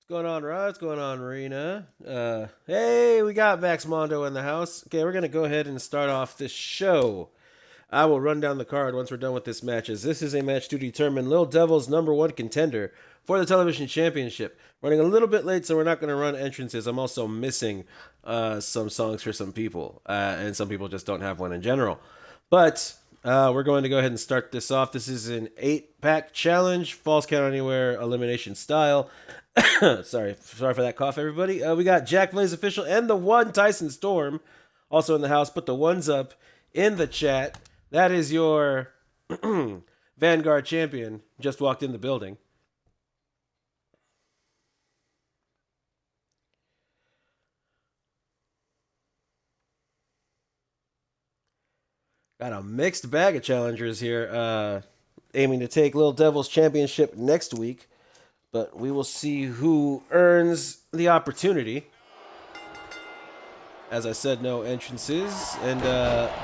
What's going on, Rod? What's going on, Rena? Hey, we got Max Mondo in the house. Okay, we're gonna go ahead and start off this show. I will run down the card once we're done with this match, as this is a match to determine Lil Devil's number one contender for the television championship. Running a little bit late, so we're not going to run entrances. I'm also missing some songs for some people, and some people just don't have one in general. But we're going to go ahead and start this off. This is an 8-pack challenge, falls count anywhere, elimination style. sorry for that cough, everybody. We got Jack Blaze official and the one Tyson Storm also in the house. Put the ones up in the chat. That is your Vanguard champion. Just walked in the building. Got a mixed bag of challengers here, aiming to take Little Devil's championship next week. But we will see who earns the opportunity. As I said, no entrances. And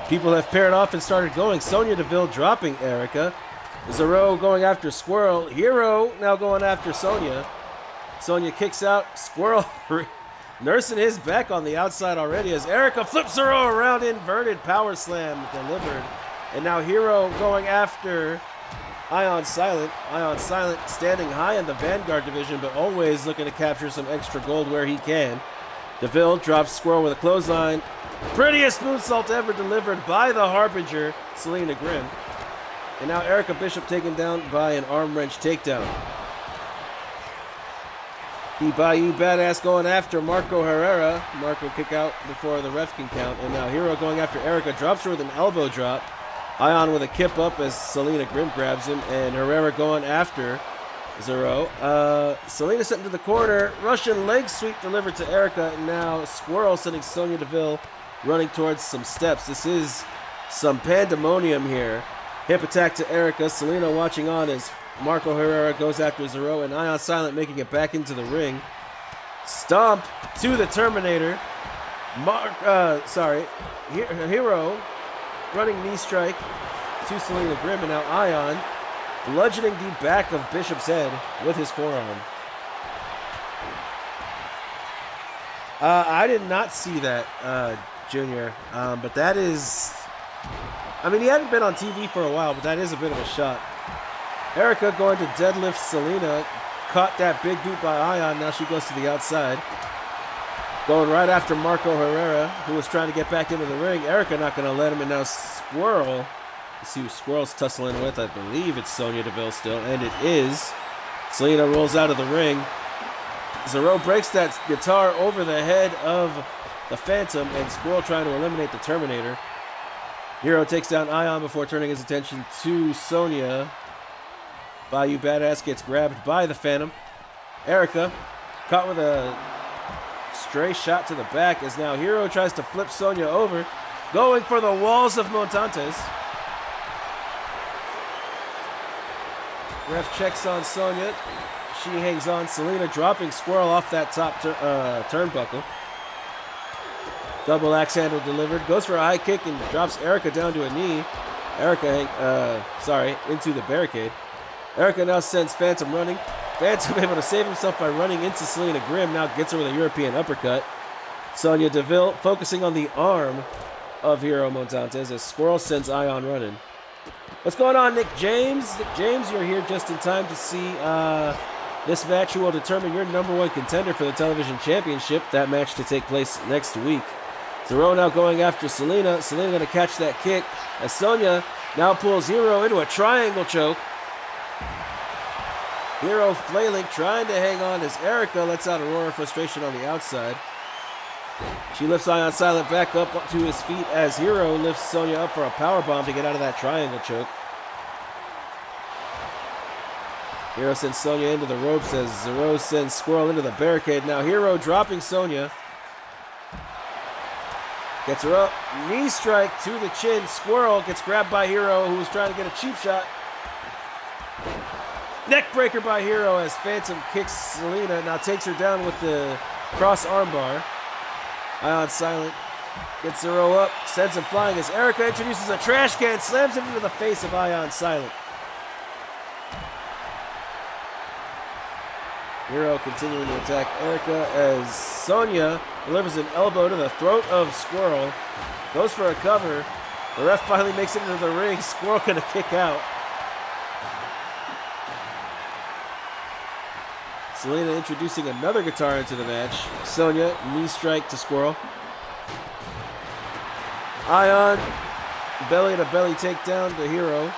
people have paired off and started going. Sonya Deville dropping Erica. Zero going after Squirrel. Hero now going after Sonya. Sonya kicks out. Squirrel nursing his back on the outside already as Erica flips Zero around. Inverted power slam delivered. And now Hero going after Ion Silent. Ion Silent standing high in the Vanguard division, but always looking to capture some extra gold where he can. Deville drops Squirrel with a clothesline. Prettiest moonsault ever delivered by the Harbinger, Selena Grimm. And now Erica Bishop taken down by an arm wrench takedown. The Bayou Badass going after Marco Herrera. Marco kick out before the ref can count. And now Hero going after Erica. Drops her with an elbow drop. Ion with a kip up as Selena Grimm grabs him. And Herrera going after Zero. Selena sent into the corner. Russian leg sweep delivered to Erica. And now Squirrel sending Sonya Deville running towards some steps. This is some pandemonium here. Hip attack to Erica. Selena watching on as Marco Herrera goes after Zero. And Ion Silent making it back into the ring. Stomp to the Terminator. Hero running knee strike to Selena Grimm. And now Ion bludgeoning the back of Bishop's head with his forearm. I did not see that, Junior. But that is... I mean, he hadn't been on TV for a while, but that is a bit of a shot. Erica going to deadlift Selena. Caught that big boot by Ion. Now she goes to the outside. Going right after Marco Herrera, who was trying to get back into the ring. Erica not going to let him, and now Squirrel. Let's see who Squirrel's tussling with. I believe it's Sonya Deville still, and it is. Selena rolls out of the ring. Zero breaks that guitar over the head of the Phantom, and Squirrel trying to eliminate the Terminator. Hero takes down Ion before turning his attention to Sonya. Bayou Badass gets grabbed by the Phantom. Erica caught with a stray shot to the back as now Hero tries to flip Sonya over, going for the walls of Montantes. Ref checks on Sonya. She hangs on. Selena dropping Squirrel off that top turnbuckle. Double axe handle delivered. Goes for a high kick and drops Erica down to a knee. Erica, into the barricade. Erica now sends Phantom running. Phantom able to save himself by running into Selena Grimm. Now gets her with a European uppercut. Sonya Deville focusing on the arm of Hero Montantes as Squirrel sends Ion running. What's going on, Nick James? Nick James, you're here just in time to see this match who will determine your number one contender for the television championship. That match to take place next week. Zero now going after Selena. Selena going to catch that kick as Sonya now pulls Hero into a triangle choke. Hero flailing, trying to hang on as Erica lets out a roar of frustration on the outside. She lifts Ion Silent back up to his feet as Hero lifts Sonya up for a powerbomb to get out of that triangle choke. Hero sends Sonya into the ropes as Zero sends Squirrel into the barricade. Now Hero dropping Sonya. Gets her up. Knee strike to the chin. Squirrel gets grabbed by Hero, who was trying to get a cheap shot. Neck breaker by Hero as Phantom kicks Selena. Now takes her down with the cross armbar. Ion Silent gets Zero up, sends him flying as Erica introduces a trash can, slams him into the face of Ion Silent. Hero continuing to attack Erica as Sonya delivers an elbow to the throat of Squirrel. Goes for a cover. The ref finally makes it into the ring. Squirrel gonna kick out. Selena introducing another guitar into the match. Sonya, knee strike to Squirrel. Ion, belly to belly takedown to Hero.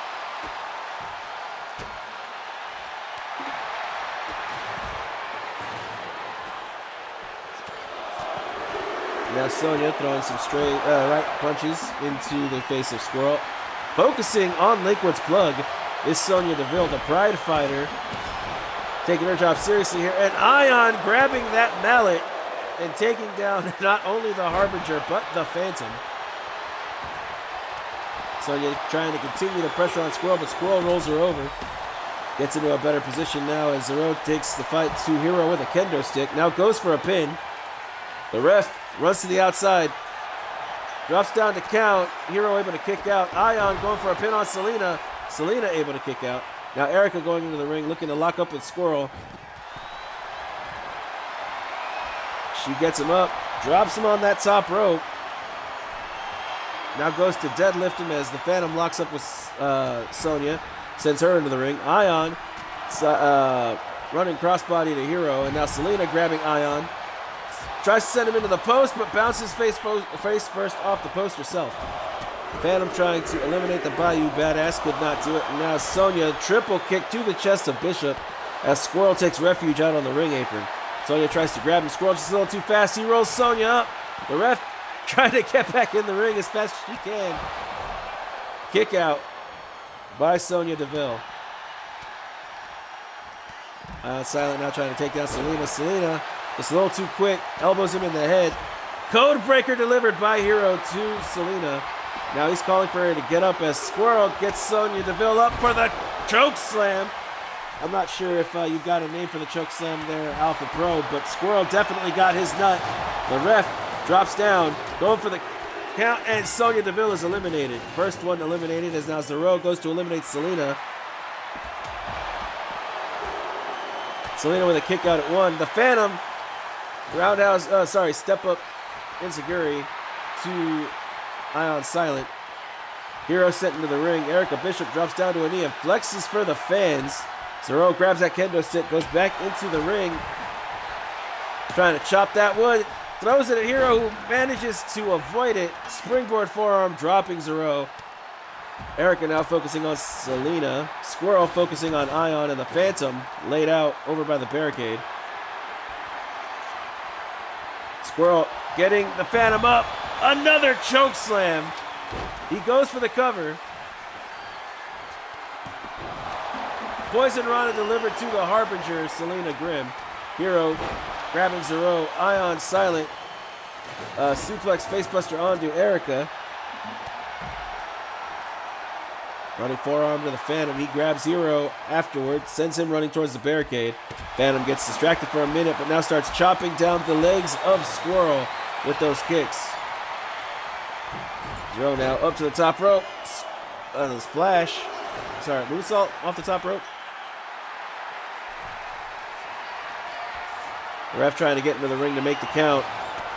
Now Sonya throwing some straight right punches into the face of Squirrel. Focusing on Lakewood's plug is Sonya Deville, the Pride Fighter, taking her job seriously here. And Ion grabbing that mallet and taking down not only the Harbinger, but the Phantom. Sonya trying to continue the pressure on Squirrel, but Squirrel rolls her over. Gets into a better position now as Zero takes the fight to Hero with a kendo stick. Now goes for a pin. The ref runs to the outside. Drops down to count. Hero able to kick out. Ion going for a pin on Selena. Selena able to kick out. Now Erica going into the ring looking to lock up with Squirrel. She gets him up. Drops him on that top rope. Now goes to deadlift him as the Phantom locks up with Sonya. Sends her into the ring. Ion running crossbody to Hero. And now Selena grabbing Ion. Tries to send him into the post, but bounces face first off the post herself. Phantom trying to eliminate the Bayou Badass, could not do it. And now Sonya, triple kick to the chest of Bishop as Squirrel takes refuge out on the ring apron. Sonya tries to grab him. Squirrel just a little too fast. He rolls Sonya up. The ref trying to get back in the ring as fast as she can. Kick out by Sonya Deville. Silent now trying to take down Selena. Selena just a little too quick. Elbows him in the head. Code breaker delivered by Hero to Selena. Now he's calling for her to get up as Squirrel gets Sonya Deville up for the choke slam. I'm not sure if you got a name for the choke slam there, Alpha Pro, but Squirrel definitely got his nut. The ref drops down, going for the count, and Sonya Deville is eliminated. First one eliminated as now Zero goes to eliminate Selena. Selena with a kick out at one. The Phantom, step up Enziguri to Ion Silent. Hero sent into the ring. Erica Bishop drops down to a knee and flexes for the fans. Zero grabs that kendo stick, goes back into the ring. Trying to chop that wood. Throws it at Hero, who manages to avoid it. Springboard forearm dropping Zero. Erica now focusing on Selena. Squirrel focusing on Ion, and the Phantom laid out over by the barricade. Squirrel getting the Phantom up. Another choke slam. He goes for the cover. Poison Rana delivered to the Harbinger, Selena Grimm. Hero grabbing Zero. Ion Silent. Suplex facebuster onto Erica. Running forearm to the Phantom. He grabs Hero afterward. Sends him running towards the barricade. Phantom gets distracted for a minute, but now starts chopping down the legs of Squirrel with those kicks. Zero now up to the top rope. The splash. Sorry, moonsault off the top rope. The ref trying to get into the ring to make the count.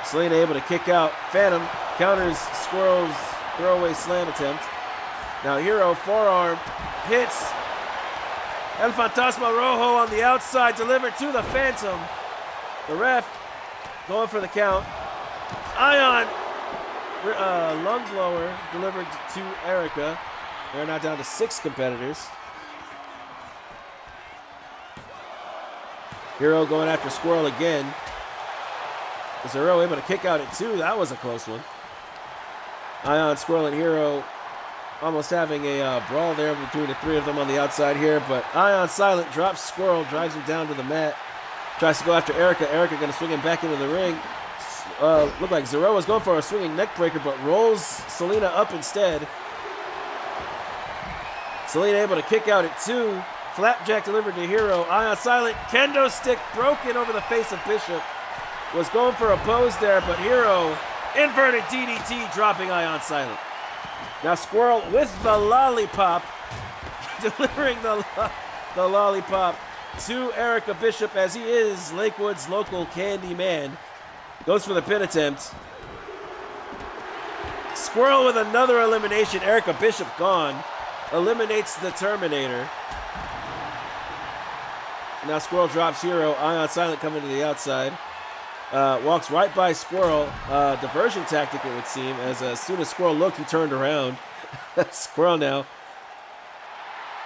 Selena able to kick out. Phantom counters Squirrel's throwaway slam attempt. Now Hero forearm hits El Fantasma Rojo on the outside, delivered to the Phantom. The ref going for the count. Ion lung blower delivered to Erica. They're now down to 6 competitors. Hero going after Squirrel again. Zero able to kick out at 2. That was a close one. Ion, Squirrel, and Hero almost having a brawl there between the 3 of them on the outside here. But Ion Silent drops Squirrel, drives him down to the mat. Tries to go after Erica. Erica going to swing him back into the ring. Looked like Zero was going for a swinging neck breaker, but rolls Selena up instead. Selena able to kick out at 2. Flapjack delivered to Hero. Ion Silent, kendo stick broken over the face of Bishop. Was going for a pose there, but Hero, inverted DDT, dropping Ion Silent. Now Squirrel with the lollipop, delivering the lollipop to Erica Bishop, as he is Lakewood's local candy man. Goes for the pin attempt. Squirrel with another elimination. Erica Bishop gone. Eliminates the Terminator. Now Squirrel drops Hero. Ion Silent coming to the outside. Walks right by Squirrel. Diversion tactic, it would seem, as soon as Squirrel looked, he turned around. Squirrel now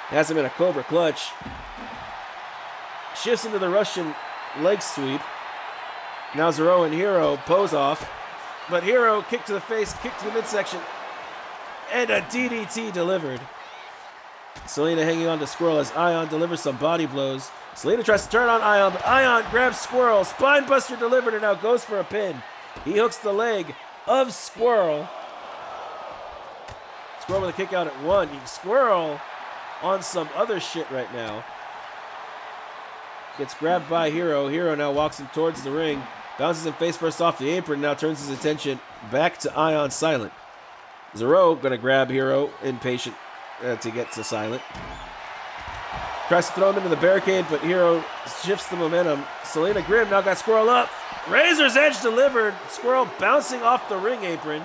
has him in a Cobra clutch. Shifts into the Russian leg sweep. Now Zero and Hero pose off. But Hero, kick to the face, kick to the midsection, and a DDT delivered. Selena hanging on to Squirrel as Ion delivers some body blows. Selena tries to turn on Ion, but Ion grabs Squirrel. Spinebuster delivered and now goes for a pin. He hooks the leg of Squirrel. Squirrel with a kick out at 1. Squirrel on some other shit right now. Gets grabbed by Hero. Hero now walks him towards the ring. Bounces him face first off the apron. Now turns his attention back to Ion Silent. Zero going to grab Hero, impatient to get to Silent. Tries to throw him into the barricade, but Hero shifts the momentum. Selena Grimm now got Squirrel up. Razor's Edge delivered. Squirrel bouncing off the ring apron.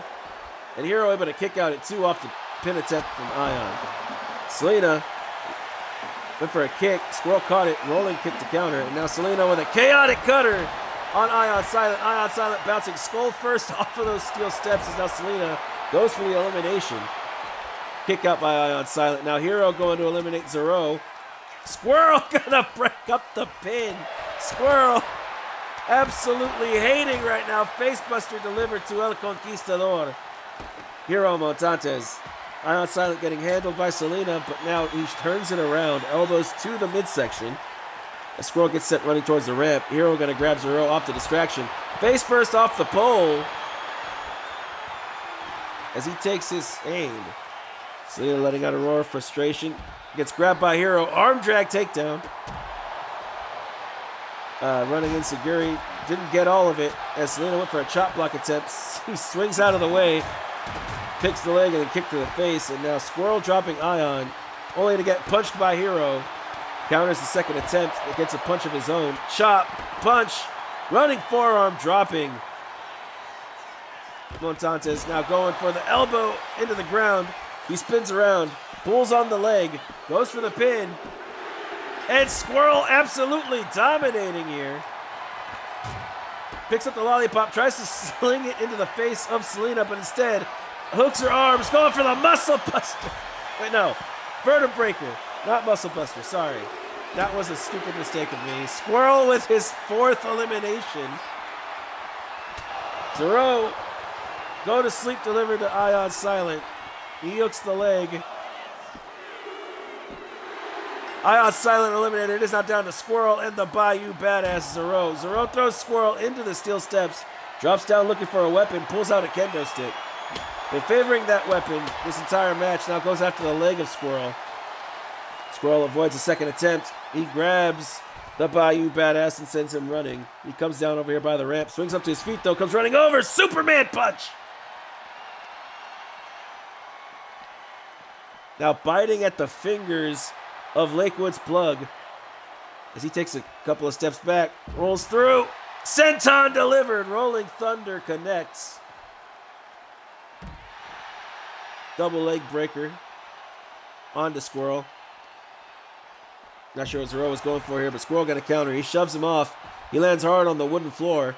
And Hero able to kick out at 2 off the pin attempt from Ion. Selena went for a kick. Squirrel caught it. Rolling kick to counter. And now Selena with a chaotic cutter on Ion Silent. Ion Silent bouncing skull first off of those steel steps as now Selena goes for the elimination. Kick out by Ion Silent. Now Hero going to eliminate Zero. Squirrel gonna break up the pin. Squirrel absolutely hating right now. Facebuster delivered to El Conquistador. Hero Montantes. Ion Silent getting handled by Selena, but now he turns it around. Elbows to the midsection. A Squirrel gets set running towards the ramp. Hero gonna grab Zero off the distraction. Face first off the pole as he takes his aim. Selena letting out a roar of frustration. Gets grabbed by Hero. Arm drag takedown. Running Insecurity. Didn't get all of it as Selena went for a chop block attempt. He swings out of the way. Picks the leg and then kick to the face. And now Squirrel dropping Ion. Only to get punched by Hero. Counters the second attempt. It gets a punch of his own. Chop. Punch. Running forearm dropping. Montantes now going for the elbow into the ground. He spins around. Pulls on the leg. Goes for the pin. And Squirrel absolutely dominating here. Picks up the lollipop. Tries to sling it into the face of Selena, but instead hooks her arms. Going for the muscle buster. Wait, no. Vertebraker. Not muscle buster. Sorry. That was a stupid mistake of me. Squirrel with his 4th elimination. Zero. Go to sleep delivered to Ion Silent. He hooks the leg. Ion Silent eliminated. It is now down to Squirrel and the Bayou Badass Zero. Zero throws Squirrel into the steel steps. Drops down looking for a weapon. Pulls out a kendo stick. Been favoring that weapon this entire match. Now goes after the leg of Squirrel. Squirrel avoids a second attempt. He grabs the Bayou Badass and sends him running. He comes down over here by the ramp. Swings up to his feet though. Comes running over. Superman punch. Now biting at the fingers of Lakewood's plug as he takes a couple of steps back. Rolls through. Senton delivered. Rolling Thunder connects. Double leg breaker onto Squirrel. Not sure what Zero was going for here, but Squirrel got a counter. He shoves him off. He lands hard on the wooden floor.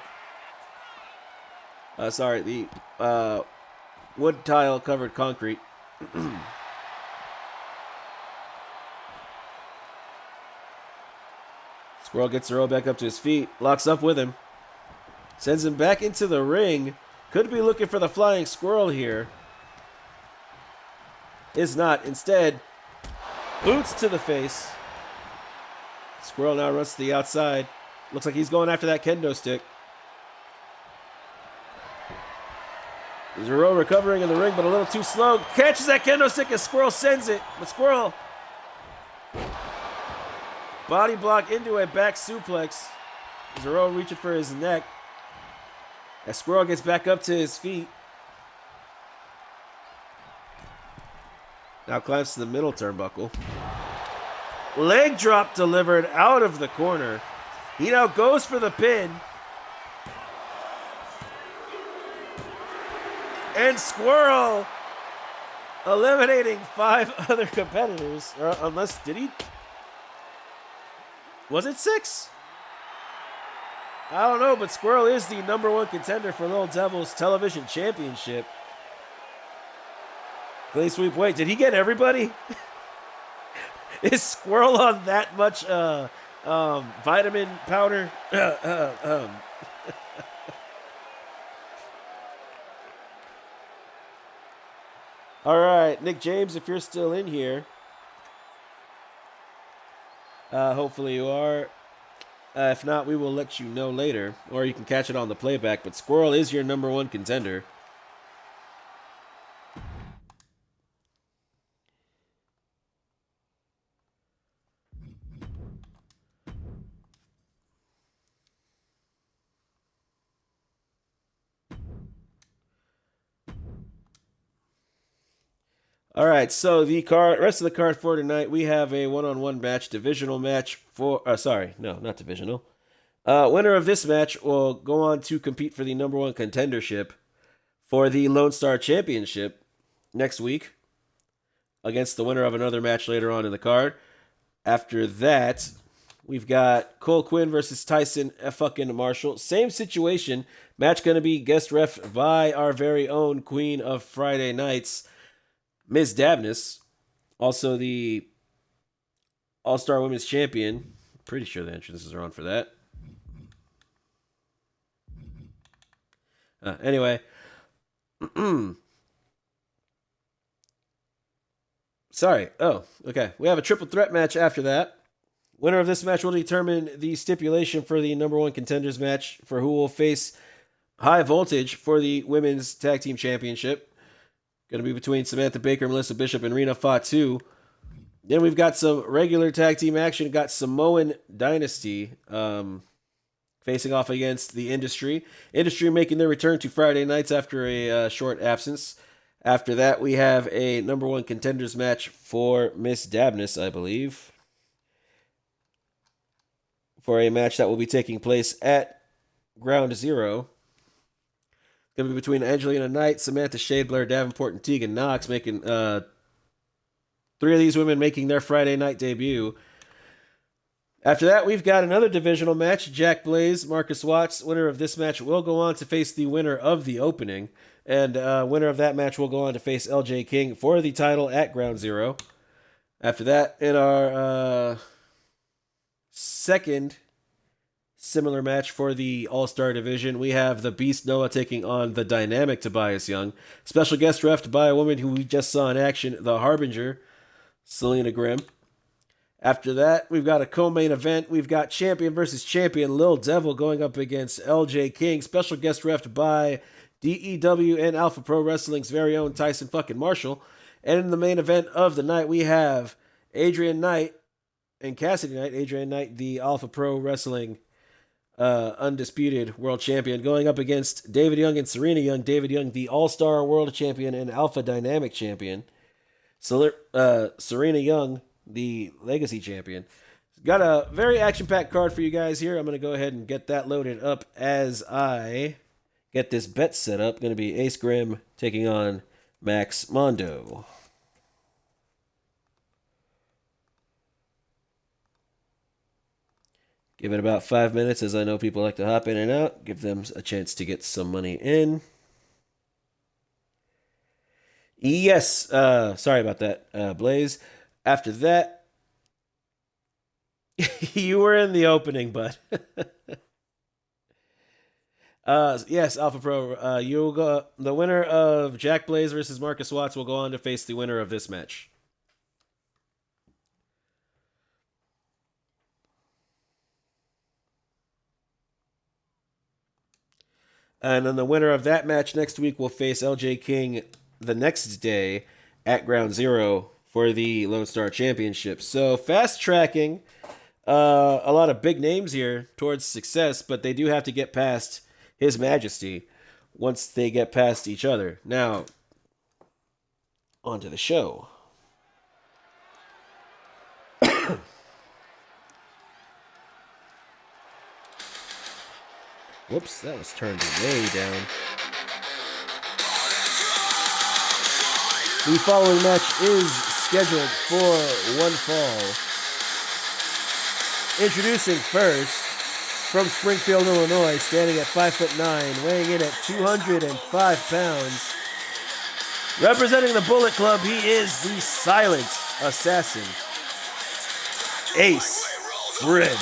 The wood tile covered concrete. Squirrel gets Zero back up to his feet. Locks up with him. Sends him back into the ring. Could be looking for the flying squirrel here. Is not. Instead, boots to the face. Squirrel now runs to the outside. Looks like he's going after that kendo stick. Zero recovering in the ring, but a little too slow. Catches that kendo stick as Squirrel sends it. But Squirrel body block into a back suplex. Zero reaching for his neck. As Squirrel gets back up to his feet. Now climbs to the middle turnbuckle. Leg drop delivered out of the corner. He now goes for the pin. And Squirrel eliminating 5 other competitors. Unless, did he? Was it 6? I don't know, but Squirrel is the #1 contender for Little Devils Television Championship. Clay Sweep, wait, did he get everybody? Is Squirrel on that much vitamin powder? All right, Nick James, if you're still in here, hopefully you are. If not, we will let you know later, or you can catch it on the playback. But Squirrel is your #1 contender. All right, so the rest of the card for tonight, we have a one-on-one match, divisional match for. Not divisional. Winner of this match will go on to compete for the #1 contendership for the Lone Star Championship next week against the winner of another match later on in the card. After that, we've got Cole Quinn versus Tyson fucking Marshall. Same situation. Match going to be guest ref by our very own Queen of Friday Nights, Ms. Davnis, also the All-Star Women's Champion. Pretty sure the entrances are on for that. Anyway. Sorry. Oh, okay. We have a triple threat match after that. Winner of this match will determine the stipulation for the #1 contenders match for who will face High Voltage for the Women's Tag Team Championship. Going to be between Samantha Baker, Melissa Bishop, and Rena Fatu. Then we've got some regular tag team action. Got Samoan Dynasty facing off against the Industry. Industry making their return to Friday nights after a short absence. After that, we have a #1 contenders match for Miss Davnis, I believe, for a match that will be taking place at Ground Zero. Going to be between Angelina Knight, Samantha Shade, Blair Davenport, and Tegan Knox, making 3 of these women making their Friday night debut. After that, we've got another divisional match. Jack Blaze, Marcus Watts. Winner of this match will go on to face the winner of the opening. And winner of that match will go on to face LJ King for the title at Ground Zero. After that, in our second similar match for the All-Star division, we have the Beast Noah taking on the dynamic Tobias Young. Special guest refed by a woman who we just saw in action, the Harbinger, Selena Grimm. After that, we've got a co-main event. We've got champion versus champion Lil Devil going up against LJ King. Special guest refed by DEW and Alpha Pro Wrestling's very own Tyson fucking Marshall. And in the main event of the night, we have Adrian Knight and Cassidy Knight. Adrian Knight, the Alpha Pro Wrestling undisputed world champion, going up against David Young and Serena Young. David Young, the All-Star World Champion and Alpha Dynamic Champion. Serena Young, the Legacy Champion. Got a very action-packed card for you guys here. I'm going to go ahead and get that loaded up as I get this bet set up. Going to be Ace Grimm taking on Max Mondo. Give it about 5 minutes, as I know people like to hop in and out. Give them a chance to get some money in. Yes, sorry about that, Blaze. After that, you were in the opening, bud. Yes, Alpha Pro. You'll go. The winner of Jack Blaze versus Marcus Watts will go on to face the winner of this match. And then the winner of that match next week will face LJ King the next day at Ground Zero for the Lone Star Championship. So fast tracking a lot of big names here towards success, but they do have to get past His Majesty once they get past each other. Now, on to the show. Whoops, that was turned way down. The following match is scheduled for one fall. Introducing first, from Springfield, Illinois, standing at 5'9", weighing in at 205 pounds. Representing the Bullet Club, he is the Silent Assassin, Ace Grim.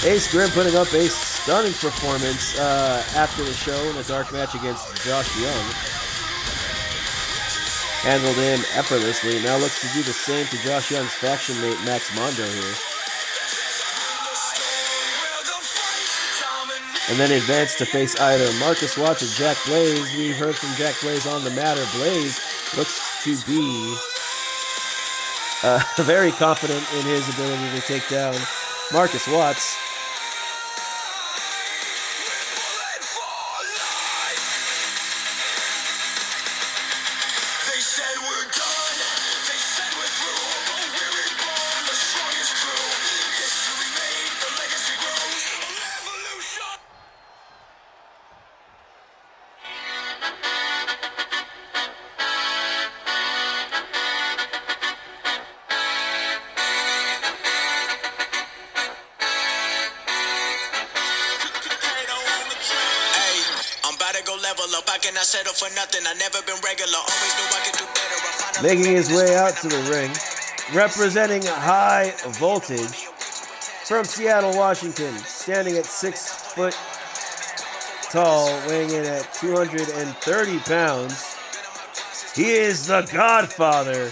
Ace Grim putting up a stunning performance after the show in a dark match against Josh Young. Handled him effortlessly. Now looks to do the same to Josh Young's faction mate Max Mondo here. And then advanced to face either Marcus Watts or Jack Blaze. We've heard from Jack Blaze on the matter. Blaze looks to be very confident in his ability to take down Marcus Watts. Making his way out to the ring, representing High Voltage from Seattle, Washington, standing at 6 foot tall, weighing in at 230 pounds. He is the Godfather,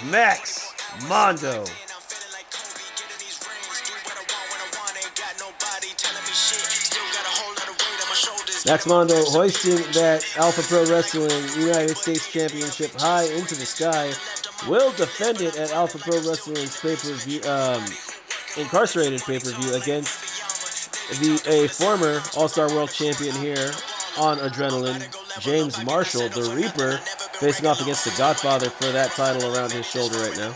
Max Mondo. Max Mondo hoisting that Alpha Pro Wrestling United States Championship high into the sky, will defend it at Alpha Pro Wrestling's pay-per-view, incarcerated pay-per-view against a former All-Star World Champion here on Adrenaline, James Marshall, the Reaper, facing off against the Godfather for that title around his shoulder right now.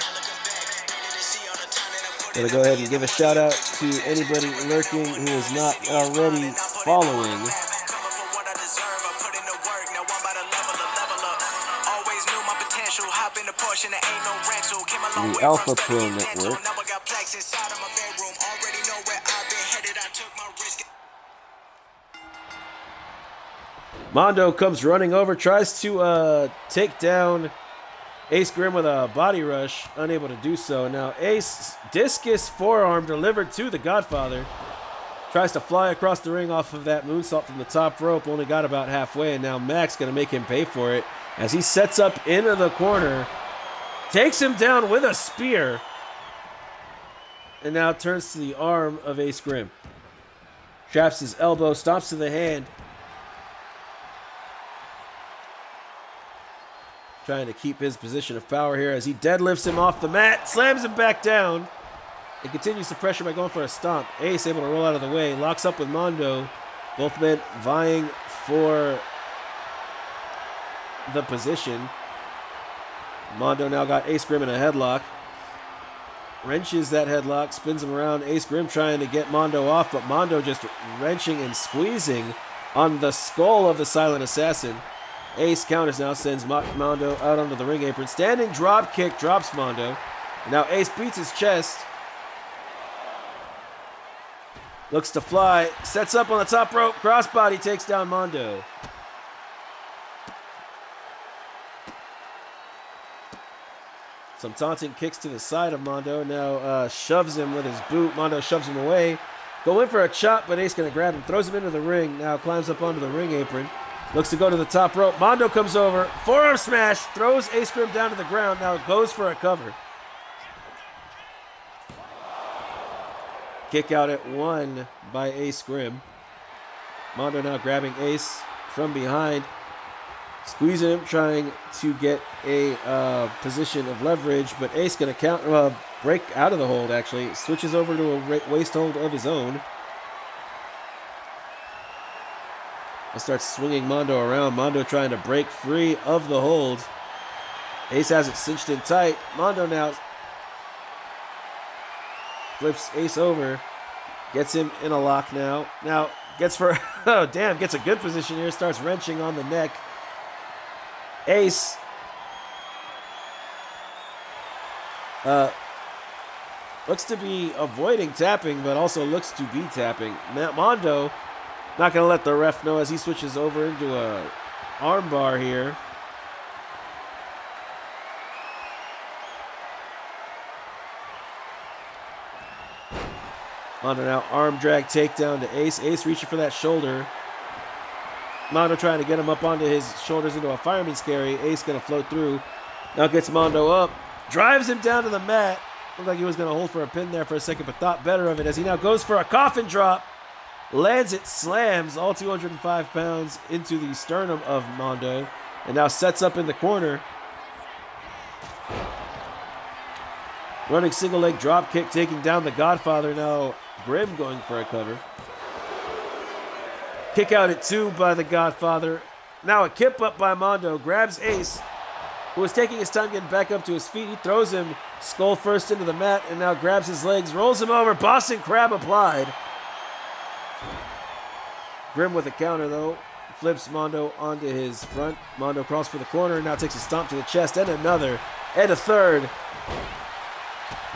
Gonna go ahead and give a shout out to anybody lurking who is not already following the Alpha Pro Network. Mondo comes running over, tries to take down Ace Grim with a body rush, unable to do so. Now Ace, discus forearm delivered to the Godfather. Tries to fly across the ring off of that moonsault from the top rope, only got about halfway, and now Max going to make him pay for it as he sets up into the corner, takes him down with a spear, and now turns to the arm of Ace Grim. Traps his elbow, stomps to the hand. Trying to keep his position of power here as he deadlifts him off the mat, slams him back down, and continues to pressure by going for a stomp. Ace able to roll out of the way, locks up with Mondo. Both men vying for the position. Mondo now got Ace Grim in a headlock. Wrenches that headlock, spins him around. Ace Grim trying to get Mondo off, but Mondo just wrenching and squeezing on the skull of the Silent Assassin. Ace counters now, sends Mondo out onto the ring apron. Standing drop kick, drops Mondo. And now Ace beats his chest. Looks to fly, sets up on the top rope, crossbody takes down Mondo. Some taunting kicks to the side of Mondo. Now shoves him with his boot. Mondo shoves him away. Go in for a chop, but Ace going to grab him. Throws him into the ring. Now climbs up onto the ring apron. Looks to go to the top rope. Mondo comes over. Forearm smash. Throws Ace Grim down to the ground. Now goes for a cover. Kick out at 1 by Ace Grim. Mondo now grabbing Ace from behind. Squeezing him, trying to get a position of leverage, but Ace going to break out of the hold, actually. Switches over to a waist hold of his own. And starts swinging Mondo around. Mondo trying to break free of the hold. Ace has it cinched in tight. Mondo now flips Ace over. Gets him in a lock now. Now gets for, oh damn, gets a good position here. Starts wrenching on the neck. Ace. Looks to be avoiding tapping, but also looks to be tapping. Mondo not going to let the ref know as he switches over into a armbar here. Mondo now arm drag takedown to Ace. Ace reaching for that shoulder. Mondo trying to get him up onto his shoulders into a fireman's carry. Ace going to float through. Now gets Mondo up. Drives him down to the mat. Looked like he was going to hold for a pin there for a second, but thought better of it as he now goes for a coffin drop. Lands it, slams all 205 pounds into the sternum of Mondo, and now sets up in the corner. Running single leg drop kick, taking down the Godfather. Now Grim going for a cover. Kick out at 2 by the Godfather. Now a kip up by Mondo. Grabs Ace, who was taking his time getting back up to his feet. He throws him skull first into the mat and now grabs his legs, rolls him over. Boston Crab applied. Grim with a counter though. Flips Mondo onto his front. Mondo crawls for the corner. Now takes a stomp to the chest and another. And a third.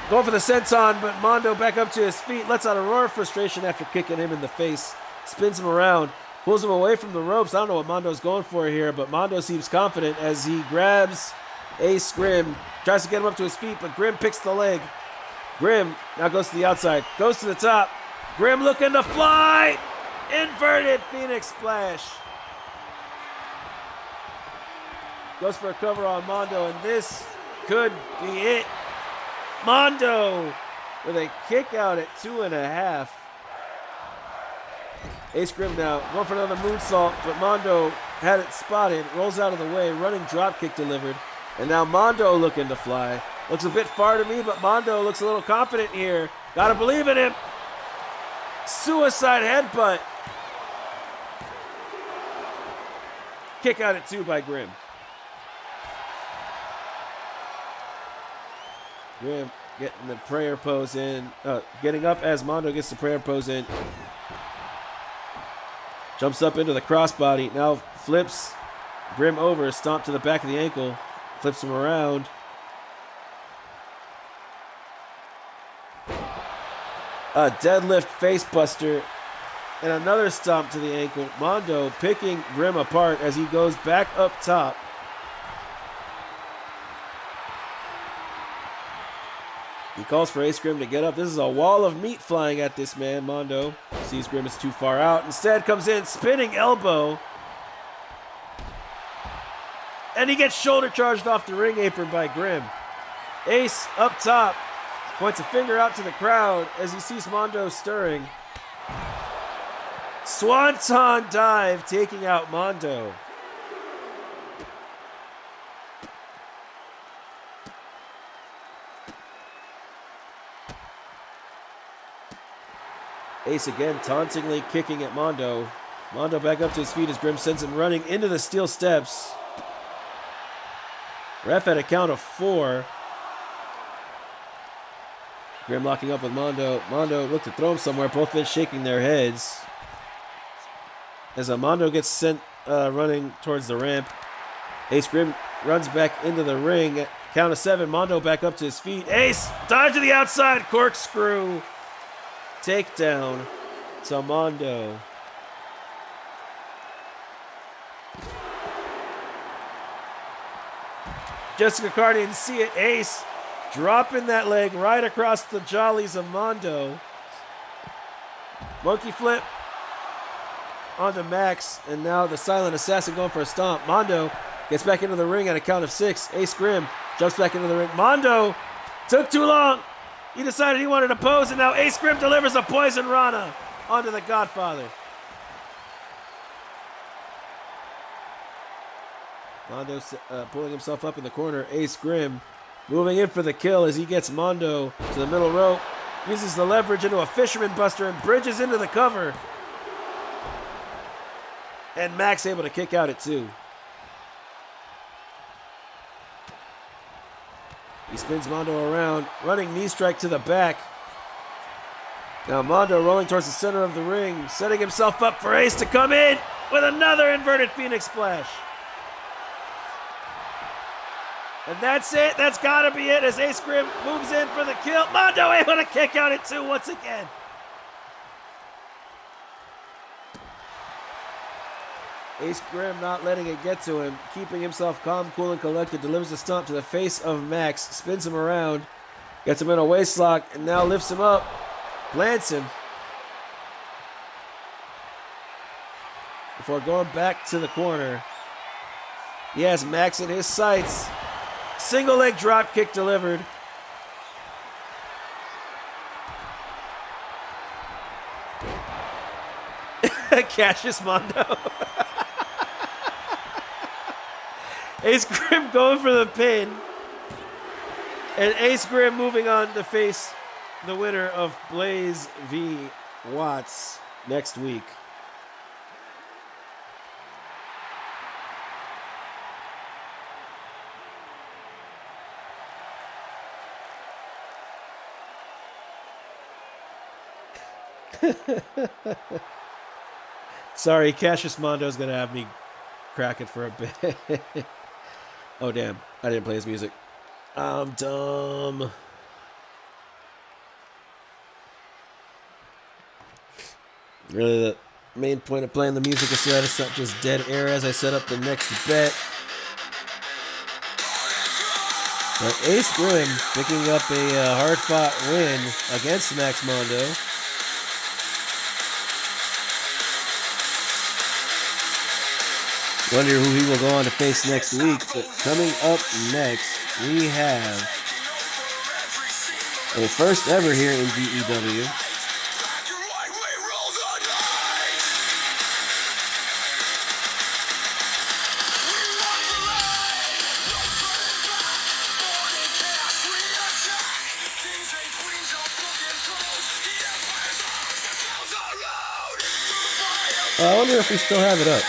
Going for the senton, but Mondo back up to his feet. Lets out a roar of frustration after kicking him in the face. Spins him around. Pulls him away from the ropes. I don't know what Mondo's going for here, but Mondo seems confident as he grabs Ace Grim. Tries to get him up to his feet, but Grim picks the leg. Grim now goes to the outside. Goes to the top. Grim looking to fly. Inverted Phoenix Splash. Goes for a cover on Mondo, and this could be it. Mondo with a kick out at 2.5. Ace Grim now going for another moonsault, but Mondo had it spotted, rolls out of the way, running drop kick delivered, and now Mondo looking to fly. Looks a bit far to me, but Mondo looks a little confident here. Gotta believe in him. Suicide headbutt. Kick out at 2 by Grim. Grim getting the prayer pose in, getting up as Mondo gets the prayer pose in. Jumps up into the crossbody. Now flips Grim over. Stomp to the back of the ankle. Flips him around. A deadlift face buster. And another stomp to the ankle. Mondo picking Grim apart as he goes back up top. He calls for Ace Grim to get up. This is a wall of meat flying at this man. Mondo sees Grim is too far out. Instead comes in, spinning elbow. And he gets shoulder charged off the ring apron by Grim. Ace up top. Points a finger out to the crowd as he sees Mondo stirring. Swanton dive taking out Mondo. Ace again tauntingly kicking at Mondo. Mondo back up to his feet as Grim sends him running into the steel steps. Ref at a count of 4. Grim locking up with Mondo. Mondo looked to throw him somewhere. Both men shaking their heads. As Mondo gets sent running towards the ramp. Ace Grim runs back into the ring. Count of 7. Mondo back up to his feet. Ace dive to the outside. Corkscrew. Takedown to Mondo. Jessica Carr didn't see it. Ace dropping that leg right across the jollies of Mondo. Monkey flip onto Max, and now the silent assassin going for a stomp. Mondo gets back into the ring at a count of 6. Ace Grim jumps back into the ring. Mondo took too long. He decided he wanted to pose, and now Ace Grim delivers a poison Rana onto the Godfather. Mondo pulling himself up in the corner. Ace Grim moving in for the kill as he gets Mondo to the middle rope. Uses the leverage into a fisherman buster and bridges into the cover. And Max able to kick out at 2. He spins Mondo around, running knee strike to the back. Now Mondo rolling towards the center of the ring, setting himself up for Ace to come in with another inverted Phoenix Splash. And that's it. That's got to be it as Ace Grim moves in for the kill. Mondo able to kick out at 2 once again. Ace Grim not letting it get to him, keeping himself calm, cool, and collected, delivers a stomp to the face of Max, spins him around, gets him in a waistlock, and now lifts him up, plants him. Before going back to the corner, he has Max in his sights. Single leg drop kick delivered. Cassius Mondo. Ace Grim going for the pin. And Ace Grim moving on to face the winner of Blaze v. Watts next week. Sorry, Cassius Mondo's gonna have me crack it for a bit. Oh damn, I didn't play his music. I'm dumb. Really, the main point of playing the music is so that it's not just dead air as I set up the next bet. But Ace Grim picking up a hard-fought win against Max Mondo. Wonder who he will go on to face next week. But coming up next, we have a first ever here in DEW. I wonder if we still have it up.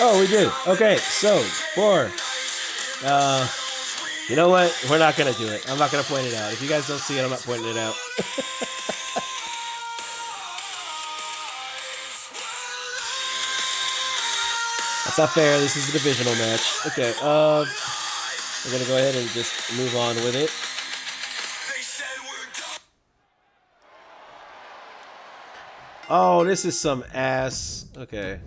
Oh, we do. Okay, so for you know what? We're not gonna do it. I'm not gonna point it out. If you guys don't see it, I'm not pointing it out. That's not fair. This is a divisional match. Okay, we're gonna go ahead and just move on with it. Oh, this is some ass. Okay.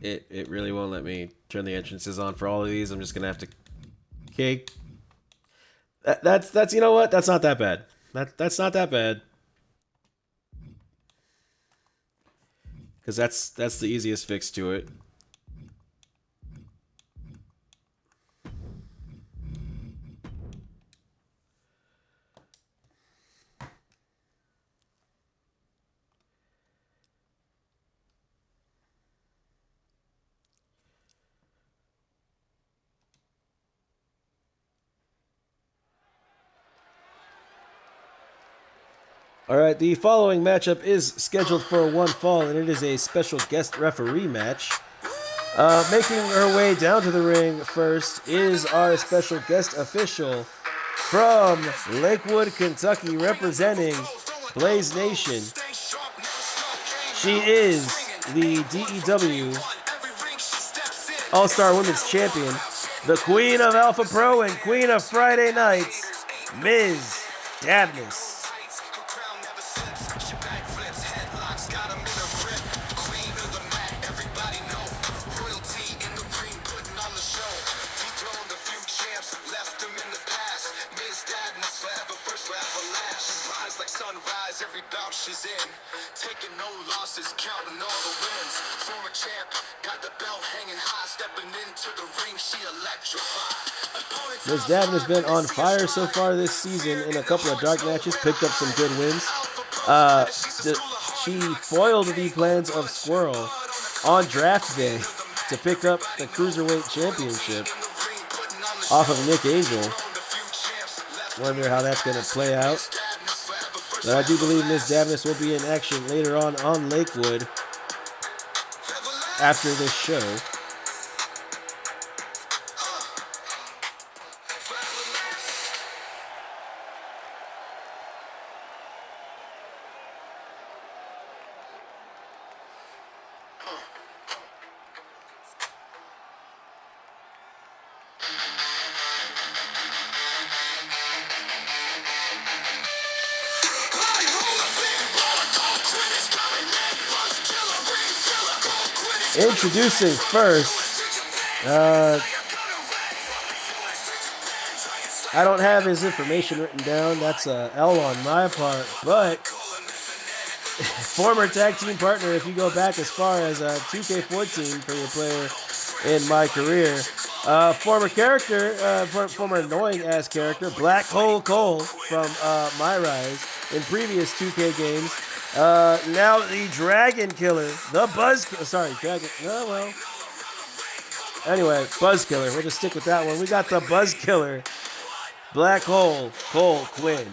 It really won't let me turn the entrances on for all of these. I'm just gonna have to. Okay. That's you know what? That's not that bad. That's not that bad. Because that's the easiest fix to it. All right, the following matchup is scheduled for one fall, and it is a special guest referee match. Making her way down to the ring first is our special guest official from Lakewood, Kentucky, representing Blaze Nation. She is the DEW All-Star Women's Champion, the Queen of Alpha Pro and Queen of Friday Nights, Ms. Davnis. Ms. Davin has been on fire so far this season in a couple of dark matches, picked up some good wins. She foiled the plans of Squirrel on draft day to pick up the Cruiserweight Championship off of Nick Angel. Wonder how that's going to play out. But I do believe Miss Davnis will be in action later on Lakewood after this show. Introducing first, I don't have his information written down. That's a L on my part, but former tag team partner, if you go back as far as 2K14 for your player in my career, former character, former annoying ass character, Black Hole Cole from My Rise in previous 2K games. Now the Dragon Killer, the Buzz. Sorry, Dragon. Oh well. Anyway, Buzz Killer. We'll just stick with that one. We got the Buzz Killer, Black Hole Cole Quinn.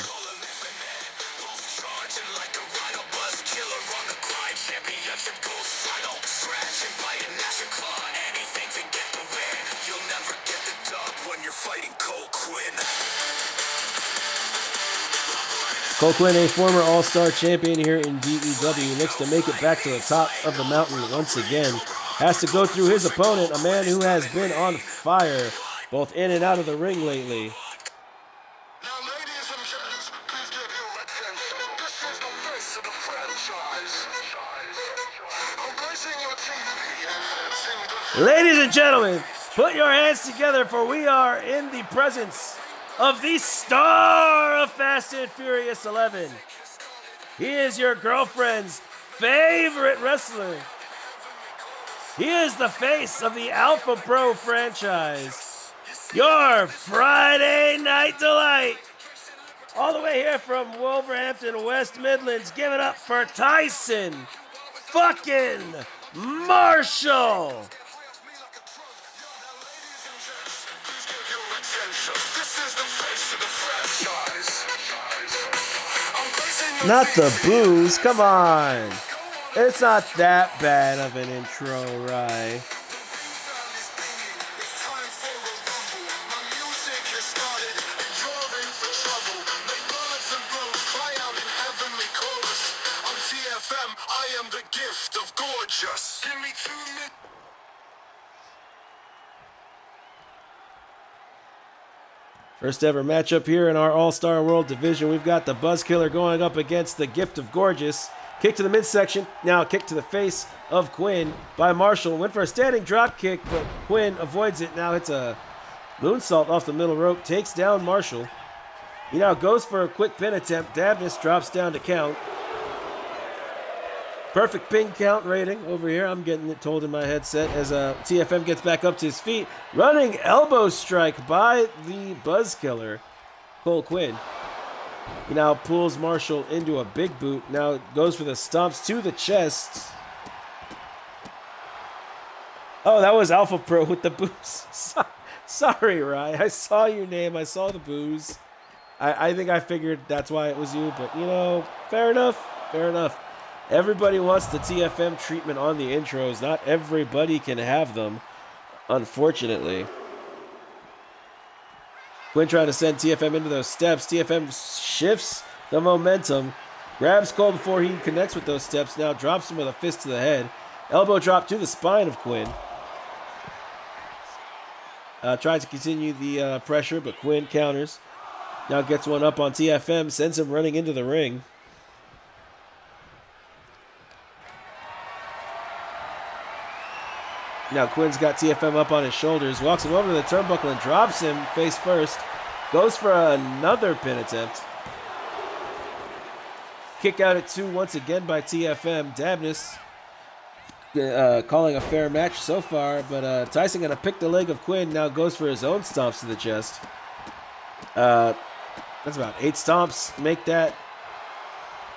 Cole Quinn, a former All-Star champion here in DEW, looks to make it back to the top of the mountain once again. Has to go through his opponent, a man who has been on fire, both in and out of the ring lately. Now, ladies and gents, please give your attention. This is the face of the franchise. I'm placing your TV and sing the... Ladies and gentlemen, put your hands together, for we are in the presence of the star of Fast and Furious 11. He is your girlfriend's favorite wrestler. He is the face of the Alpha Pro franchise. Your Friday Night Delight. All the way here from Wolverhampton, West Midlands, give it up for Tyson fucking Marshall. Not the booze, come on. It's not that bad of an intro, right? I am the gift of gorgeous. Give me 2 minutes. First ever matchup here in our All-Star World Division. We've got the Buzz Killer going up against the Gift of Gorgeous. Kick to the midsection. Now a kick to the face of Quinn by Marshall. Went for a standing drop kick, but Quinn avoids it. Now hits a moonsault off the middle rope. Takes down Marshall. He now goes for a quick pin attempt. Davnis drops down to count. Perfect pin count rating over here. I'm getting it told in my headset as TFM gets back up to his feet. Running elbow strike by the Buzz Killer, Cole Quinn. He now pulls Marshall into a big boot. Now goes for the stomps to the chest. Oh, that was Alpha Pro with the booze. Sorry, Rye. I saw your name. I saw the booze. I think I figured that's why it was you. But, you know, fair enough. Fair enough. Everybody wants the TFM treatment on the intros. Not everybody can have them, unfortunately. Quinn trying to send TFM into those steps. TFM shifts the momentum. Grabs Cole before he connects with those steps. Now drops him with a fist to the head. Elbow drop to the spine of Quinn. Tries to continue the pressure, but Quinn counters. Now gets one up on TFM. Sends him running into the ring. Now Quinn's got TFM up on his shoulders, walks him over to the turnbuckle and drops him face first. Goes for another pin attempt. Kick out at 2 once again by TFM. Davnis calling a fair match so far, but Tyson going to pick the leg of Quinn. Now goes for his own stomps to the chest. That's about 8 stomps. Make that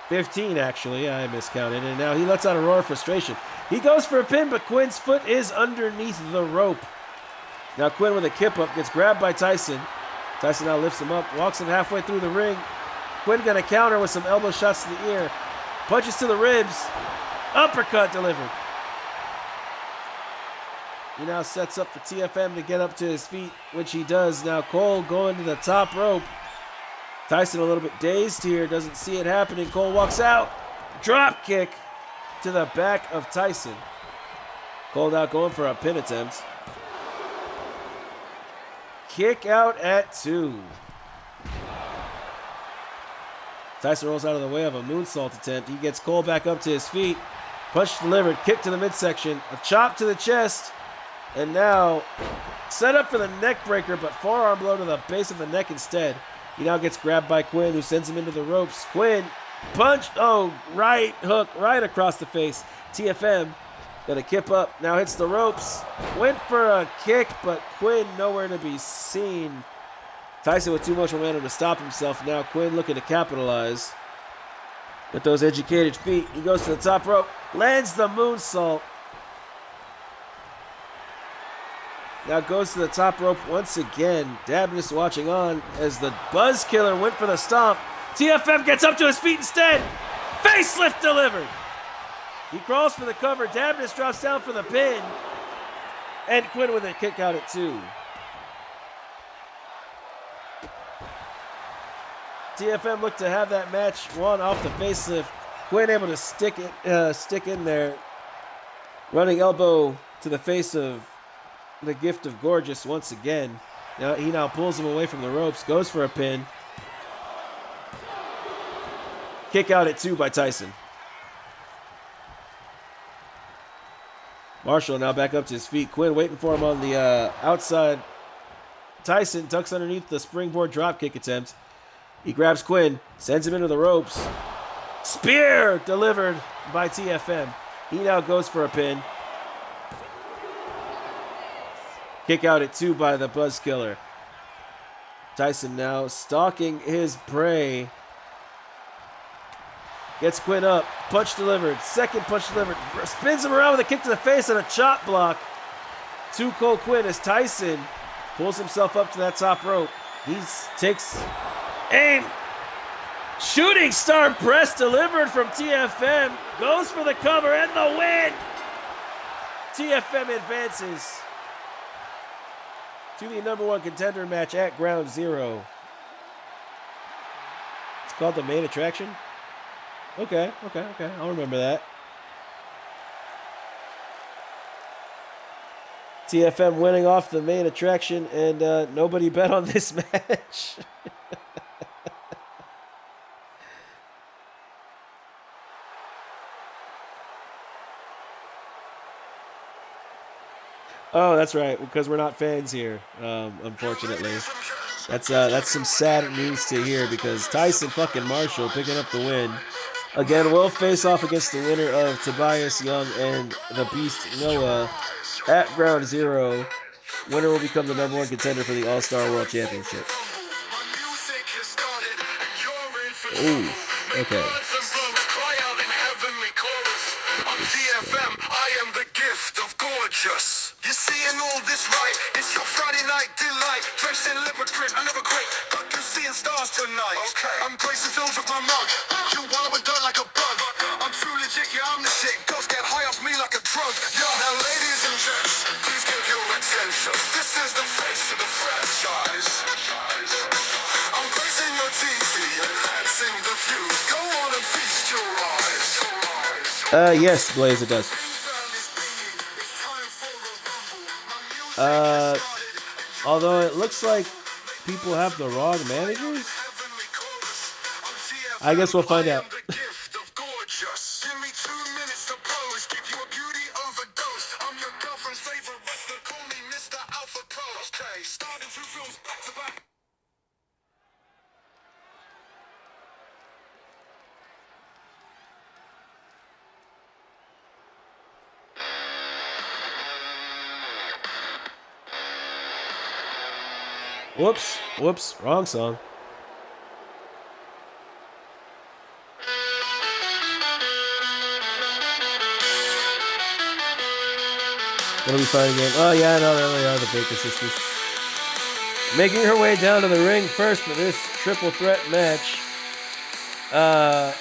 15, actually. I miscounted. And now he lets out a roar of frustration. He goes for a pin, but Quinn's foot is underneath the rope. Now Quinn with a kip up gets grabbed by Tyson. Tyson now lifts him up, walks him halfway through the ring. Quinn gonna counter with some elbow shots to the ear. Punches to the ribs. Uppercut delivered. He now sets up for TFM to get up to his feet, which he does. Now Cole going to the top rope. Tyson a little bit dazed here, doesn't see it happening. Cole walks out. Drop kick to the back of Tyson. Cole now going for a pin attempt. Kick out at 2. Tyson rolls out of the way of a moonsault attempt. He gets Cole back up to his feet. Punch delivered, kick to the midsection, a chop to the chest, and now set up for the neck breaker, but forearm blow to the base of the neck instead. He now gets grabbed by Quinn, who sends him into the ropes. Quinn, punch, right hook, right across the face. TFM gonna kip up, now hits the ropes. Went for a kick, but Quinn nowhere to be seen. Tyson with too much momentum to stop himself. Now Quinn looking to capitalize with those educated feet. He goes to the top rope, lands the moonsault. Now goes to the top rope once again. Dabness watching on as the Buzz Killer went for the stomp. TFM gets up to his feet instead. Facelift delivered. He crawls for the cover. Dabness drops down for the pin. And Quinn with a kick out at 2. TFM looked to have that match won off the facelift. Quinn able to stick in there. Running elbow to the face of the Gift of Gorgeous once again. Now he pulls him away from the ropes, goes for a pin. Kick out at 2 by Tyson. Marshall now back up to his feet. Quinn waiting for him on the outside. Tyson ducks underneath the springboard dropkick attempt. He grabs Quinn, sends him into the ropes. Spear delivered by TFM. He now goes for a pin. Kick out at 2 by the Buzz Killer. Tyson now stalking his prey. Gets Quinn up. Punch delivered. Second punch delivered. Spins him around with a kick to the face and a chop block to Cole Quinn as Tyson pulls himself up to that top rope. He takes aim. Shooting star press delivered from TFM. Goes for the cover and the win. TFM advances to the number 1 contender match at Ground Zero. It's called the main attraction. Okay. I'll remember that. TFM winning off the main attraction, and nobody bet on this match. Oh, that's right, because we're not fans here, unfortunately. That's some sad news to hear, because Tyson fucking Marshall picking up the win. Again, will face off against the winner of Tobias Young and the Beast Noah at Ground Zero. Winner will become the number 1 contender for the All-Star World Championship. Ooh, okay. TFM, I am the gift of gorgeous. You seeing all this right? It's your Friday night delight. Dressed in leopard print, another great. But you're seeing stars tonight. Okay. I'm gracing films with my mug. You wanna be done like a bug. I'm true legit, yeah, I'm the shit. Girls get high off me like a drug. Yo, now ladies and gents, please give your attention. This is the face of the franchise. I'm gracing your TV, enhancing the view. Go on and feast your eyes. Yes, Blaze, it does. Although it looks like people have the wrong managers. I guess we'll find out. Whoops, wrong song. What are we fighting again? Oh yeah, no, they are the Baker Sisters. Making her way down to the ring first for this triple threat match,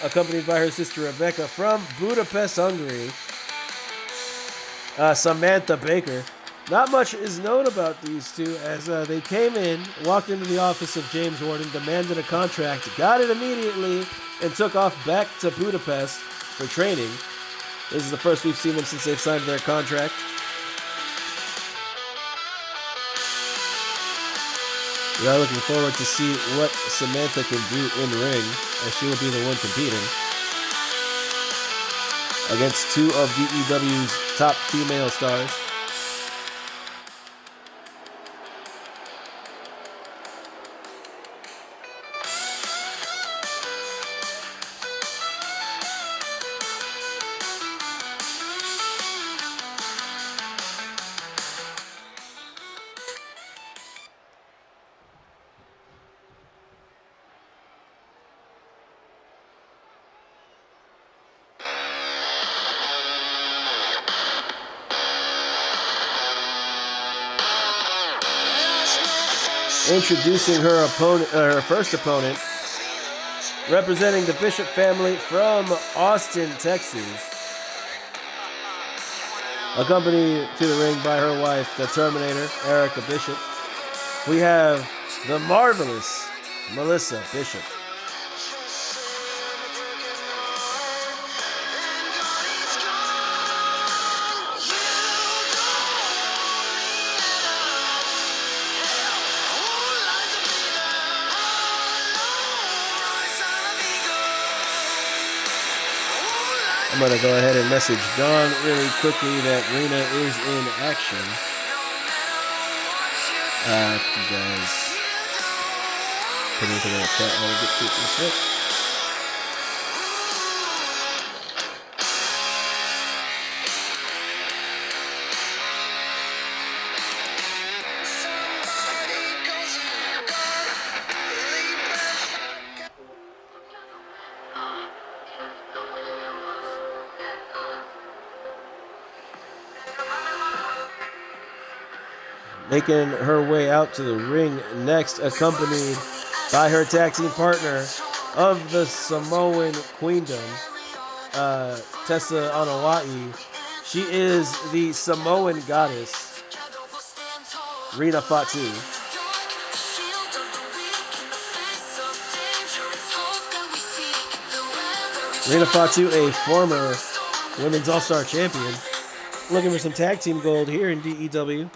accompanied by her sister Rebecca from Budapest, Hungary, Samantha Baker. Not much is known about these two as they came in, walked into the office of James Warden, demanded a contract, got it immediately, and took off back to Budapest for training. This is the first we've seen them since they've signed their contract. We are looking forward to see what Samantha can do in ring, as she will be the one competing against two of DEW's top female stars. Introducing her opponent, her first opponent, representing the Bishop family from Austin, Texas, accompanied to the ring by her wife, the Terminator, Erica Bishop. We have the marvelous Melissa Bishop. I'm going to go ahead and message Dawn really quickly that Rena is in action. You guys put anything in the chat while we get to it in a sec. Making her way out to the ring next, accompanied by her tag team partner of the Samoan Queendom, Tessa Anoa'i. She is the Samoan goddess, Rena Fatu. Rena Fatu, a former Women's All-Star champion, looking for some tag team gold here in DEW.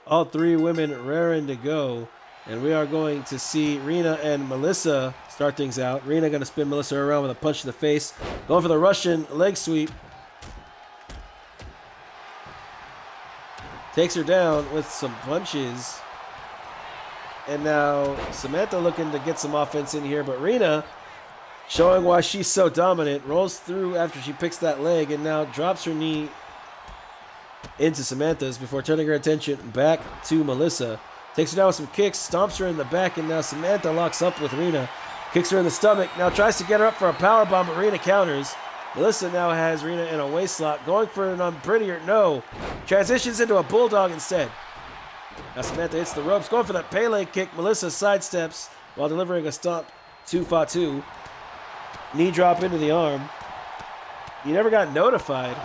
All three women raring to go. And we are going to see Rena and Melissa start things out. Rena going to spin Melissa around with a punch to the face. Going for the Russian leg sweep. Takes her down with some punches. And now Samantha looking to get some offense in here. But Rena, showing why she's so dominant, rolls through after she picks that leg and now drops her knee into Samantha's before turning her attention back to Melissa. Takes her down with some kicks, stomps her in the back, and now Samantha locks up with Rena. Kicks her in the stomach, now tries to get her up for a powerbomb, but Rena counters. Melissa now has Rena in a waist lock, going for an unprettier, no. Transitions into a bulldog instead. Now Samantha hits the ropes, going for that Pele kick. Melissa sidesteps while delivering a stomp to Fatu. Knee drop into the arm. You never got notified.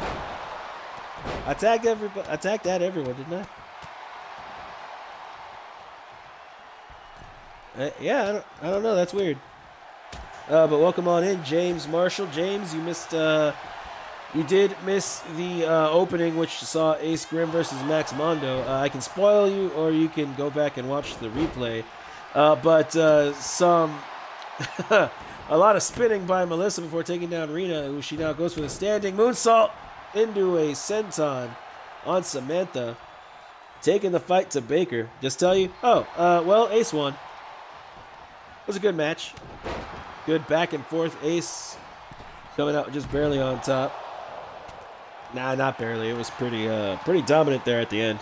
I tagged everyone, didn't I? Yeah, I don't know. That's weird. But welcome on in, James Marshall. James, you did miss the opening, which saw Ace Grim versus Max Mondo. I can spoil you, or you can go back and watch the replay. But some a lot of spinning by Melissa before taking down Rena, who she now goes for the standing moonsault into a senton on Samantha, taking the fight to Baker. Just tell you, well, Ace won. It was a good match. Good back and forth. Ace coming out just barely on top. Nah, not barely. It was pretty dominant there at the end.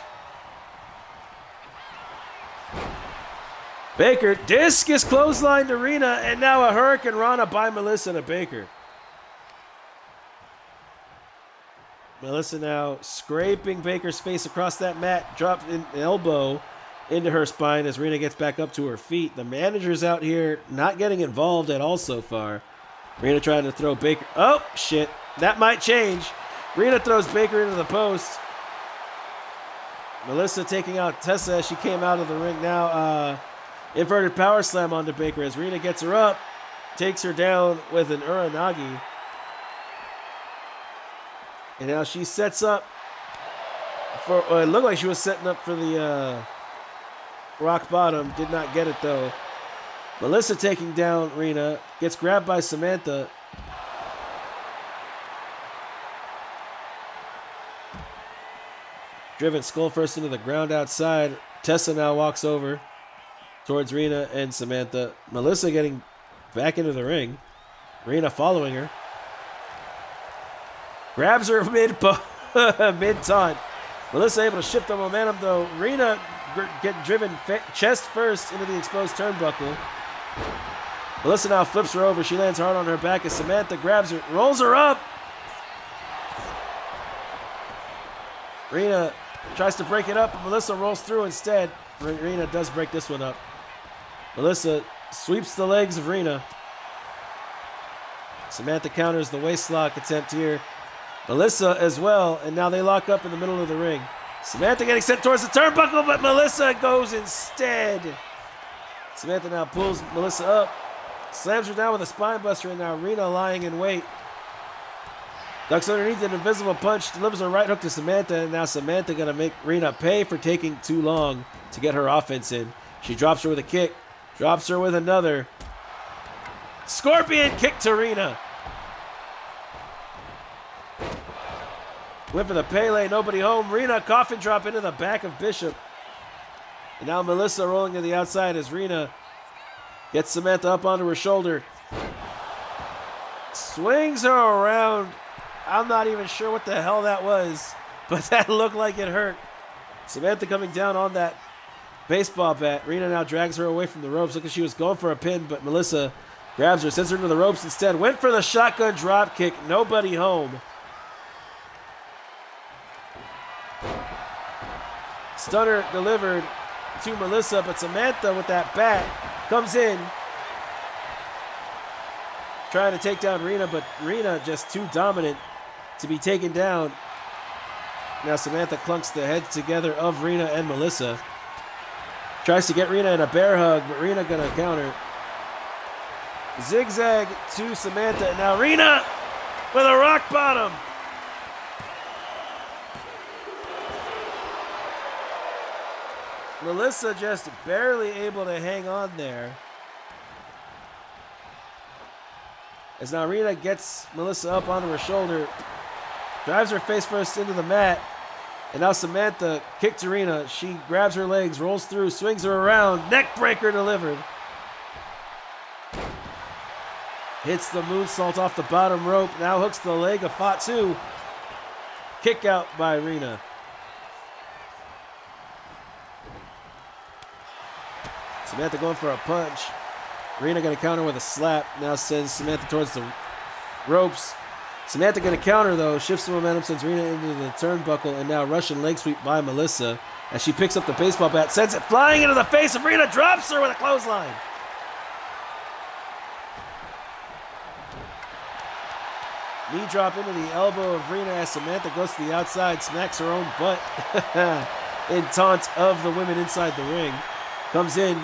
Baker, discus clothesline to Rena, and now a Hurricane Rana by Melissa to Baker. Melissa now scraping Baker's face across that mat, dropped an elbow into her spine as Rena gets back up to her feet. The manager's out here not getting involved at all so far. Rena trying to throw Baker. Oh, shit. That might change. Rena throws Baker into the post. Melissa taking out Tessa as she came out of the ring now. Inverted power slam onto Baker as Rena gets her up, takes her down with an Uranagi. And now she sets up for, it looked like she was setting up for the rock bottom. Did not get it though. Melissa taking down Rena, gets grabbed by Samantha. Driven skull first into the ground outside. Tessa now walks over towards Rena and Samantha. Melissa getting back into the ring. Rena following her. Grabs her mid-taunt. Melissa able to shift the momentum though. Rena getting driven chest first into the exposed turnbuckle. Melissa now flips her over. She lands hard on her back as Samantha grabs her, rolls her up. Rena tries to break it up, but Melissa rolls through instead. Rena does break this one up. Melissa sweeps the legs of Rena. Samantha counters the waist lock attempt here. Melissa as well, and now they lock up in the middle of the ring. Samantha getting sent towards the turnbuckle, but Melissa goes instead. Samantha now pulls Melissa up, slams her down with a spine buster, and now Rena lying in wait. Ducks underneath an invisible punch, delivers a right hook to Samantha, and now Samantha gonna make Rena pay for taking too long to get her offense in. She drops her with a kick, drops her with another. Scorpion kick to Rena. Went for the Pele, nobody home. Rena coffin drop into the back of Bishop. And now Melissa rolling to the outside as Rena gets Samantha up onto her shoulder. Swings her around. I'm not even sure what the hell that was, but that looked like it hurt. Samantha coming down on that baseball bat. Rena now drags her away from the ropes. Look like she was going for a pin, but Melissa grabs her, sends her into the ropes instead. Went for the shotgun drop kick. Nobody home. Stunner delivered to Melissa, but Samantha with that bat comes in. Trying to take down Rena, but Rena just too dominant to be taken down. Now Samantha clunks the heads together of Rena and Melissa. Tries to get Rena in a bear hug, but Rena gonna counter. Zigzag to Samantha, and now Rena with a rock bottom. Melissa just barely able to hang on there. As now Rena gets Melissa up onto her shoulder, drives her face first into the mat, and now Samantha kick to Rena. She grabs her legs, rolls through, swings her around, neck breaker delivered. Hits the moonsault off the bottom rope, now hooks the leg of Fatu. Kick out by Rena. Samantha going for a punch. Rena going to counter with a slap. Now sends Samantha towards the ropes. Samantha going to counter though. Shifts the momentum, sends Rena into the turnbuckle, and now Russian leg sweep by Melissa as she picks up the baseball bat, sends it flying into the face of Rena, drops her with a clothesline. Knee drop into the elbow of Rena as Samantha goes to the outside, smacks her own butt in taunt of the women inside the ring. Comes in,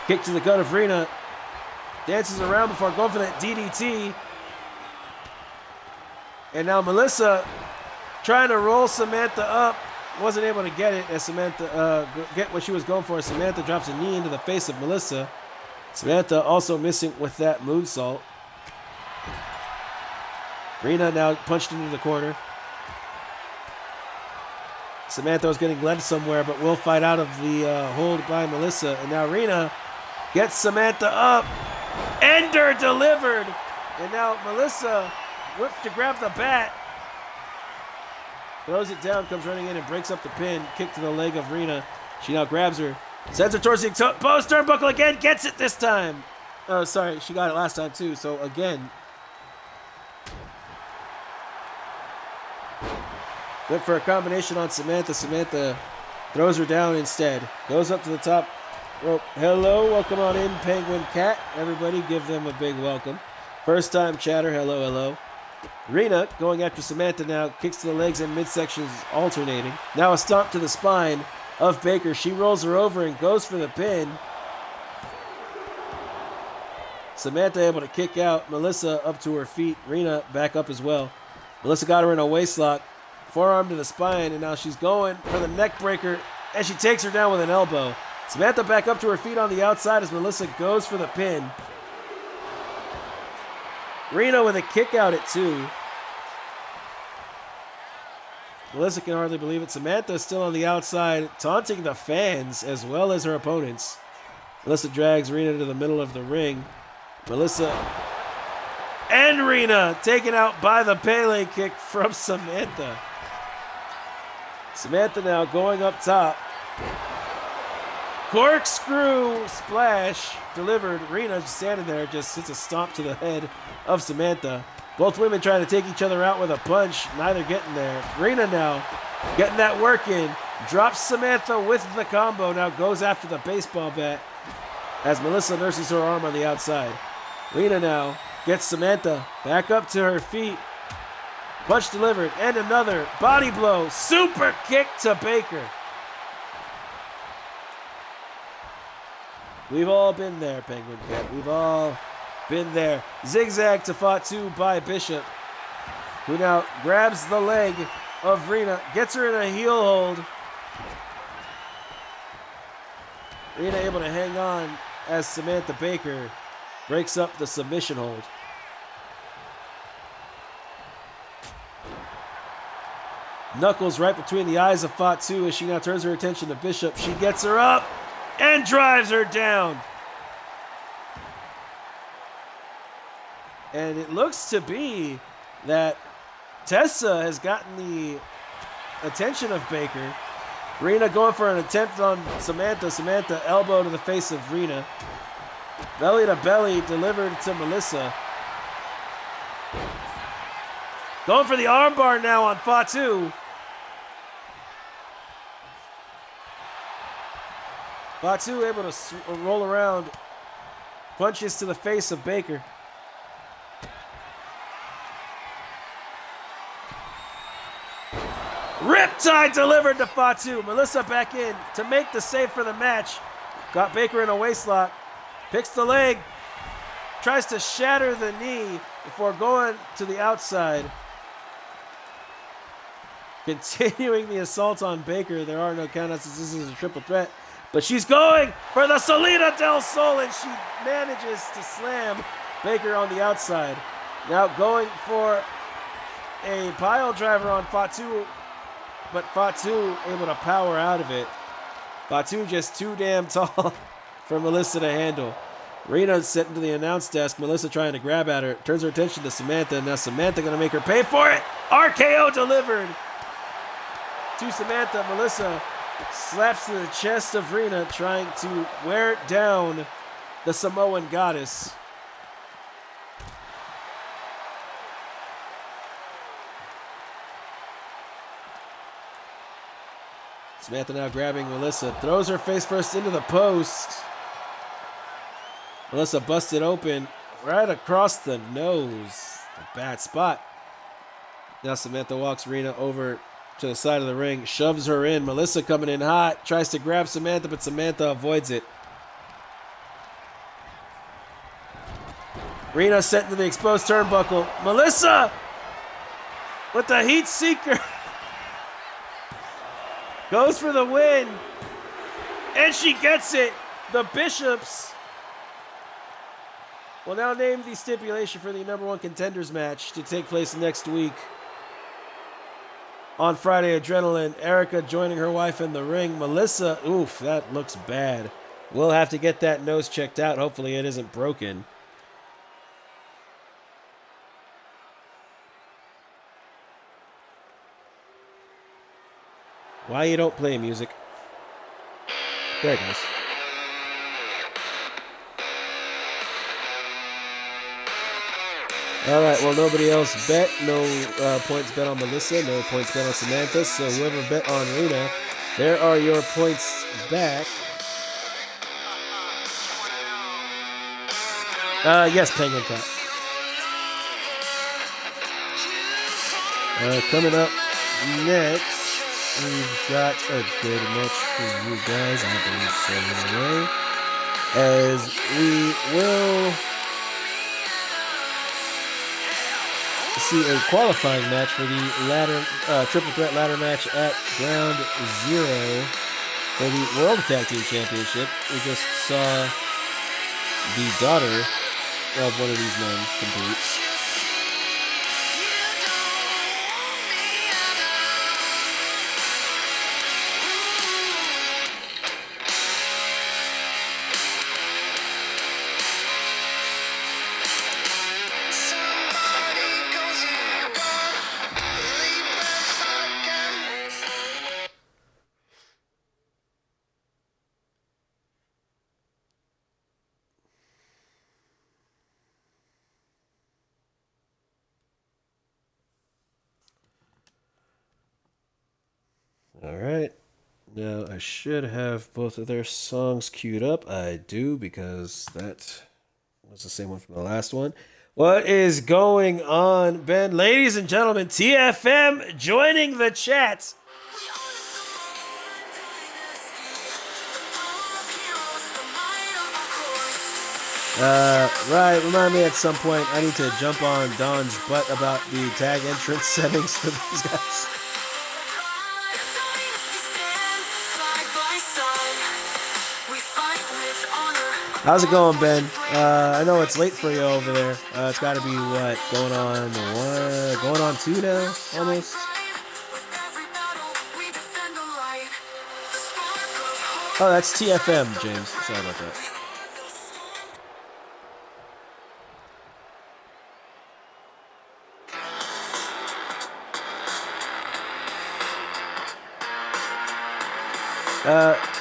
kick to the gut of Rena, dances around before going for that DDT. And now Melissa trying to roll Samantha up, wasn't able to get it as Samantha get what she was going for. Samantha drops a knee into the face of Melissa. Samantha also missing with that moonsault. Rena now punched into the corner. Samantha was getting led somewhere, but will fight out of the hold by Melissa. And now Rena gets Samantha up. Ender delivered. And now Melissa whips to grab the bat. Throws it down, comes running in and breaks up the pin. Kick to the leg of Rena. She now grabs her. Sends her towards the post turnbuckle again. Gets it this time. Oh, sorry. She got it last time too. So again. Went for a combination on Samantha. Samantha throws her down instead. Goes up to the top rope. Hello, welcome on in, Penguin Cat. Everybody give them a big welcome. First time chatter, hello, hello. Rena going after Samantha now. Kicks to the legs and midsections alternating. Now a stomp to the spine of Baker. She rolls her over and goes for the pin. Samantha able to kick out. Melissa up to her feet. Rena back up as well. Melissa got her in a waistlock. Forearm to the spine, and now she's going for the neck breaker, and she takes her down with an elbow. Samantha back up to her feet on the outside as Melissa goes for the pin. Rena with a kick out at 2. Melissa can hardly believe it. Samantha still on the outside, taunting the fans as well as her opponents. Melissa drags Rena to the middle of the ring. Melissa and Rena taken out by the Pele kick from Samantha. Samantha now going up top. Corkscrew splash delivered. Rena just standing there, just hits a stomp to the head of Samantha. Both women trying to take each other out with a punch, neither getting there. Rena now getting that work in. Drops Samantha with the combo. Now goes after the baseball bat as Melissa nurses her arm on the outside. Rena now gets Samantha back up to her feet. Punch delivered, and another body blow. Super kick to Baker. We've all been there, Penguin Cat. We've all been there. Zigzag to Fatu by Bishop, who now grabs the leg of Rena, gets her in a heel hold. Rena able to hang on as Samantha Baker breaks up the submission hold. Knuckles right between the eyes of Fatu as she now turns her attention to Bishop. She gets her up and drives her down. And it looks to be that Tessa has gotten the attention of Baker. Rena going for an attempt on Samantha. Samantha elbow to the face of Rena. Belly to belly delivered to Melissa. Going for the armbar now on Fatu. Fatu able to roll around. Punches to the face of Baker. Riptide delivered to Fatu. Melissa back in to make the save for the match. Got Baker in a waistlock. Picks the leg. Tries to shatter the knee before going to the outside. Continuing the assault on Baker. There are no countouts as this is a triple threat. But she's going for the Salida del Sol, and she manages to slam Baker on the outside. Now going for a pile driver on Fatu, but Fatu able to power out of it. Fatu just too damn tall for Melissa to handle. Rena's sitting to the announce desk. Melissa trying to grab at her. Turns her attention to Samantha. Now Samantha going to make her pay for it. RKO delivered to Samantha. Melissa slaps to the chest of Rena, trying to wear down the Samoan goddess. Samantha now grabbing Melissa. Throws her face first into the post. Melissa busted open right across the nose. A bad spot. Now Samantha walks Rena over to the side of the ring, shoves her in. Melissa coming in hot, tries to grab Samantha, but Samantha avoids it. Rena sent into the exposed turnbuckle. Melissa with the heat seeker. Goes for the win. And she gets it. The Bishops will now name the stipulation for the number one contenders match to take place next week. On Friday, Adrenaline, Erica joining her wife in the ring. Melissa, oof, that looks bad. We'll have to get that nose checked out. Hopefully it isn't broken. Why you don't play music? There it goes. All right, well, nobody else bet. No points bet on Melissa. No points bet on Samantha. So whoever bet on Rena, there are your points back. Yes, Penguin Cat. Coming up next, we've got a good match for you guys. I believe so anyway. As we will see a qualifying match for the triple threat ladder match at Ground Zero for the World Tag Team Championship. We just saw the daughter of one of these men compete. All right. Now, I should have both of their songs queued up. I do, because that was the same one from the last one. What is going on, Ben? Ladies and gentlemen, TFM joining the chat. Right, remind me at some point I need to jump on Don's butt about the tag entrance settings for these guys. How's it going, Ben? I know it's late for you over there. It's got to be what, going on 2 now, almost. Oh, that's TFM, James. Sorry about that.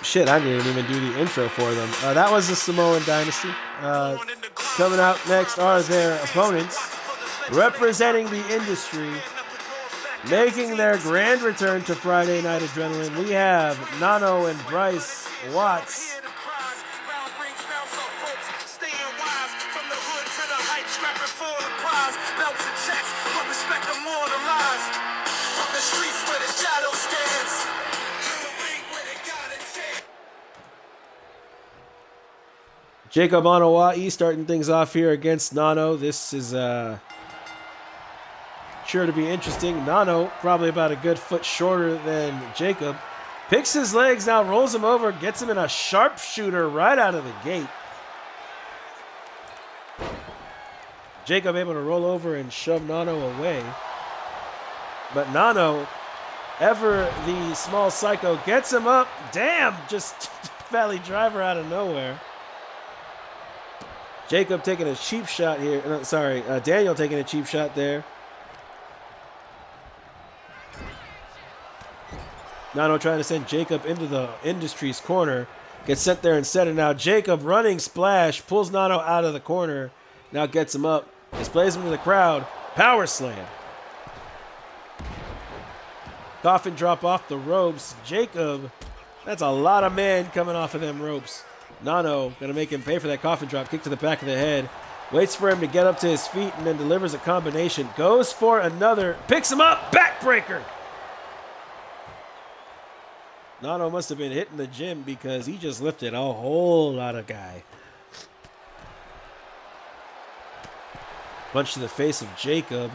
Shit, I didn't even do the intro for them. That was the Samoan Dynasty. Coming out next are their opponents, representing the industry, making their grand return to Friday Night Adrenaline. We have Nano and Bryce Watts. Jacob Onowai starting things off here against Nano. This is sure to be interesting. Nano, probably about a good foot shorter than Jacob. Picks his legs, now rolls him over, gets him in a sharpshooter right out of the gate. Jacob able to roll over and shove Nano away. But Nano, ever the small psycho, gets him up. Damn, just valley driver out of nowhere. Jacob taking a cheap shot here. Daniel taking a cheap shot there. Nano trying to send Jacob into the Industries corner. Gets sent there instead, and now Jacob running splash. Pulls Nano out of the corner. Now gets him up. Displays him to the crowd. Power slam. Coffin drop off the ropes. Jacob, that's a lot of men coming off of them ropes. Nano gonna make him pay for that coffin drop. Kick to the back of the head. Waits for him to get up to his feet and then delivers a combination. Goes for another. Picks him up. Backbreaker. Nano must have been hitting the gym because he just lifted a whole lot of guy. Punch to the face of Jacob.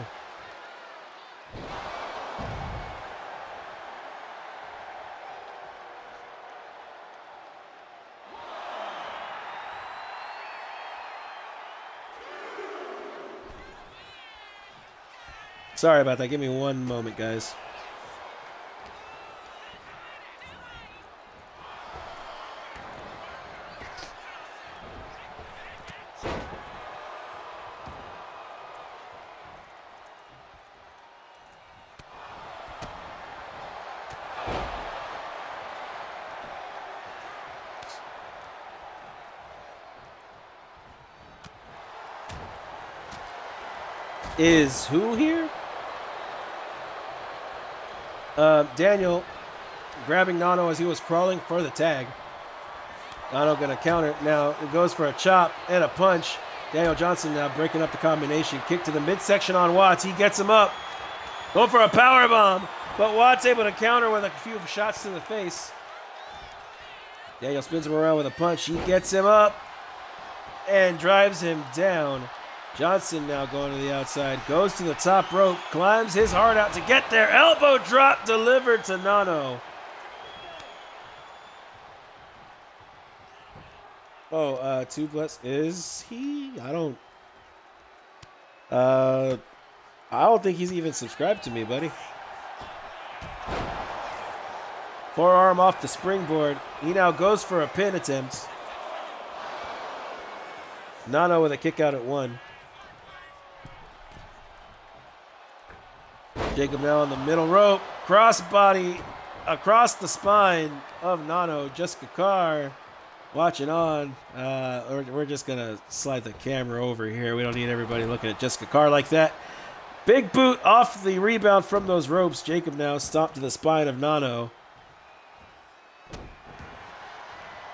Sorry about that. Give me one moment, guys. is who here? Daniel grabbing Nano as he was crawling for the tag. Nano gonna counter. Now it goes for a chop and a punch. Daniel Johnson now breaking up the combination. Kick to the midsection on Watts. He gets him up. Going for a power bomb, but Watts able to counter with a few shots to the face. Daniel spins him around with a punch. He gets him up and drives him down. Johnson now going to the outside. Goes to the top rope. Climbs his heart out to get there. Elbow drop delivered to Nano. Oh, Tubeless, is he? I don't think he's even subscribed to me, buddy. Forearm off the springboard. He now goes for a pin attempt. Nano with a kick out at 1. Jacob now on the middle rope. Crossbody across the spine of Nano. Jessica Carr watching on. We're just going to slide the camera over here. We don't need everybody looking at Jessica Carr like that. Big boot off the rebound from those ropes. Jacob now stomped to the spine of Nano.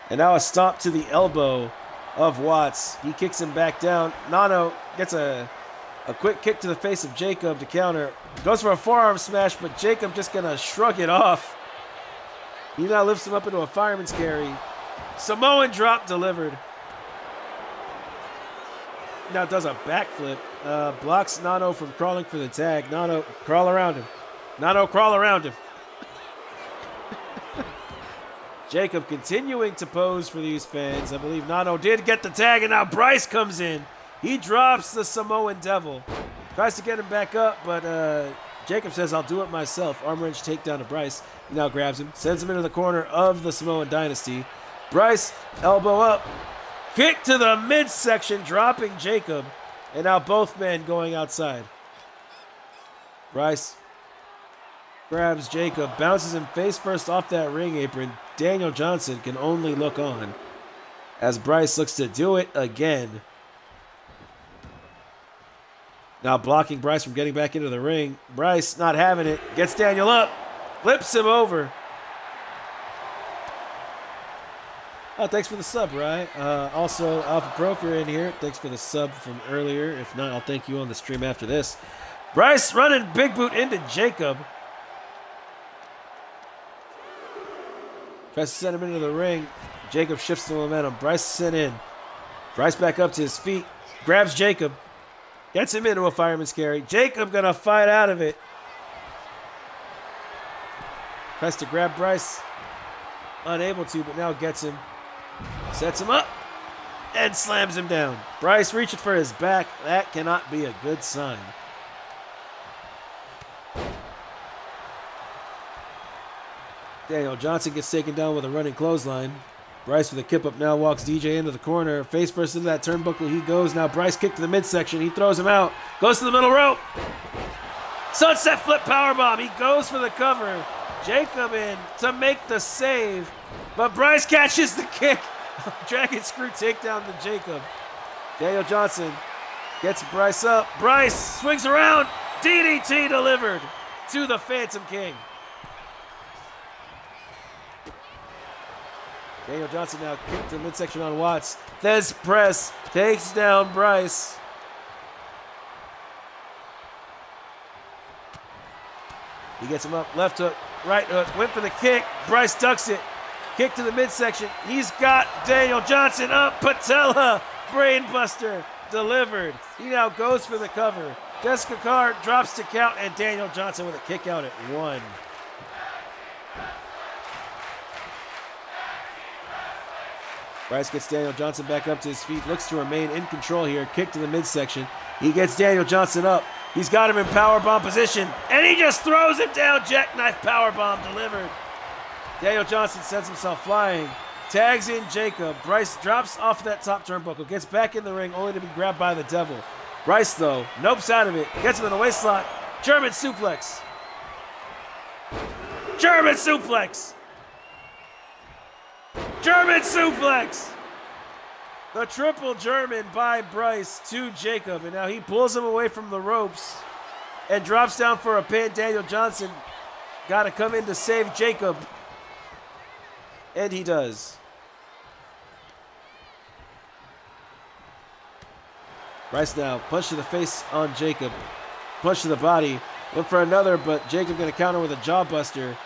And now a stomp to the elbow of Watts. He kicks him back down. Nano gets a quick kick to the face of Jacob to counter. Goes for a forearm smash, but Jacob just going to shrug it off. He now lifts him up into a fireman's carry. Samoan drop delivered. Now does a backflip. Blocks Nano from crawling for the tag. Nano, crawl around him. Nano, crawl around him. Jacob continuing to pose for these fans. I believe Nano did get the tag, and now Bryce comes in. He drops the Samoan Devil. Tries to get him back up, but Jacob says, I'll do it myself. Arm wrench takedown to Bryce. He now grabs him, sends him into the corner of the Samoan Dynasty. Bryce, elbow up. Kick to the midsection, dropping Jacob. And now both men going outside. Bryce grabs Jacob, bounces him face first off that ring apron. Daniel Johnson can only look on as Bryce looks to do it again. Now blocking Bryce from getting back into the ring. Bryce not having it. Gets Daniel up. Flips him over. Oh, thanks for the sub, Rye. Also, Alpha Pro, if you're in here, thanks for the sub from earlier. If not, I'll thank you on the stream after this. Bryce running big boot into Jacob. Tries to send him into the ring. Jacob shifts the momentum. Bryce sent in. Bryce back up to his feet. Grabs Jacob. Gets him into a fireman's carry. Jacob gonna fight out of it. Tries to grab Bryce. Unable to, but now gets him. Sets him up. And slams him down. Bryce reaching for his back. That cannot be a good sign. Daniel Johnson gets taken down with a running clothesline. Bryce with a kip up now walks DJ into the corner. Face first into that turnbuckle he goes. Now Bryce kick to the midsection. He throws him out. Goes to the middle rope. Sunset flip powerbomb. He goes for the cover. Jacob in to make the save. But Bryce catches the kick. Dragon screw takedown to Jacob. Daniel Johnson gets Bryce up. Bryce swings around. DDT delivered to the Phantom King. Daniel Johnson now kicked to the midsection on Watts. Thez press takes down Bryce. He gets him up, left hook, right hook, went for the kick. Bryce ducks it. Kick to the midsection. He's got Daniel Johnson up. Patella, brainbuster, delivered. He now goes for the cover. Jessica Carr drops to count, and Daniel Johnson with a kick out at 1. Bryce gets Daniel Johnson back up to his feet, looks to remain in control here. Kick to the midsection. He gets Daniel Johnson up. He's got him in powerbomb position, and he just throws him down. Jackknife powerbomb delivered. Daniel Johnson sends himself flying. Tags in Jacob. Bryce drops off that top turnbuckle, gets back in the ring, only to be grabbed by the Devil. Bryce, though, nopes out of it, gets him in the waist slot. German suplex. German suplex. German suplex. The triple German by Bryce to Jacob. And now he pulls him away from the ropes and drops down for a pin. Daniel Johnson got to come in to save Jacob. And he does. Bryce now, punch to the face on Jacob. Punch to the body. Went for another, but Jacob going to counter with a jawbuster.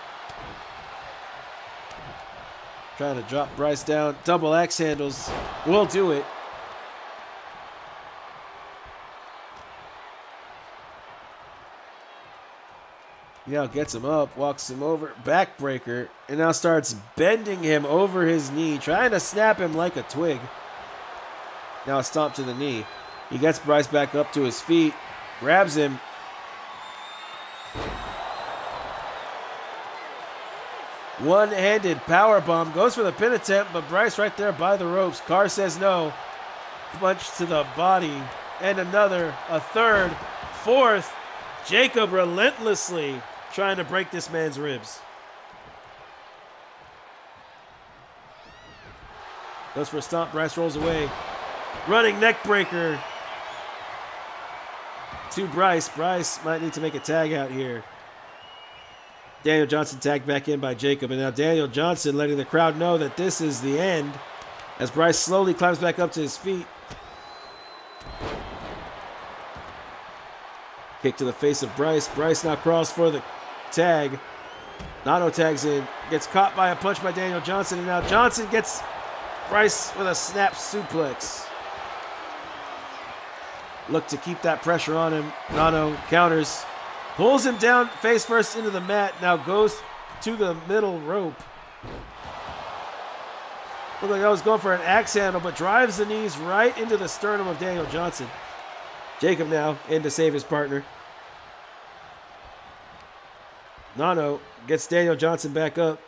Trying to drop Bryce down. Double axe handles. Will do it. He now gets him up, walks him over, backbreaker, and now starts bending him over his knee, trying to snap him like a twig. Now a stomp to the knee. He gets Bryce back up to his feet, grabs him. One-handed powerbomb, goes for the pin attempt, but Bryce right there by the ropes. Carr says no. Punch to the body, and another, a third, fourth. Jacob relentlessly trying to break this man's ribs. Goes for a stomp, Bryce rolls away. Running neck breaker to Bryce. Bryce might need to make a tag out here. Daniel Johnson tagged back in by Jacob. And now Daniel Johnson letting the crowd know that this is the end as Bryce slowly climbs back up to his feet. Kick to the face of Bryce. Bryce now crawls for the tag. Nano tags in. Gets caught by a punch by Daniel Johnson. And now Johnson gets Bryce with a snap suplex. Look to keep that pressure on him. Nano counters. Pulls him down face first into the mat. Now goes to the middle rope. Looked like I was going for an axe handle, but drives the knees right into the sternum of Daniel Johnson. Jacob now in to save his partner. Nano gets Daniel Johnson back up.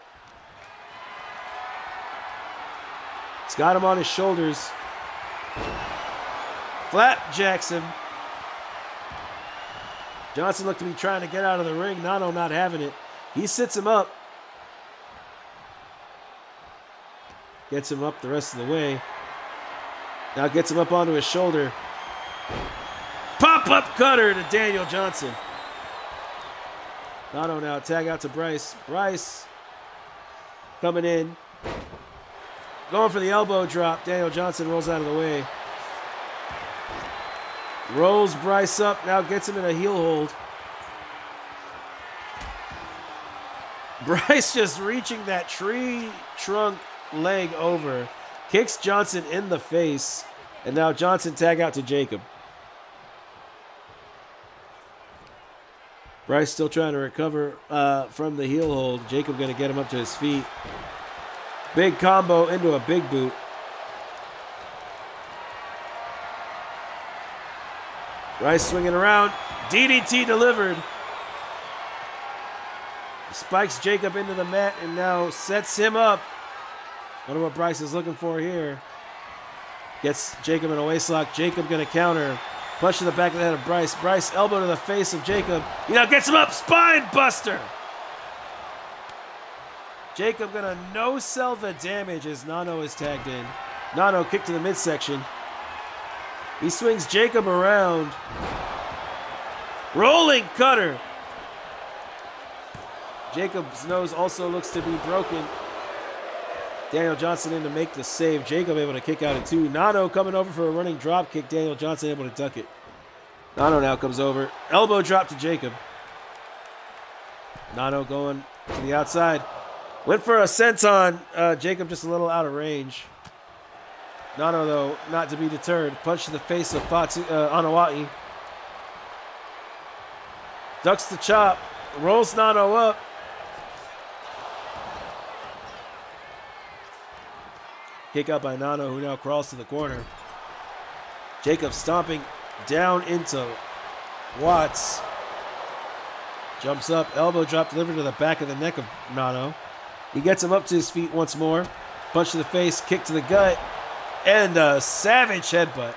He's got him on his shoulders. Flapjacks him. Johnson looked to be trying to get out of the ring. Nano not having it. He sits him up. Gets him up the rest of the way. Now gets him up onto his shoulder. Pop-up cutter to Daniel Johnson. Nano now tag out to Bryce. Bryce coming in. Going for the elbow drop. Daniel Johnson rolls out of the way. Rolls Bryce up. Now gets him in a heel hold. Bryce just reaching that tree trunk leg over. Kicks Johnson in the face. And now Johnson tag out to Jacob. Bryce still trying to recover from the heel hold. Jacob going to get him up to his feet. Big combo into a big boot. Bryce swinging around. DDT delivered. Spikes Jacob into the mat and now sets him up. Wonder what Bryce is looking for here. Gets Jacob in a waistlock. Jacob going to counter. Punch to the back of the head of Bryce. Bryce elbow to the face of Jacob. He now gets him up. Spine buster. Jacob going to no-sell the damage as Nano is tagged in. Nano kick to the midsection. He swings Jacob around. Rolling cutter. Jacob's nose also looks to be broken. Daniel Johnson in to make the save. Jacob able to kick out at two. Nano coming over for a running drop kick. Daniel Johnson able to duck it. Nano now comes over. Elbow drop to Jacob. Nano going to the outside. Went for a senton. Jacob just a little out of range. Nano, though, not to be deterred. Punch to the face of Anoa'i. Ducks the chop. Rolls Nano up. Kick out by Nano, who now crawls to the corner. Jacob stomping down into Watts. Jumps up. Elbow drop delivered to the back of the neck of Nano. He gets him up to his feet once more. Punch to the face. Kick to the gut. And a savage headbutt.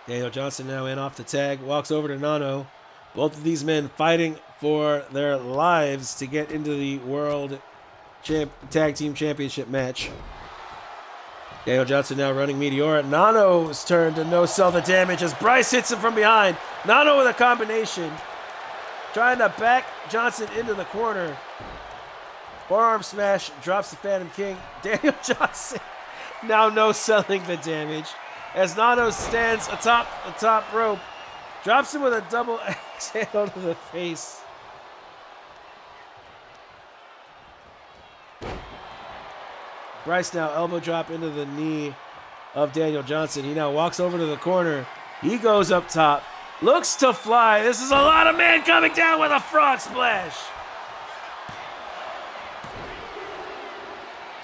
Daniel Johnson now in off the tag. Walks over to Nano. Both of these men fighting for their lives to get into the World Tag Team Championship match. Daniel Johnson now running Meteora. Nano's turn to no-sell the damage as Bryce hits him from behind. Nano with a combination. Trying to back Johnson into the corner. Forearm smash, drops the Phantom King. Daniel Johnson now no-selling the damage as Nano stands atop the top rope. Drops him with a double exhale to the face. Bryce now elbow drop into the knee of Daniel Johnson. He now walks over to the corner. He goes up top. Looks to fly. This is a lot of man coming down with a frog splash.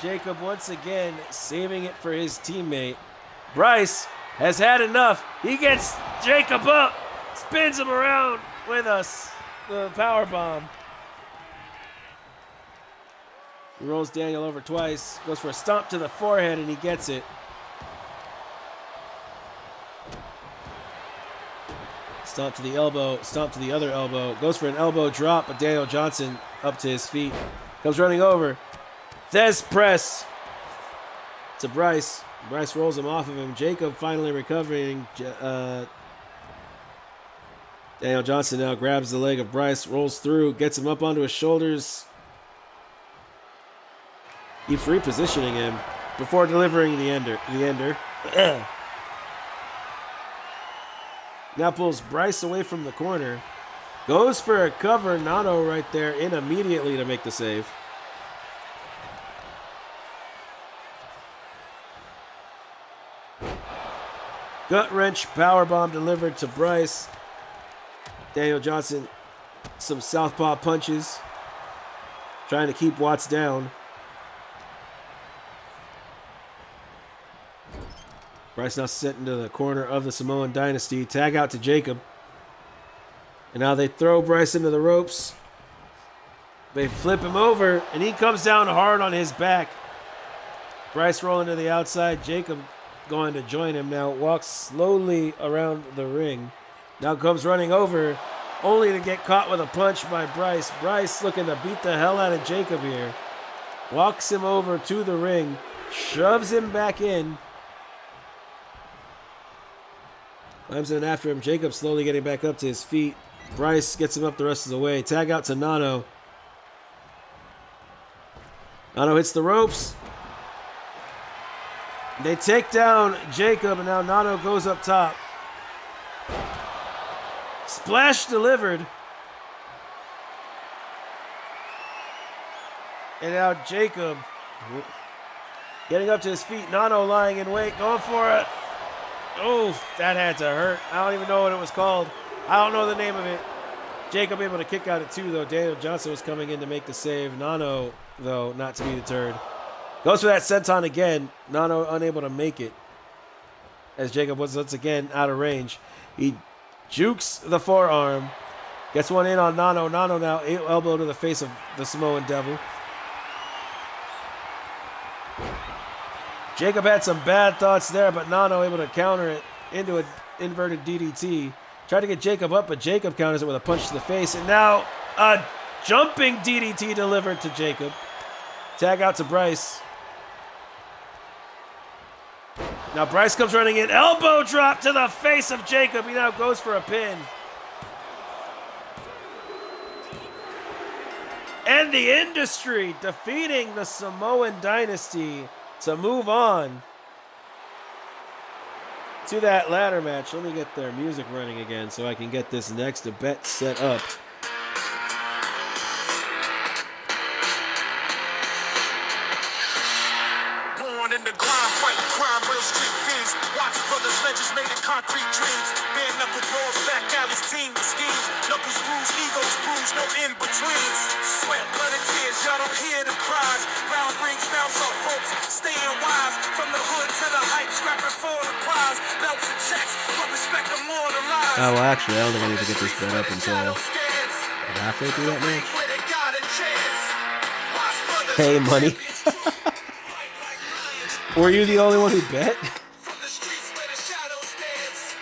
Jacob once again saving it for his teammate. Bryce has had enough. He gets Jacob up. Spins him around with the power bomb. He rolls Daniel over twice, goes for a stomp to the forehead, and he gets it. Stomp to the elbow, stomp to the other elbow. Goes for an elbow drop, but Daniel Johnson up to his feet. Comes running over. Thesz press to Bryce. Bryce rolls him off of him. Jacob finally recovering. Daniel Johnson now grabs the leg of Bryce, rolls through, gets him up onto his shoulders. Keeps repositioning him before delivering the ender. Now pulls Bryce away from the corner. Goes for a cover. Nano right there in immediately to make the save. Gut wrench powerbomb delivered to Bryce. Daniel Johnson, some southpaw punches. Trying to keep Watts down. Bryce now sent into the corner of the Samoan Dynasty. Tag out to Jacob. And now they throw Bryce into the ropes. They flip him over, and he comes down hard on his back. Bryce rolling to the outside. Jacob going to join him now. Walks slowly around the ring. Now comes running over, only to get caught with a punch by Bryce. Bryce looking to beat the hell out of Jacob here. Walks him over to the ring. Shoves him back in. Climbs in after him. Jacob slowly getting back up to his feet. Bryce gets him up the rest of the way. Tag out to Nano. Nano hits the ropes. They take down Jacob, and now Nano goes up top. Splash delivered. And now Jacob getting up to his feet. Nano lying in wait, going for it. Oh, that had to hurt. I don't even know what it was called. I don't know the name of it. Jacob able to kick out at 2, though. Daniel Johnson was coming in to make the save. Nano, though, not to be deterred. Goes for that senton again. Nano unable to make it. As Jacob was once again out of range. He jukes the forearm. Gets one in on Nano. Nano now elbow to the face of the Samoan Devil. Jacob had some bad thoughts there, but Nano able to counter it into an inverted DDT. Tried to get Jacob up, but Jacob counters it with a punch to the face. And now a jumping DDT delivered to Jacob. Tag out to Bryce. Now Bryce comes running in. Elbow drop to the face of Jacob. He now goes for a pin. And the Industry defeating the Samoan Dynasty to move on to that ladder match. Let me get their music running again so I can get this next bet set up. Born in the grind, fighting crime, real street fiends. Watch brothers, legends made in concrete dreams. Bare knuckle brawls, back alleys, team schemes. Knuckles bruised, egos bruised, no in-betweens. Sweat, blood, and tears, y'all don't hear the cries. Round rings, bounce off folks, staying wise. From the hood to the heights, scrapping for the prize. Belts and checks, but respect them more than lies. Oh, well, actually, I don't think I need to get this bet up until halfway through that match. Hey, money. Were you the only one who bet? From the streets where the shadows dance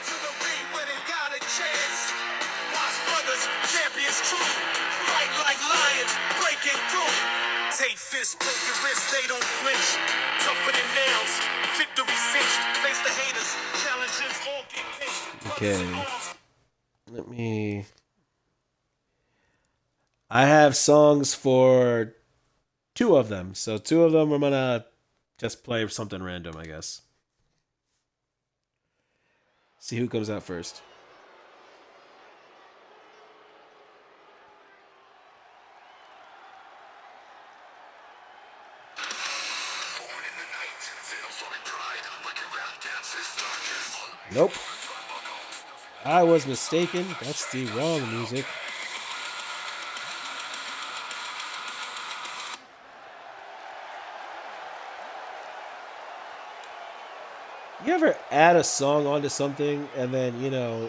to the ring where they got a chance. Watch brothers, champions true. Fight like lions, breaking through. Take Tougher than nails, victory cinched. Face the haters, challenges all get pinched. Okay. Let me. I have songs for two of them. So two of them I'm gonna just play something random, I guess. See who comes out first. Nope. I was mistaken. That's the wrong music. You ever add a song onto something and then,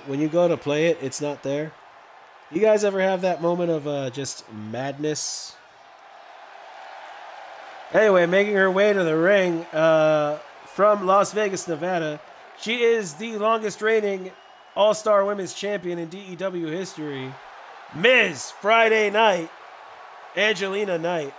when you go to play it, it's not there? You guys ever have that moment of just madness? Anyway, making her way to the ring from Las Vegas, Nevada, she is the longest reigning All-Star Women's Champion in DEW history, Ms. Friday Night, Angelina Knight.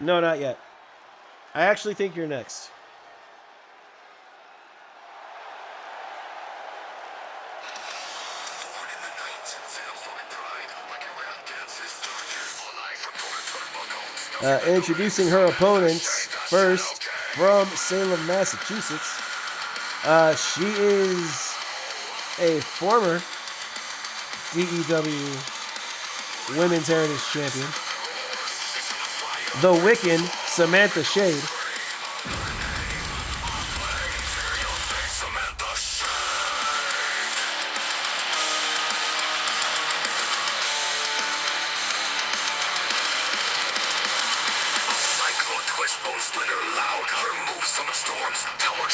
No, not yet. I actually think you're next. Introducing her opponents first from Salem, Massachusetts. She is a former DEW Women's Heritage Champion. The Wiccan, Samantha Shade.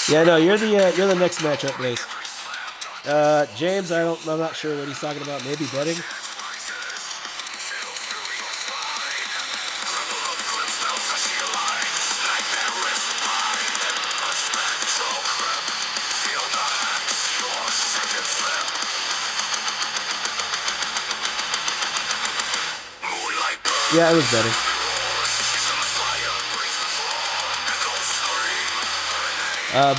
Yeah, no, you're the next matchup, Blaze. James, I'm not sure what he's talking about. Maybe betting. Yeah, it was betting.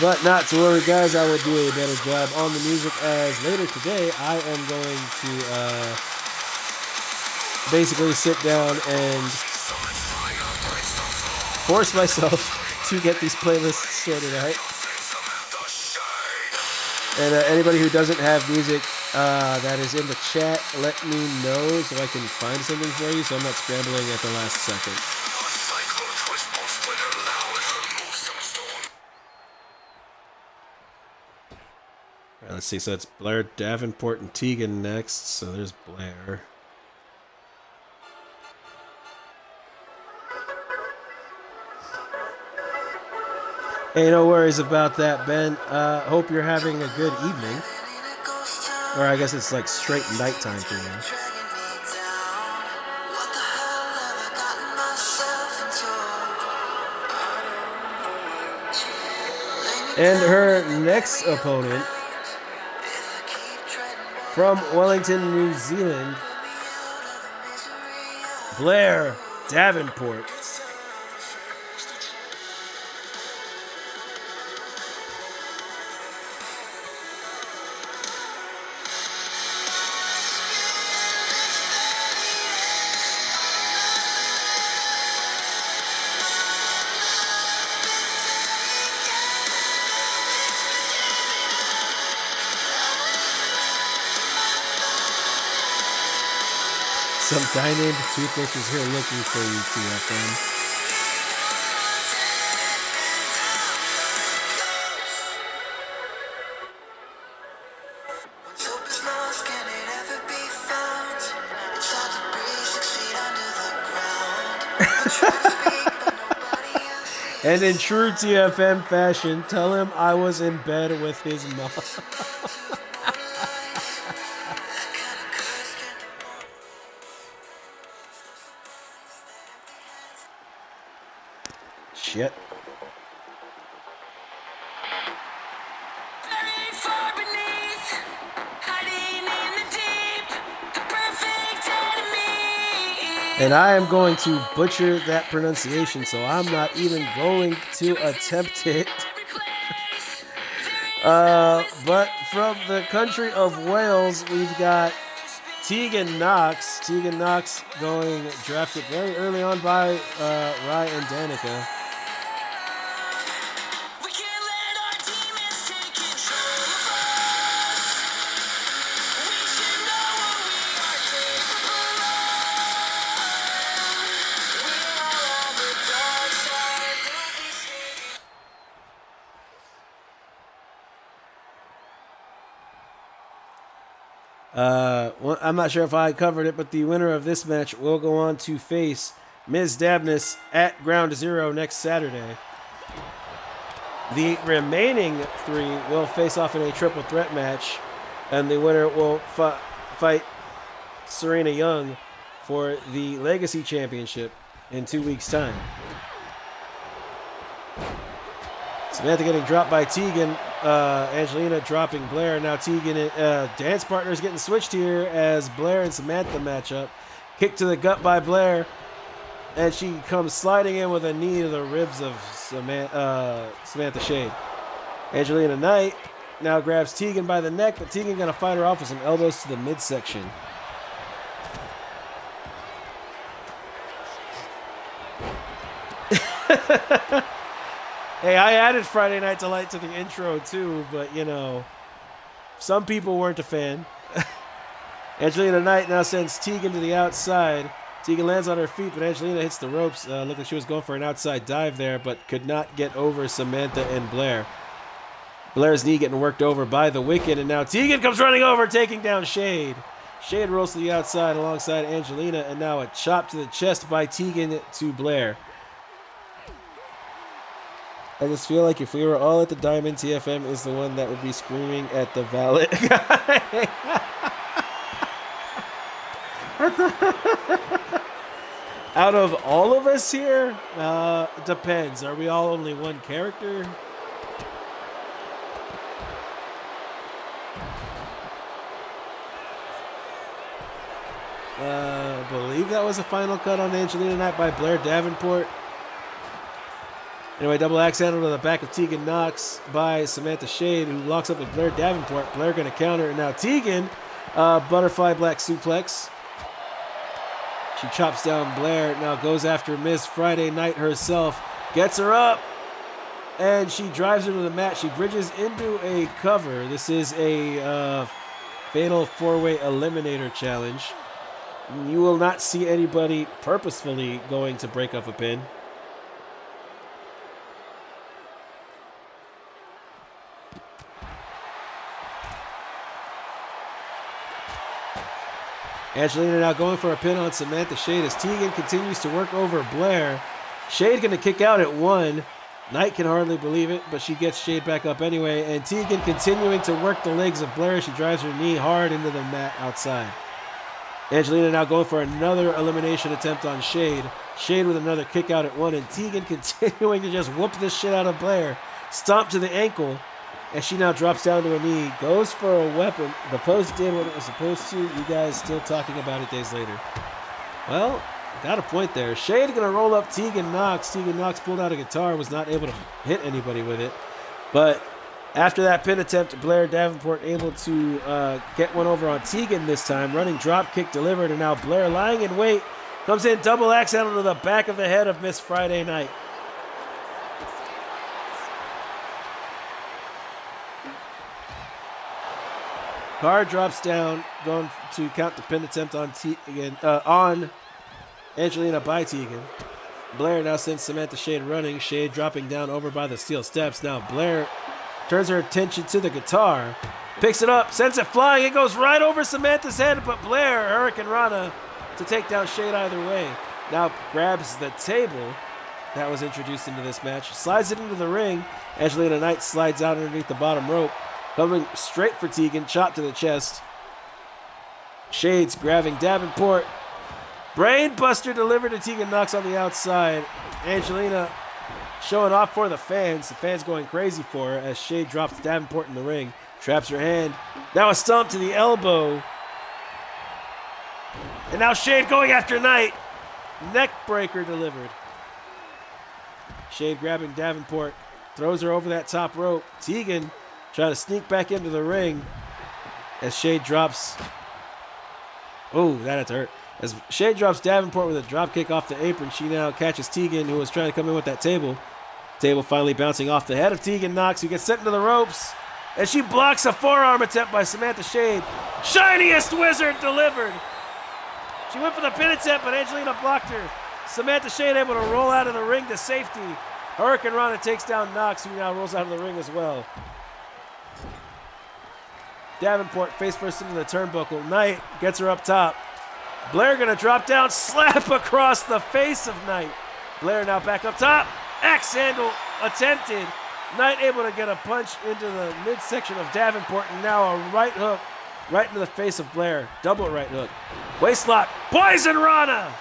But not to worry, guys. I will do a better job on the music as later today I am going to basically sit down and force myself to get these playlists sorted out. And anybody who doesn't have music that is in the chat, let me know so I can find something for you so I'm not scrambling at the last second. All right, let's see. So it's Blair Davenport and Tegan next. So there's Blair. Hey, no worries about that, Ben. Hope you're having a good evening. Or I guess it's like straight nighttime for you. And her next opponent from Wellington, New Zealand, Blair Davenport. Some guy named Toothless is here looking for you, TFM. And in true TFM fashion, tell him I was in bed with his mom. match yet. Very far beneath, hiding in the deep, the perfect enemy. And I am going to butcher that pronunciation, so I'm not even going to attempt it. But from the country of Wales, we've got Tegan Knox. Tegan Knox going drafted very early on by Rye and Danica. We can't let our demons take control of us. We should know what we are capable of. We are on the dark side. Don't be scared. Well, I'm not sure if I covered it, but the winner of this match will go on to face Ms. Dabness at Ground Zero next Saturday. The remaining 3 will face off in a triple threat match, and the winner will fight Serena Young for the Legacy Championship in 2 weeks' time. Samantha getting dropped by Tegan. Angelina dropping Blair. Now Tegan, dance partners getting switched here as Blair and Samantha match up. Kick to the gut by Blair. And she comes sliding in with a knee to the ribs of Samantha Shade. Angelina Knight now grabs Tegan by the neck, but Tegan going to fight her off with some elbows to the midsection. Hey, I added Friday Night Delight to the intro too, but you know, some people weren't a fan. Angelina Knight now sends Tegan to the outside. Tegan lands on her feet, but Angelina hits the ropes. Looked like she was going for an outside dive there, but could not get over Samantha and Blair. Blair's knee getting worked over by the Wicked, and now Tegan comes running over, taking down Shade. Shade rolls to the outside alongside Angelina, and now a chop to the chest by Tegan to Blair. I just feel like if we were all at the Diamond, TFM is the one that would be screaming at the valet guy. Out of all of us here, depends. Are we all only one character? I believe that was a final cut on Angelina Knight by Blair Davenport. Anyway, double axe handle to the back of Tegan Knox by Samantha Shade, who locks up with Blair Davenport. Blair going to counter, and now Tegan, butterfly black suplex. She chops down Blair, now goes after Miss Friday Night herself, gets her up, and she drives her to the mat. She bridges into a cover. This is a fatal four-way eliminator challenge. You will not see anybody purposefully going to break up a pin. Angelina now going for a pin on Samantha Shade as Tegan continues to work over Blair. Shade going to kick out at 1. Knight can hardly believe it, but she gets Shade back up anyway. And Tegan continuing to work the legs of Blair. She drives her knee hard into the mat outside. Angelina now going for another elimination attempt on Shade. Shade with another kick out at 1. And Tegan continuing to just whoop the shit out of Blair. Stomp to the ankle. And she now drops down to a knee, goes for a weapon. The post did what it was supposed to. You guys still talking about it days later. Well, got a point there. Shade going to roll up Tegan Knox. Tegan Knox pulled out a guitar, was not able to hit anybody with it. But after that pin attempt, Blair Davenport able to get one over on Tegan this time. Running drop kick delivered, and now Blair lying in wait. Comes in, double axe handle to the back of the head of Miss Friday Night. Card drops down, going to count the pin attempt on on Angelina by Tegan. Blair now sends Samantha Shade running. Shade dropping down over by the steel steps. Now Blair turns her attention to the guitar, picks it up, sends it flying. It goes right over Samantha's head, but Blair, Hurricane Rana, to take down Shade either way. Now grabs the table that was introduced into this match, slides it into the ring. Angelina Knight slides out underneath the bottom rope. Coming straight for Tegan, chop to the chest. Shades grabbing Davenport. Brain Buster delivered to Tegan Knox on the outside. Angelina showing off for the fans. The fans going crazy for her as Shade drops Davenport in the ring. Traps her hand. Now a stomp to the elbow. And now Shade going after Knight. Neck breaker delivered. Shade grabbing Davenport. Throws her over that top rope. Tegan trying to sneak back into the ring as Shade drops. Oh, that had to hurt. As Shade drops Davenport with a drop kick off the apron, she now catches Tegan, who was trying to come in with that table. Table finally bouncing off the head of Tegan Knox, who gets sent into the ropes. And she blocks a forearm attempt by Samantha Shade. Shiniest Wizard delivered. She went for the pin attempt, but Angelina blocked her. Samantha Shade able to roll out of the ring to safety. Hurricane Rana takes down Knox, who now rolls out of the ring as well. Davenport face first into the turnbuckle. Knight gets her up top. Blair gonna drop down, slap across the face of Knight. Blair now back up top. Axe handle attempted. Knight able to get a punch into the midsection of Davenport, and now a right hook right into the face of Blair. Double right hook. Waistlock. Poison Rana.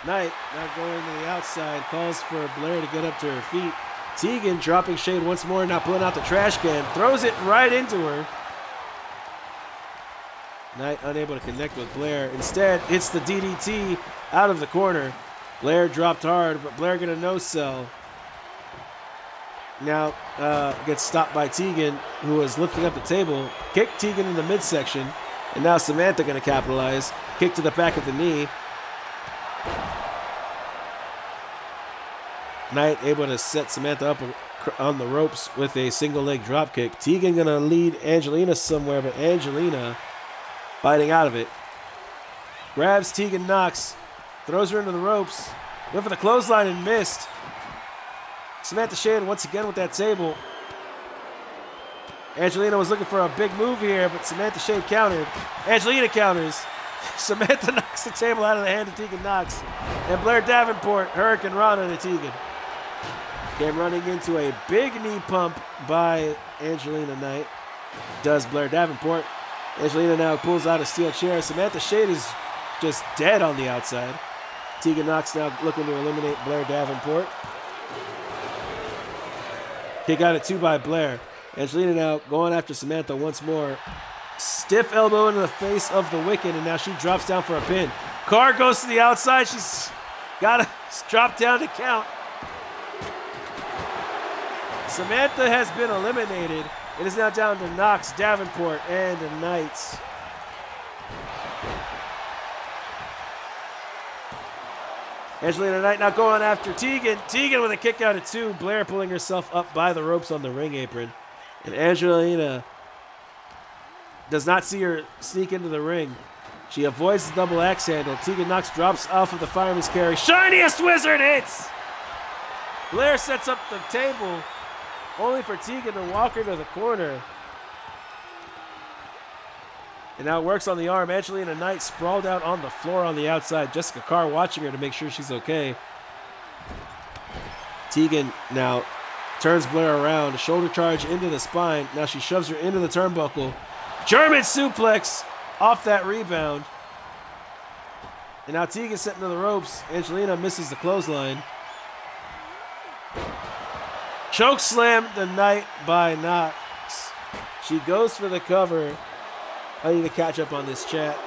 Knight now going to the outside. Calls for Blair to get up to her feet. Tegan dropping Shade once more, now pulling out the trash can. Throws it right into her. Knight unable to connect with Blair. Instead, hits the DDT out of the corner. Blair dropped hard, but Blair gonna no-sell. Now gets stopped by Tegan, who was lifting up the table. Kicked Tegan in the midsection. And now Samantha gonna capitalize. Kick to the back of the knee. Knight able to set Samantha up on the ropes with a single leg drop kick. Tegan gonna lead Angelina somewhere, but Angelina fighting out of it. Grabs Tegan Knox, throws her into the ropes, went for the clothesline and missed. Samantha Shade once again with that table. Angelina was looking for a big move here, but Samantha Shade countered. Angelina counters. Samantha knocks the table out of the hand of Tegan Knox. And Blair Davenport, Hurricane Rana to Tegan. Came running into a big knee pump by Angelina Knight. Does Blair Davenport. Angelina now pulls out a steel chair. Samantha Shade is just dead on the outside. Tegan Knox now looking to eliminate Blair Davenport. Kick out at 2 by Blair. Angelina now going after Samantha once more. Stiff elbow into the face of the Wicked, and now she drops down for a pin. Carr goes to the outside. She's got to drop down to count. Samantha has been eliminated. It is now down to Knox, Davenport, and the Knights. Angelina Knight now going after Tegan. Tegan with a kick out at 2. Blair pulling herself up by the ropes on the ring apron. And Angelina does not see her sneak into the ring. She avoids the double axe handle. Tegan Knox drops off of the fireman's carry. Shiniest Wizard hits! Blair sets up the table, only for Tegan to walk her to the corner. And now it works on the arm. Angelina Knight sprawled out on the floor on the outside. Jessica Carr watching her to make sure she's okay. Tegan now turns Blair around. Shoulder charge into the spine. Now she shoves her into the turnbuckle. German suplex off that rebound. And now Tegan set into the ropes. Angelina misses the clothesline. Choke slam the Knight by Knox. She goes for the cover. I need to catch up on this chat.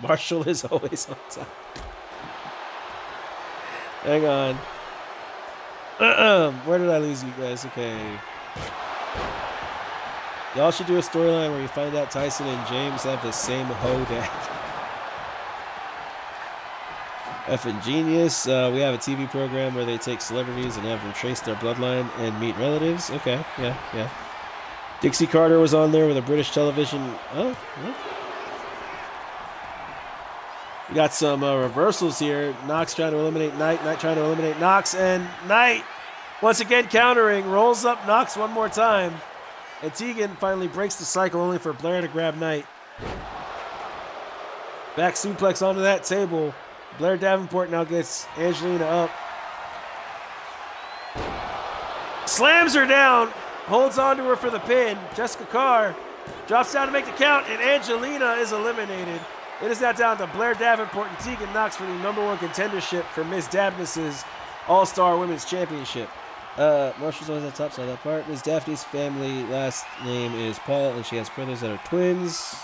Marshall is always on time. Hang on. Where did I lose you guys? Okay. Y'all should do a storyline where you find out Tyson and James have the same hoe dad. Effing genius. We have a TV program where they take celebrities and have them trace their bloodline and meet relatives. Okay, yeah. Dixie Carter was on there with a British television. Oh, yeah. We got some reversals here. Knox trying to eliminate Knight. Knight trying to eliminate Knox. And Knight, once again countering, rolls up Knox one more time. And Tegan finally breaks the cycle, only for Blair to grab Knight. Back suplex onto that table. Blair Davenport now gets Angelina up. Slams her down. Holds on to her for the pin. Jessica Carr Drops down to make the count, and Angelina is eliminated. It is now down to Blair Davenport and Tegan Knox for the #1 contendership for Ms. Dabness's All-Star Women's Championship. Marshall's always at the top side of that part. Ms. Daphne's family last name is Paul, and she has brothers that are twins.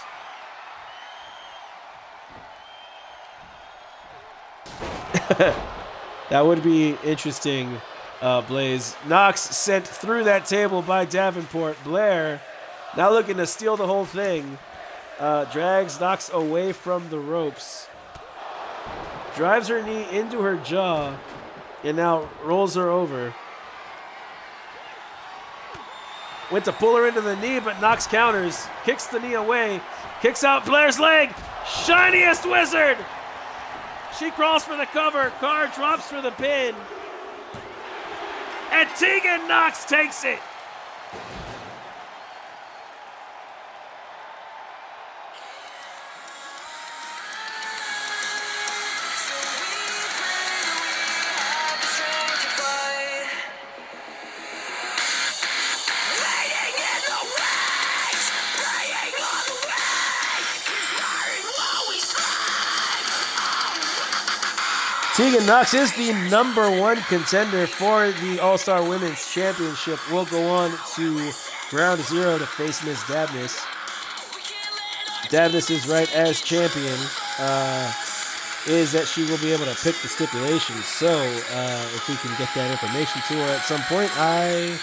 That would be interesting, Blaze. Knox sent through that table by Davenport. Blair now looking to steal the whole thing. Drags Knox away from the ropes. Drives her knee into her jaw and now rolls her over. Went to pull her into the knee, but Knox counters. Kicks the knee away. Kicks out Blair's leg. Shiniest Wizard! She crawls for the cover. Carr drops for the pin. And Tegan Knox takes it. Tegan Knox is the #1 contender for the All-Star Women's Championship. Will go on to Ground Zero to face Ms. Dabness. Dabness is right as champion, is that she will be able to pick the stipulations. So if we can get that information to her at some point, I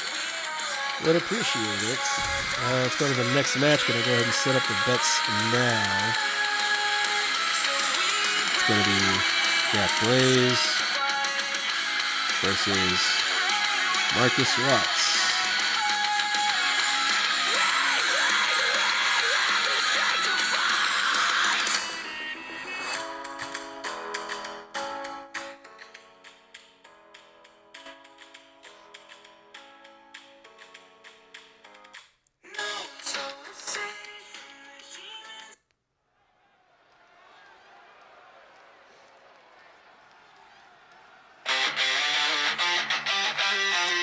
would appreciate it. Let's go to the next match. Gonna go ahead and set up the bets now. It's gonna be Jack Blaze versus Marcus Watts.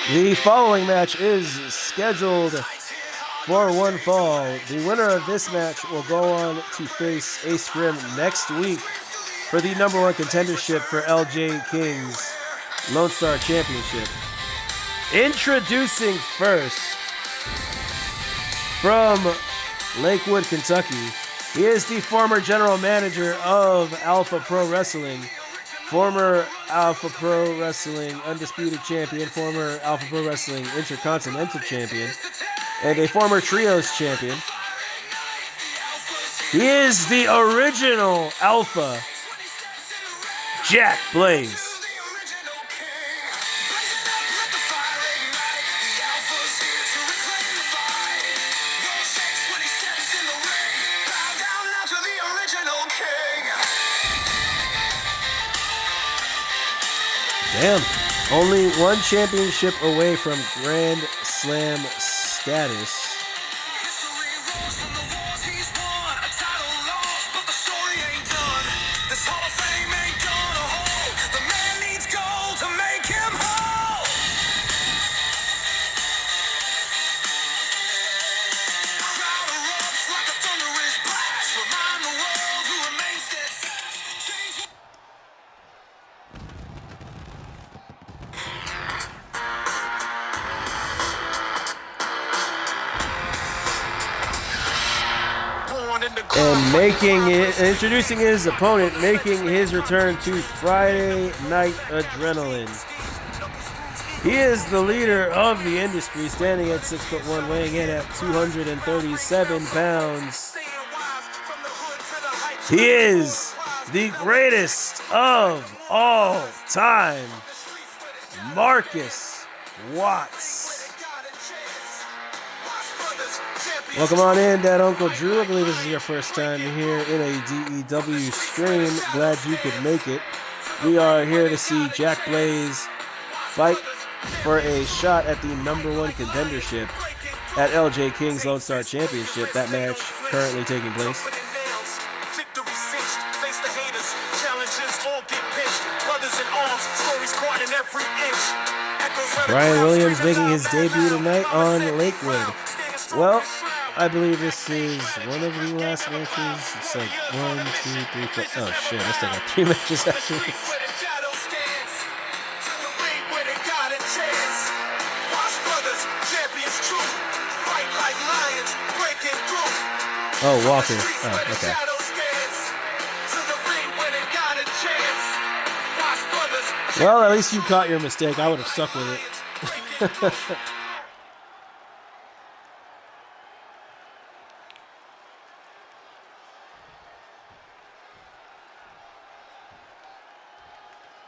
The following match is scheduled for one fall. The winner of this match will go on to face Ace Grim next week for the #1 contendership for LJ King's Lone Star Championship. Introducing first from Lakewood, Kentucky. He is the former general manager of Alpha Pro Wrestling. Former Alpha Pro Wrestling Undisputed Champion, former Alpha Pro Wrestling Intercontinental Champion, and a former Trios Champion. He is the original Alpha, Jack Blaze. Damn. Only one championship away from Grand Slam status. And introducing his opponent, making his return to Friday Night Adrenaline. He is the leader of the industry, standing at 6'1", weighing in at 237 pounds. He is the greatest of all time, Marcus Watts. Welcome on in, Dad Uncle Drew. I believe this is your first time here in a DEW stream. Glad you could make it. We are here to see Jack Blaze fight for a shot at the #1 contendership at LJ King's Lone Star Championship. That match currently taking place. Brian Williams making his debut tonight on Lakewood. Well, I believe this is one of the last matches. It's like 1, 2, 3, 4. Oh shit, I still got 3 matches after this. Oh, Walker. Oh, okay. Well, at least you caught your mistake. I would have stuck with it.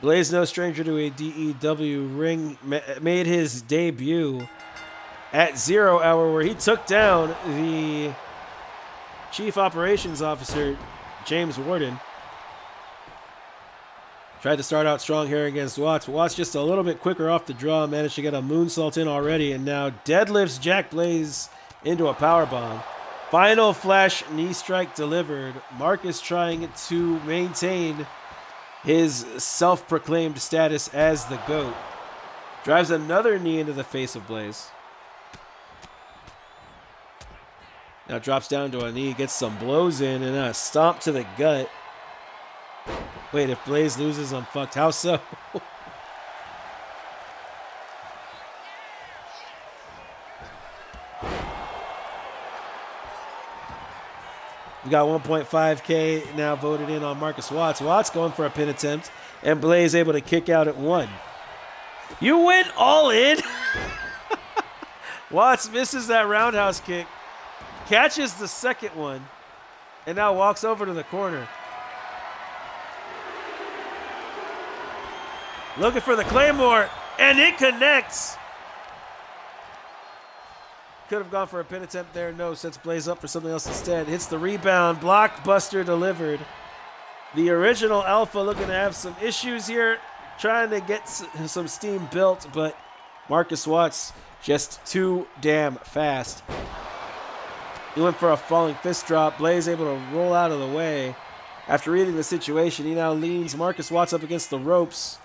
Blaze, no stranger to a DEW ring, made his debut at 0 Hour, where he took down the Chief Operations Officer, James Warden. Tried to start out strong here against Watts, but Watts just a little bit quicker off the draw, managed to get a moonsault in already, and now deadlifts Jack Blaze into a powerbomb. Final flash knee strike delivered. Marcus trying to maintain his self-proclaimed status as the GOAT. Drives another knee into the face of Blaze. Now drops down to a knee, gets some blows in, and a stomp to the gut. Wait, if Blaze loses, I'm fucked. How so? We got 1.5K now voted in on Marcus Watts. Watts going for a pin attempt, and Blaze able to kick out at 1. You went all in? Watts misses that roundhouse kick, catches the second one, and now walks over to the corner. Looking for the Claymore, and it connects. Could have gone for a pin attempt there. No, sets Blaze up for something else instead. Hits the rebound. Blockbuster delivered. The original Alpha looking to have some issues here. Trying to get some steam built, but Marcus Watts just too damn fast. He went for a falling fist drop. Blaze able to roll out of the way. After reading the situation, he now leans Marcus Watts up against the ropes.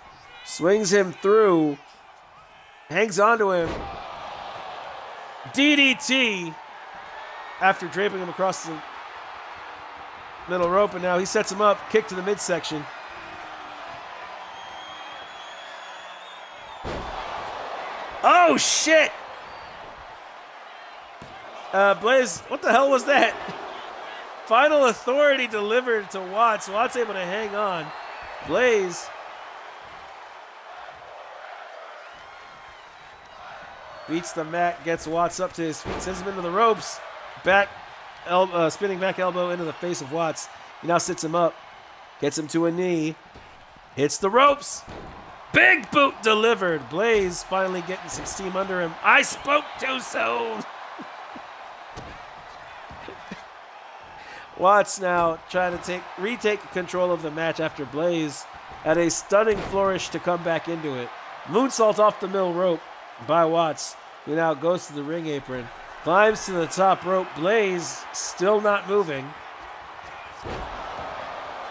Swings him through. Hangs onto him. DDT after draping him across the middle rope, and now he sets him up. Kick to the midsection. Oh shit! Blaze, what the hell was that? Final authority delivered to Watts. Watts able to hang on. Blaze beats the mat, gets Watts up to his feet, sends him into the ropes. Spinning back elbow into the face of Watts. He now sits him up, gets him to a knee, hits the ropes. Big boot delivered. Blaze finally getting some steam under him. I spoke too soon. Watts now trying to retake control of the match after Blaze had a stunning flourish to come back into it. Moonsault off the middle rope by Watts, who now goes to the ring apron, climbs to the top rope. Blaze still not moving.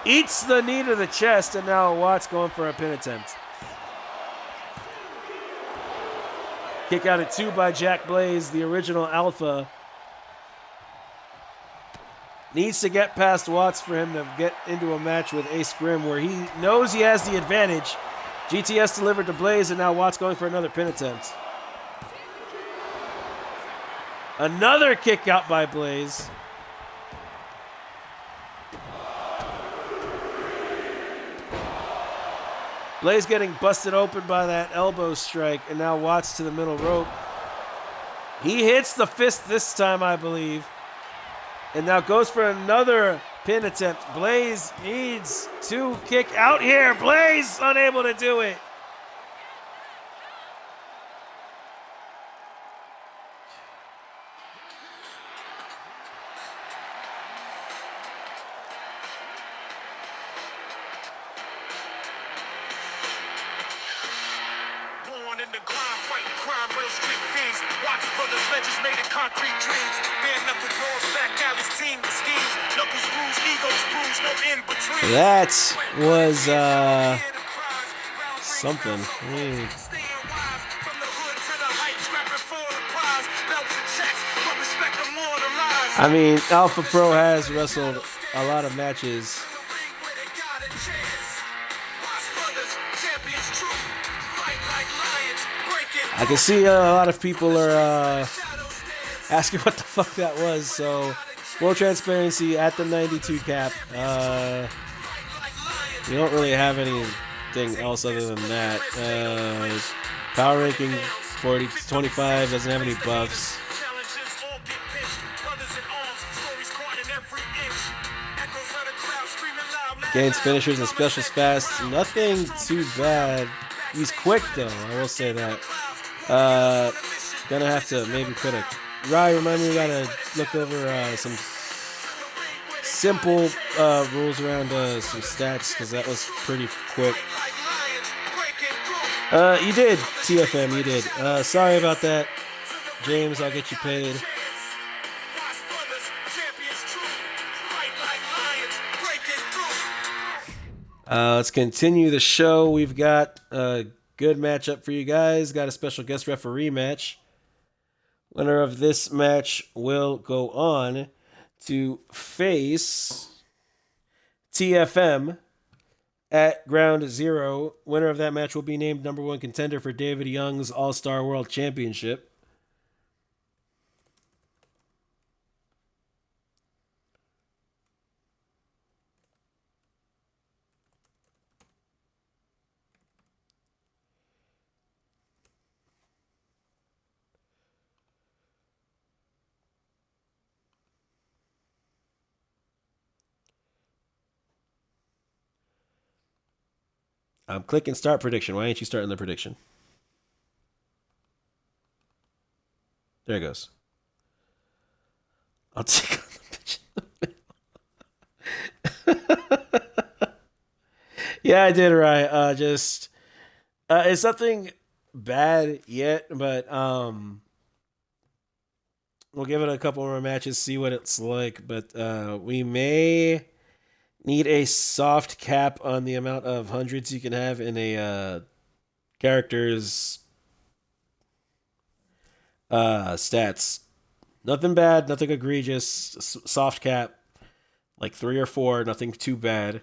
Eats the knee to the chest, and now Watts going for a pin attempt. Kick out at 2 by Jack Blaze, the original Alpha. Needs to get past Watts for him to get into a match with Ace Grim where he knows he has the advantage. GTS delivered to Blaze, and now Watts going for another pin attempt. Another kick out by Blaze. Blaze getting busted open by that elbow strike, and now Watts to the middle rope. He hits the fist this time, I believe, and now goes for another pin attempt. Blaze needs to kick out here. Blaze unable to do it. That was something. I mean, Alpha Pro has wrestled a lot of matches. I can see a lot of people are asking what the fuck that was. So, full transparency at the 92 cap. We don't really have anything else other than that. Power ranking 25 doesn't have any buffs. Gains finishers and specials fast. Nothing too bad. He's quick though, I will say that. Gonna have to maybe put a... Rye, remind me we gotta look over some simple rules around some stats, because that was pretty quick. You did, TFM, you did. Sorry about that. James, I'll get you paid. Let's continue the show. We've got a good matchup for you guys. Got a special guest referee match. Winner of this match will go on to face TFM at Ground Zero. Winner of that match will be named number one contender for David Young's All-Star World Championship. I'm clicking start prediction. Why ain't you starting the prediction? There it goes. I'll take on the pitch. Yeah, I did right. It's nothing bad yet, but we'll give it a couple more matches, see what it's like. But we may need a soft cap on the amount of hundreds you can have in a character's stats. Nothing bad, nothing egregious. Soft cap, like 3 or 4, nothing too bad.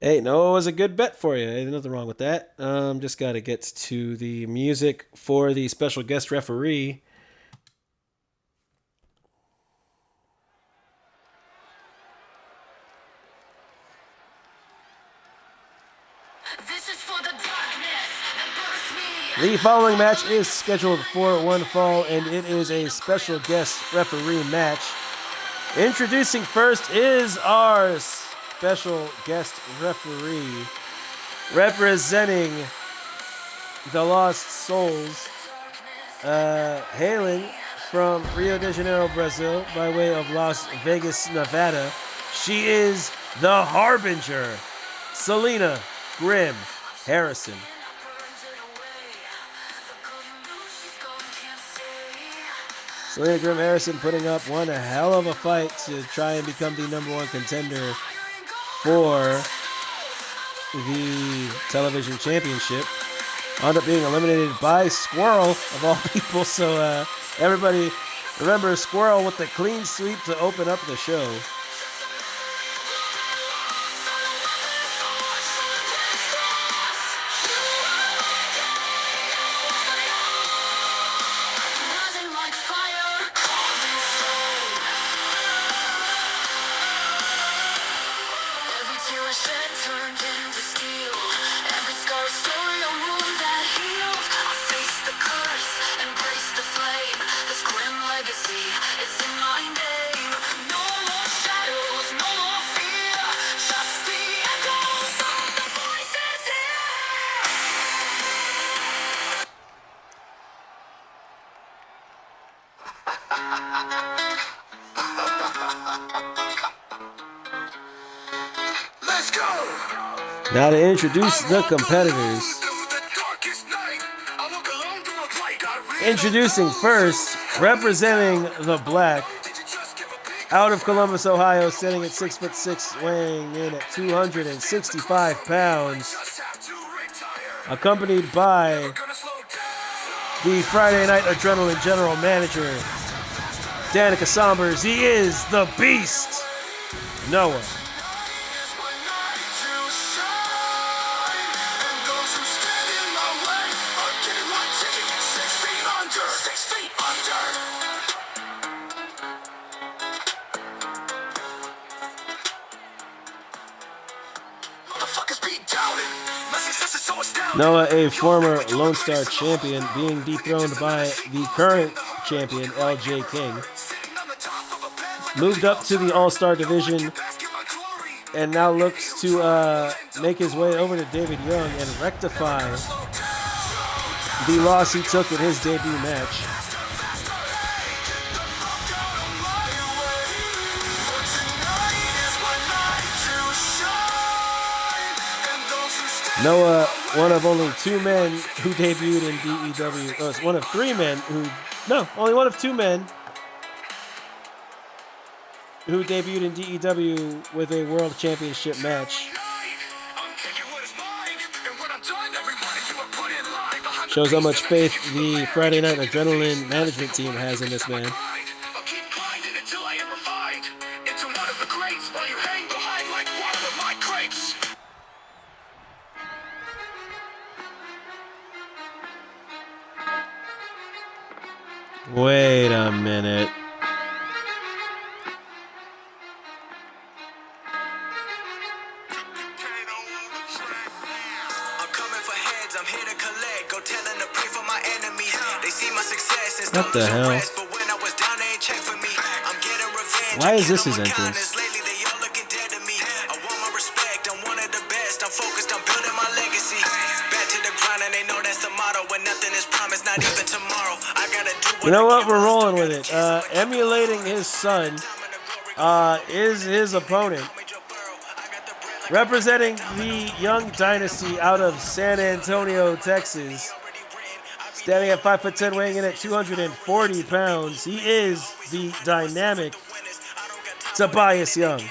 Hey, no, it was a good bet for you. There's nothing wrong with that. Just got to get to the music for the special guest referee. This is for the darkness that bursts me. The following match is scheduled for one fall, and it is a special guest referee match. Introducing first is our special guest referee, representing the Lost Souls, hailing from Rio de Janeiro, Brazil, by way of Las Vegas, Nevada. She is the Harbinger, Selena Grim Harrison. Selena Grim Harrison putting up one hell of a fight to try and become the number one contender for the television championship. Wound up being eliminated by Squirrel, of all people. So everybody remember Squirrel with the clean sweep to open up the show. Now to introduce the competitors. Introducing first, representing the Black, out of Columbus, Ohio, sitting at 6'6", weighing in at 265 pounds. accompanied by the Friday Night Adrenaline General Manager, Danica Sombers. He is the Beast, Noah. Noah, a former Lone Star champion, being dethroned by the current champion, LJ King, moved up to the All-Star division and now looks to make his way over to David Young and rectify the loss he took in his debut match. Noah, one of only two men who debuted in DEW. One of three men only one of two men who debuted in DEW with a World Championship match. Shows how much faith the Friday Night Adrenaline management team has in this man. Wait a minute. What the hell? Why is this his entrance? You know what? We're rolling with it. Emulating his son is his opponent. Representing the Young Dynasty out of San Antonio, Texas. Standing at 5'10", weighing in at 240 pounds. He is the dynamic Tobias Young.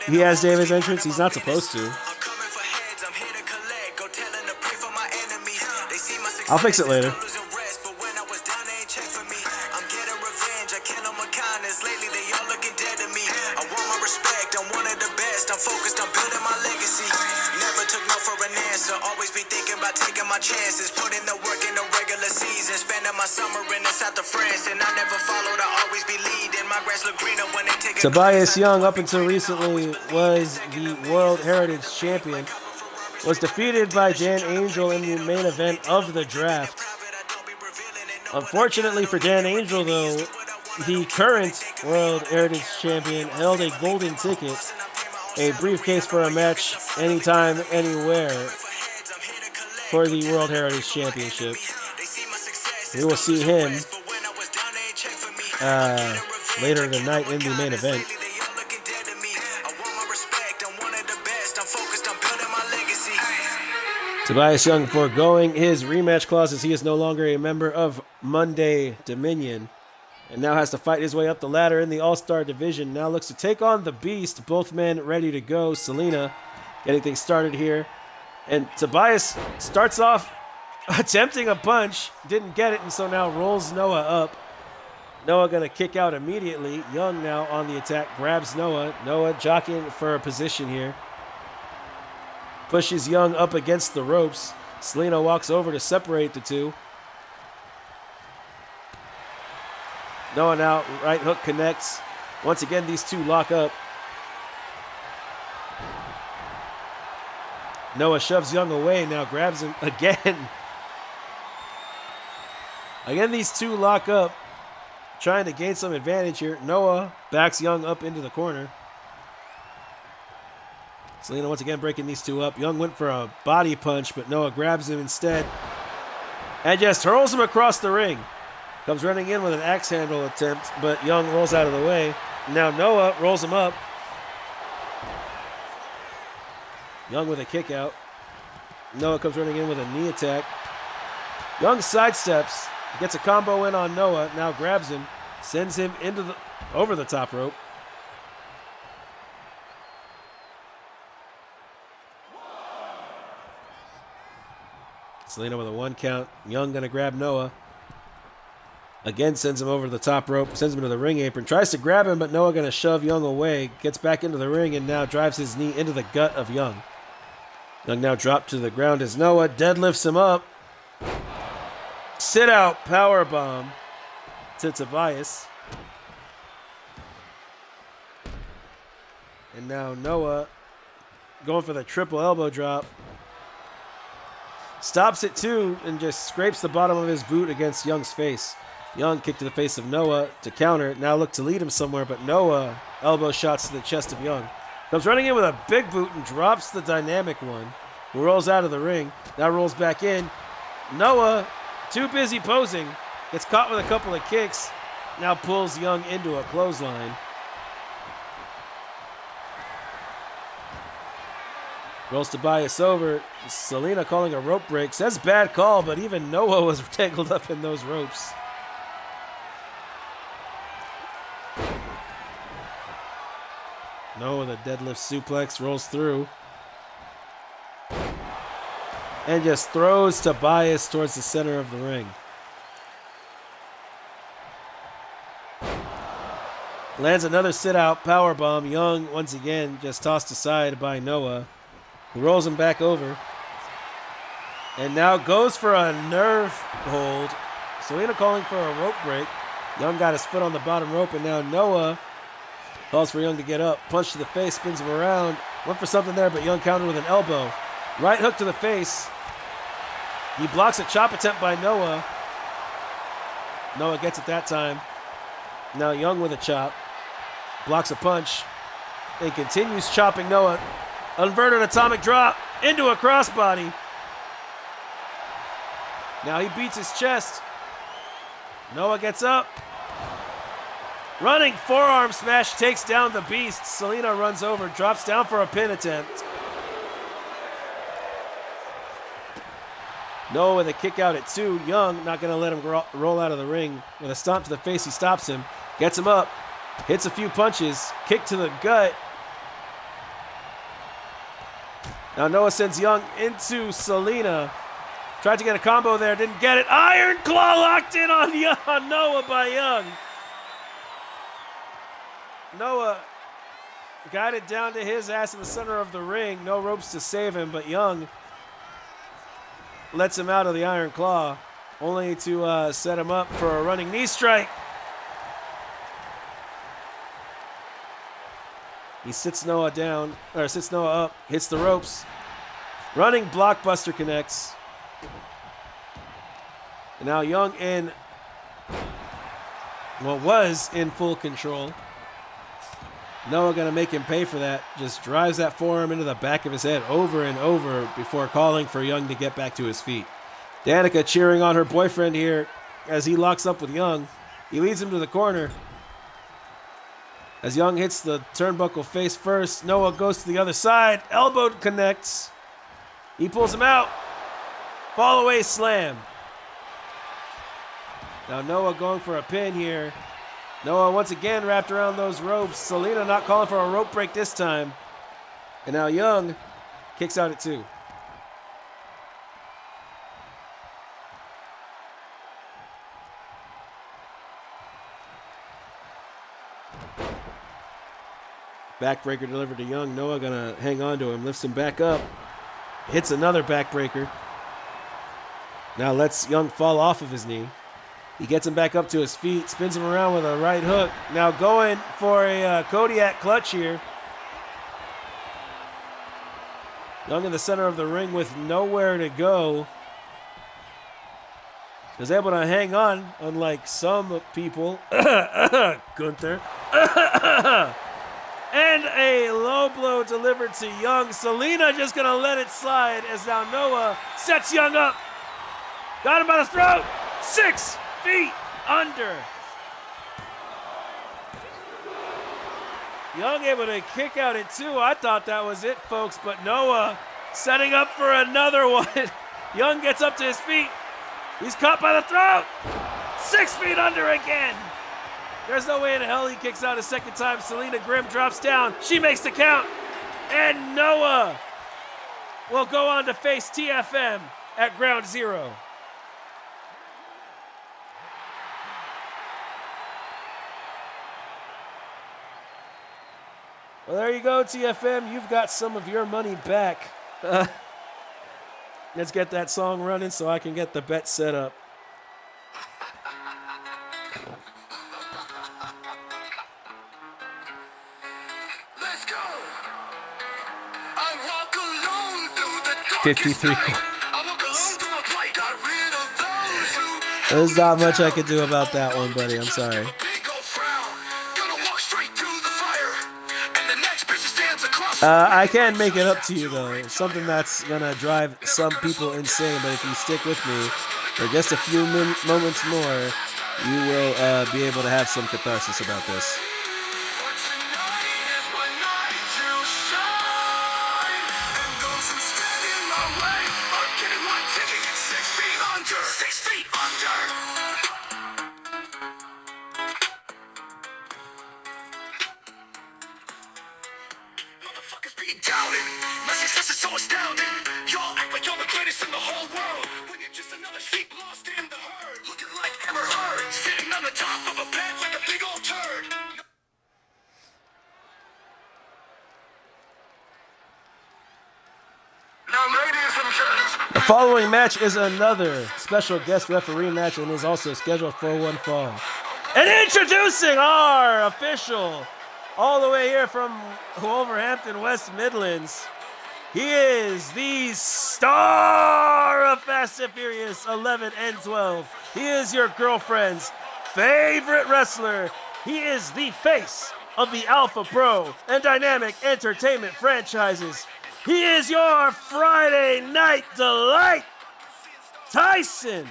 He has David's entrance. He's not supposed to. I'll fix it later. Chances, put in the work in the regular season, spending my summer in the south of France, and I never followed, I always be leading. My grass look greener when they take Tobias Young, up until recently, was the World Heritage Champion. Was defeated by Dan Angel in the main event of the draft. Unfortunately for Dan Angel, though, the current World Heritage Champion held a golden ticket, a briefcase for a match anytime, anywhere, for the World Heritage Championship. We will see him later tonight in the main event. Tobias Young foregoing his rematch clause as he is no longer a member of Monday Dominion and now has to fight his way up the ladder in the All-Star division. Now looks to take on the Beast. Both men ready to go. Selena getting things started here. And Tobias starts off attempting a punch, didn't get it, and so now rolls Noah up. Noah going to kick out immediately. Young now on the attack, grabs Noah. Noah jockeying for a position here. Pushes Young up against the ropes. Selena walks over to separate the two. Noah now, right hook connects. Once again, these two lock up. Noah shoves Young away, now grabs him again. Again, these two lock up, trying to gain some advantage here. Noah backs Young up into the corner. Selena once again breaking these two up. Young went for a body punch, but Noah grabs him instead and just hurls him across the ring. Comes running in with an axe handle attempt, but Young rolls out of the way. Now Noah rolls him up. Young with a kick out. Noah comes running in with a knee attack. Young sidesteps, gets a combo in on Noah, now grabs him, sends him over the top rope. Selena with a 1 count. Young going to grab Noah. Again, sends him over the top rope, sends him to the ring apron, tries to grab him, but Noah going to shove Young away, gets back into the ring, and now drives his knee into the gut of Young. Young now dropped to the ground as Noah deadlifts him up. Sit out power bomb to Tobias. And now Noah going for the triple elbow drop. Stops it too and just scrapes the bottom of his boot against Young's face. Young kick to the face of Noah to counter. Now look to lead him somewhere, but Noah elbow shots to the chest of Young. Comes running in with a big boot and drops the dynamic one. Who rolls out of the ring. Now rolls back in. Noah, too busy posing, gets caught with a couple of kicks. Now pulls Young into a clothesline. Rolls Tobias over. Selena calling a rope break. Says bad call, but even Noah was tangled up in those ropes. Noah with a deadlift suplex rolls through. And just throws Tobias towards the center of the ring. Lands another sit-out powerbomb. Young, once again, just tossed aside by Noah, who rolls him back over. And now goes for a nerve hold. Selena calling for a rope break. Young got his foot on the bottom rope, and now Noah calls for Young to get up. Punch to the face, spins him around. Went for something there, but Young countered with an elbow. Right hook to the face. He blocks a chop attempt by Noah. Noah gets it that time. Now Young with a chop. Blocks a punch. And continues chopping Noah. Inverted atomic drop into a crossbody. Now he beats his chest. Noah gets up. Running forearm smash takes down the beast. Selena runs over, drops down for a pin attempt. Noah with a kick out at 2. Young not going to let him roll out of the ring. With a stomp to the face, he stops him. Gets him up. Hits a few punches. Kick to the gut. Now Noah sends Young into Selena. Tried to get a combo there, didn't get it. Iron Claw locked in on Noah by Young. Noah guided down to his ass in the center of the ring. No ropes to save him, but Young lets him out of the Iron Claw, only to set him up for a running knee strike. He sits Noah down, or sits Noah up, hits the ropes. Running blockbuster connects. And now Young was in full control. Noah gonna make him pay for that. Just drives that forearm into the back of his head over and over before calling for Young to get back to his feet. Danica cheering on her boyfriend here as he locks up with Young. He leads him to the corner. As Young hits the turnbuckle face first, Noah goes to the other side. Elbow connects. He pulls him out. Fall away slam. Now Noah going for a pin here. Noah once again wrapped around those ropes. Selena not calling for a rope break this time. And now Young kicks out at 2. Backbreaker delivered to Young. Noah gonna hang on to him, lifts him back up. Hits another backbreaker. Now lets Young fall off of his knee. He gets him back up to his feet, spins him around with a right hook. Now going for a Kodiak clutch here. Young in the center of the ring with nowhere to go. Is able to hang on, unlike some people. Gunther. And a low blow delivered to Young. Selena just going to let it slide as now Noah sets Young up. Got him by the throat. 6 feet under. Young able to kick out at 2. I thought that was it, folks, but Noah setting up for another one. Young gets up to his feet. He's caught by the throat. 6 feet under again. There's no way in hell he kicks out a second time. Selena Grimm drops down. She makes the count. And Noah will go on to face TFM at Ground Zero. Well, there you go, TFM. You've got some of your money back. Let's get that song running so I can get the bet set up. Let's go. I walk alone through the 53. I walk alone through my plight. Got rid of those who There's not much I can do about that one, buddy. I'm sorry. I can make it up to you, though. It's something that's going to drive some people insane, but if you stick with me for just a few moments more, you will be able to have some catharsis about this. My success is so astounding. Y'all act like you're the greatest in the whole world when you're just another sheep lost in the herd. Looking like Amber Heard, sitting on the top of a bed like a big old turd. Now, ladies and gentlemen, The following match is another special guest referee match and is also scheduled for one fall. And introducing our official, all the way here from Wolverhampton, West Midlands, he is the star of Fast and Furious 11 and 12. He is your girlfriend's favorite wrestler. He is the face of the Alpha Pro and Dynamic Entertainment franchises. He is your Friday Night Delight, Tyson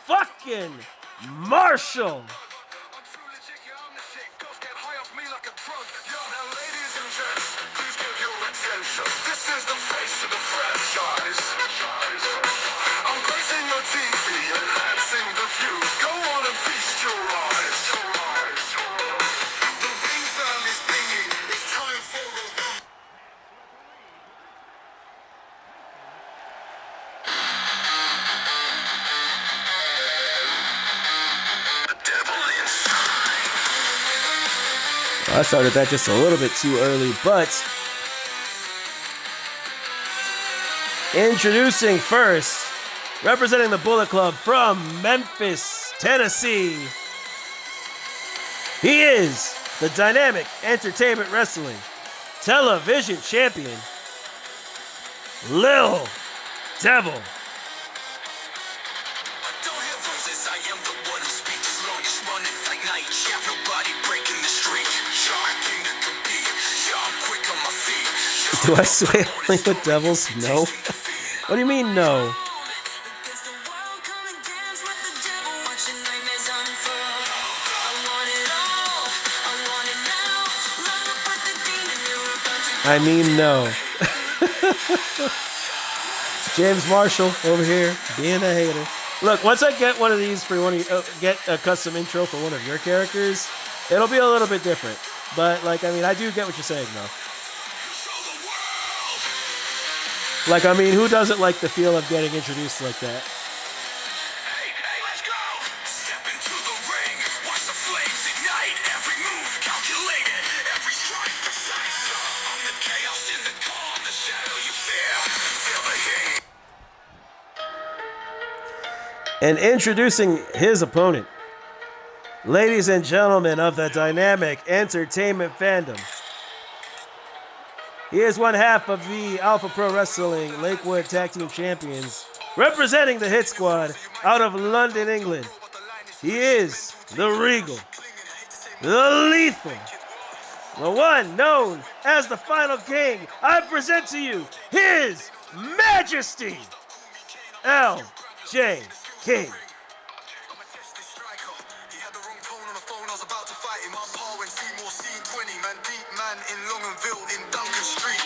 fucking Marshall. this is the face of the franchise. I'm gracing your TV, enhancing the view. Go on and feast your eyes. The ring family's binging. It's time for a I started that just a little bit too early, but introducing first, representing the Bullet Club from Memphis, Tennessee, he is the Dynamic Entertainment Wrestling Television Champion, Lil Devil. Do I sway only with devils? No. What do you mean, no? I mean, no. James Marshall over here being a hater. Look, once I get one of these for one of get a custom intro for one of your characters, it'll be a little bit different. But like, I mean, I do get what you're saying, though. Like, I mean, who doesn't like the feel of getting introduced like that? Hey, let's go! Step into the ring, watch the flames ignite. Every move calculated, every strike precise. On the chaos in the calm, the shadow you fear. Feel the heat. And introducing his opponent, ladies and gentlemen of the Dynamic Entertainment fandom, he is one half of the Alpha Pro Wrestling Lakewood Tag Team Champions, representing the Hit Squad out of London, England. He is the Regal, the Lethal, the one known as the Final King. I present to you His Majesty, L.J. King. In Longonville, in Duncan Street.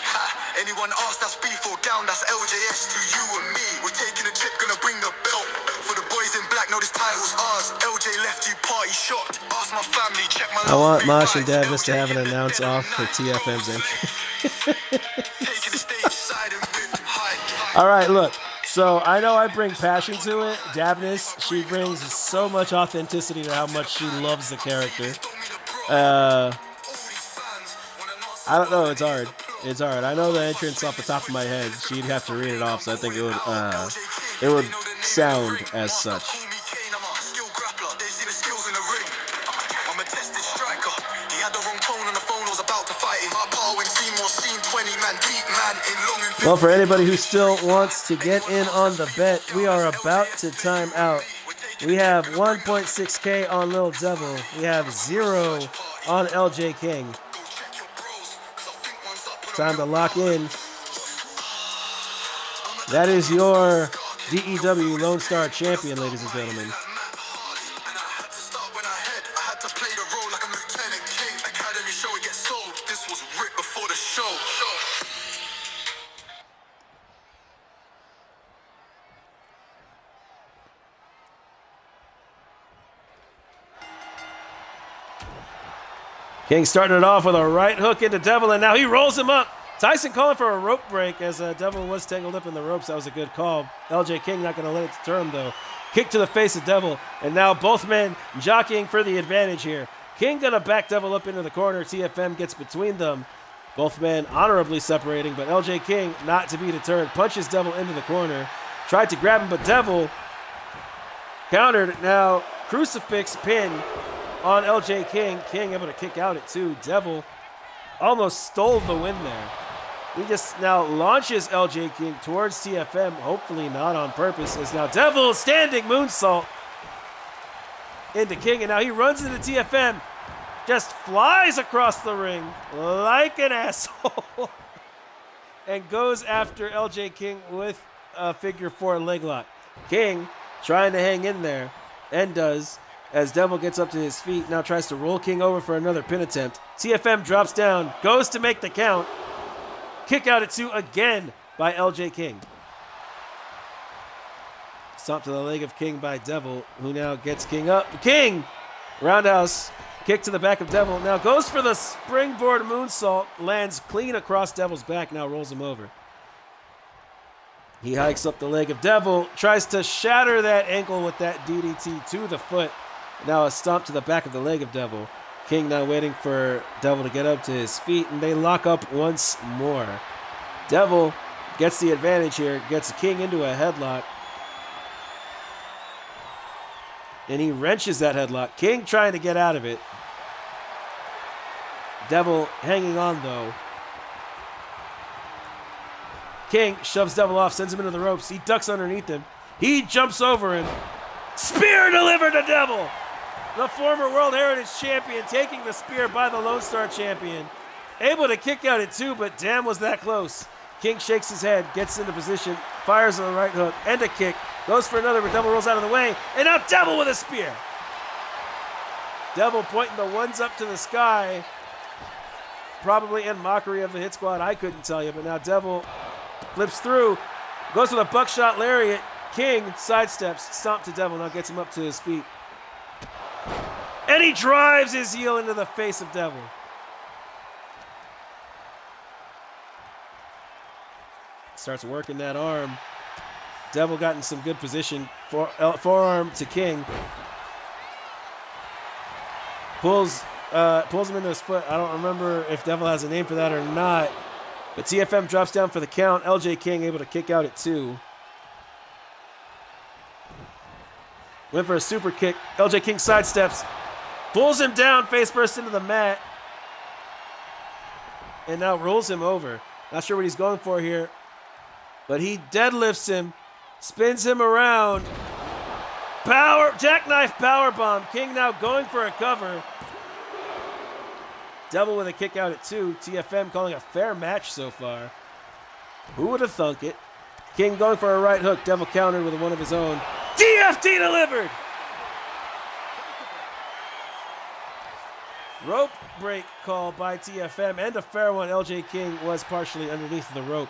Anyone ask, that's beef or down, that's LJS to you and me. We're taking a trip, gonna bring the belt. For the boys in black, know this title's ours. LJ left you party shocked. Ask my family, check my I want Mosh and Davis to have an announce off for TFM's entry. Taking the stage side and with high. All right, look. So I know I bring passion to it. Dabness, she brings so much authenticity to how much she loves the character. I don't know. It's hard. It's hard. I know the entrance off the top of my head. She'd have to read it off, so I think it would sound as such. Well, for anybody who still wants to get in on the bet, we are about to time out. We have 1.6K on Lil Devil. We have 0 on LJ King. Time to lock in. That is your DEW Lone Star champion, ladies and gentlemen. King starting it off with a right hook into Devil, and now he rolls him up. Tyson calling for a rope break as Devil was tangled up in the ropes. That was a good call. LJ King not going to let it deter him, though. Kick to the face of Devil, and now both men jockeying for the advantage here. King going to back Devil up into the corner. TFM gets between them. Both men honorably separating, but LJ King not to be deterred. Punches Devil into the corner. Tried to grab him, but Devil countered. Now crucifix pin on LJ King. King able to kick out at 2. Devil almost stole the win there. He just now launches LJ King towards TFM, hopefully not on purpose, as now Devil standing moonsault into King, and now he runs into TFM, just flies across the ring like an asshole and goes after LJ King with a figure 4 leg lock. King trying to hang in there, and does, as Devil gets up to his feet, now tries to roll King over for another pin attempt. TFM drops down, goes to make the count. Kick out at 2 again by LJ King. Stomp to the leg of King by Devil, who now gets King up. King! Roundhouse, kick to the back of Devil. Now goes for the springboard moonsault, lands clean across Devil's back, now rolls him over. He hikes up the leg of Devil, tries to shatter that ankle with that DDT to the foot. Now a stomp to the back of the leg of Devil. King now waiting for Devil to get up to his feet, and they lock up once more. Devil gets the advantage here, gets King into a headlock, and he wrenches that headlock. King trying to get out of it. Devil hanging on, though. King shoves Devil off, sends him into the ropes. He ducks underneath him. He jumps over him. Spear delivered to Devil. The former World Heritage Champion taking the spear by the Lone Star Champion. Able to kick out at 2, but damn was that close. King shakes his head, gets into position, fires on the right hook, and a kick. Goes for another, but Devil rolls out of the way, and now Devil with a spear. Devil pointing the ones up to the sky, probably in mockery of the Hit Squad, I couldn't tell you, but now Devil flips through, goes with a buckshot lariat. King sidesteps, stomp to Devil, now gets him up to his feet. And he drives his heel into the face of Devil. Starts working that arm. Devil got in some good position. Forearm to King. Pulls him into his foot. I don't remember if Devil has a name for that or not. But TFM drops down for the count. LJ King able to kick out at 2. Went for a super kick. LJ King sidesteps. Pulls him down, face first into the mat. And now rolls him over. Not sure what he's going for here. But he deadlifts him. Spins him around. Jackknife powerbomb. King now going for a cover. Devil with a kick out at 2. TFM calling a fair match so far. Who would have thunk it? King going for a right hook. Devil countered with one of his own. DFT delivered! Rope break call by TFM, and a fair one. LJ King was partially underneath the rope.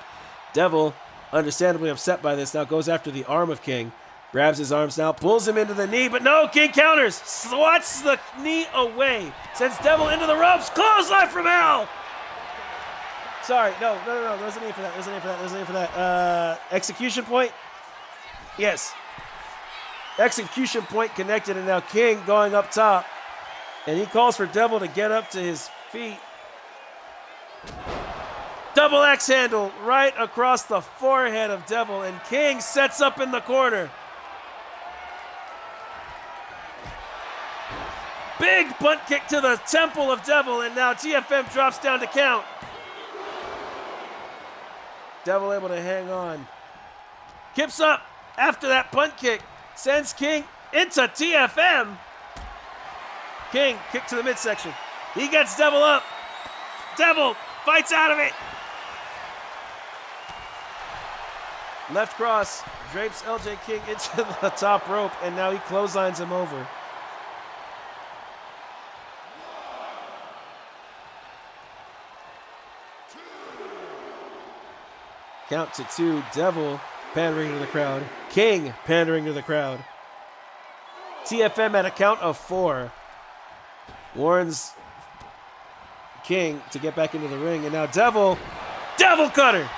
Devil, understandably upset by this, now goes after the arm of King. Grabs his arms now, pulls him into the knee, but no, King counters. Swats the knee away. Sends Devil into the ropes. Clothesline from hell! Sorry, no. There's a name for that. Execution point? Yes. Execution point connected, and now King going up top. And he calls for Devil to get up to his feet. Double X handle right across the forehead of Devil, and King sets up in the corner. Big butt kick to the temple of Devil, and now TFM drops down to count. Devil able to hang on. Kips up after that punt kick. Sends King into TFM. King, kick to the midsection. He gets Devil up. Devil fights out of it. Left cross, drapes LJ King into the top rope, and now he clotheslines him over. Count to 2, Devil pandering to the crowd. King pandering to the crowd. TFM at a count of 4. Warns King to get back into the ring. And now Devil Cutter.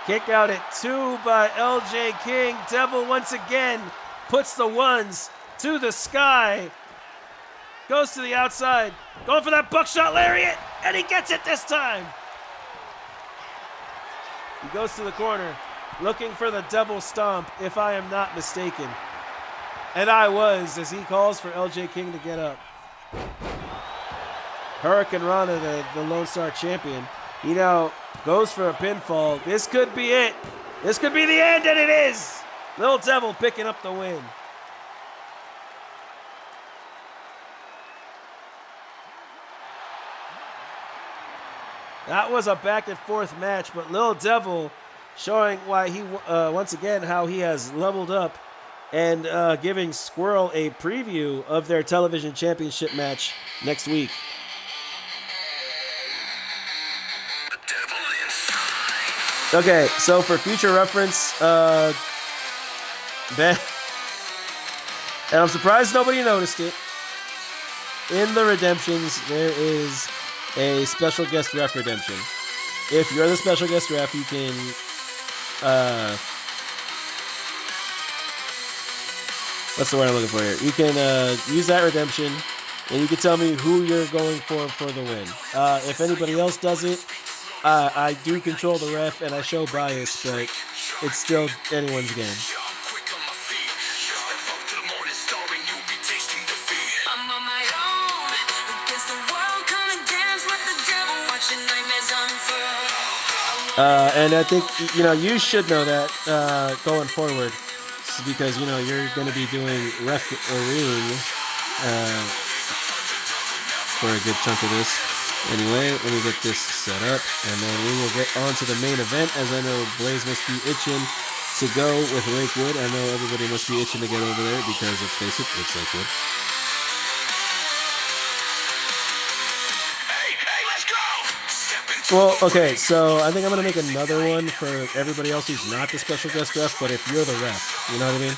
Kick out at 2 by LJ King. Devil once again puts the ones to the sky. Goes to the outside. Going for that buckshot lariat. And he gets it this time. He goes to the corner. Looking for the Devil stomp, if I am not mistaken. And I was, as he calls for LJ King to get up. Hurricane Rana, the Lone Star champion, he now goes for a pinfall. This could be it. This could be the end, and it is. Little Devil picking up the win. That was a back and forth match, but Little Devil showing why he, once again, how he has leveled up and giving Squirrel a preview of their television championship match next week. Okay, so for future reference, Ben, and I'm surprised nobody noticed it, in the redemptions, there is a special guest ref redemption. If you're the special guest ref, you can what's the word I'm looking for here? You can use that redemption, and you can tell me who you're going for the win. If anybody else does it, I do control the ref, and I show bias, but it's still anyone's game. And I think, you should know that going forward, because, you're going to be doing refereeing for a good chunk of this. Anyway, let me get this set up, and then we will get on to the main event, as I know Blaze must be itching to go with Lakewood. I know everybody must be itching to get over there, because let's face it, it's Lakewood. Well, okay, so I think I'm going to make another one for everybody else who's not the special guest ref, but if you're the ref, you know what I mean?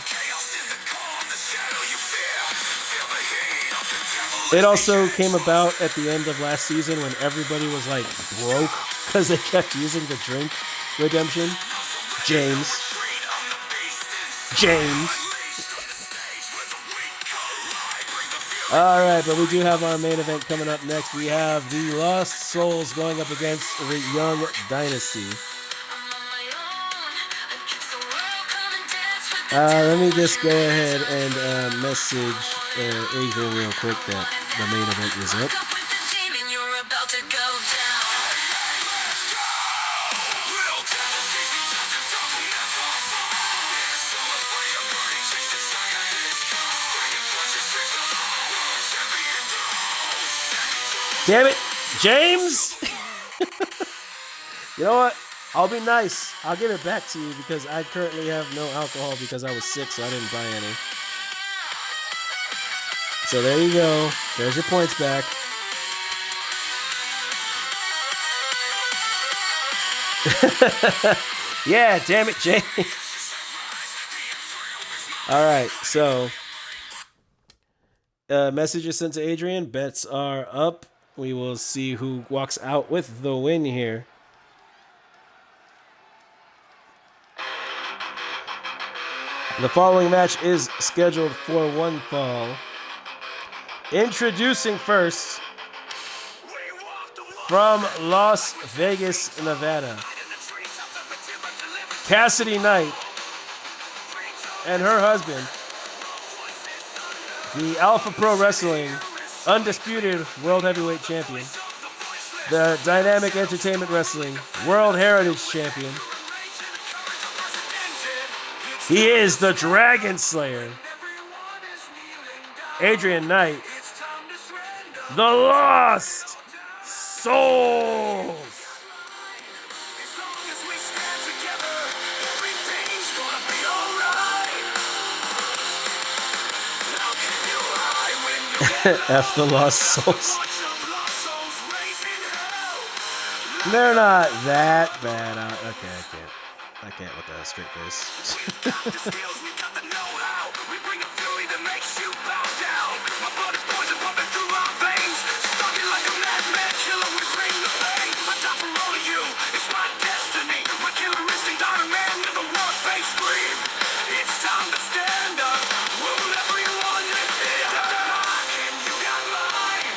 It also came about at the end of last season when everybody was like broke because they kept using the drink redemption. James. All right, but we do have our main event coming up next. We have the Lost Souls going up against the Young Dynasty. Let me just go ahead and message Adrian real quick that the main event is up. Damn it, James! You know what? I'll be nice. I'll give it back to you because I currently have no alcohol because I was sick, so I didn't buy any. So there you go. There's your points back. Yeah, damn it, James. All right, so messages sent to Adrian. Bets are up. We will see who walks out with the win here. The following match is scheduled for one fall. Introducing first from Las Vegas, Nevada, Cassidy Knight and her husband, the Alpha Pro Wrestling Undisputed World Heavyweight Champion, the Dynamic Entertainment Wrestling World Heritage Champion. He is the Dragon Slayer, Adrian Knight, the Lost Souls. F the Lost Souls. They're not that bad. Okay, I can't with a straight face.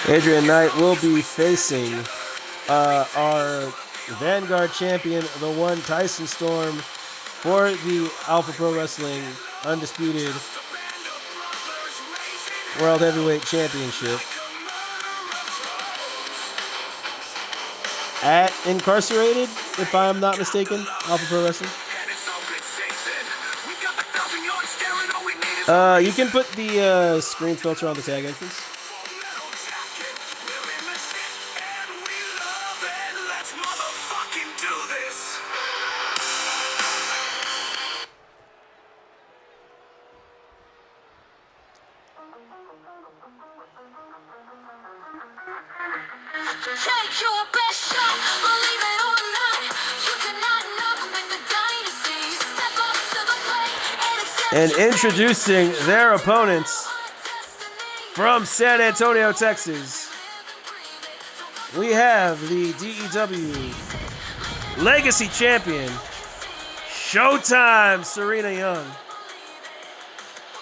Adrian Knight will be facing our Vanguard champion, the one Tyson Storm, for the Alpha Pro Wrestling Undisputed World Heavyweight Championship at Incarcerated, if I'm not mistaken, Alpha Pro Wrestling. You can put the screen filter on the tag entrance. And introducing their opponents from San Antonio, Texas, we have the DEW Legacy Champion, Showtime Serena Young,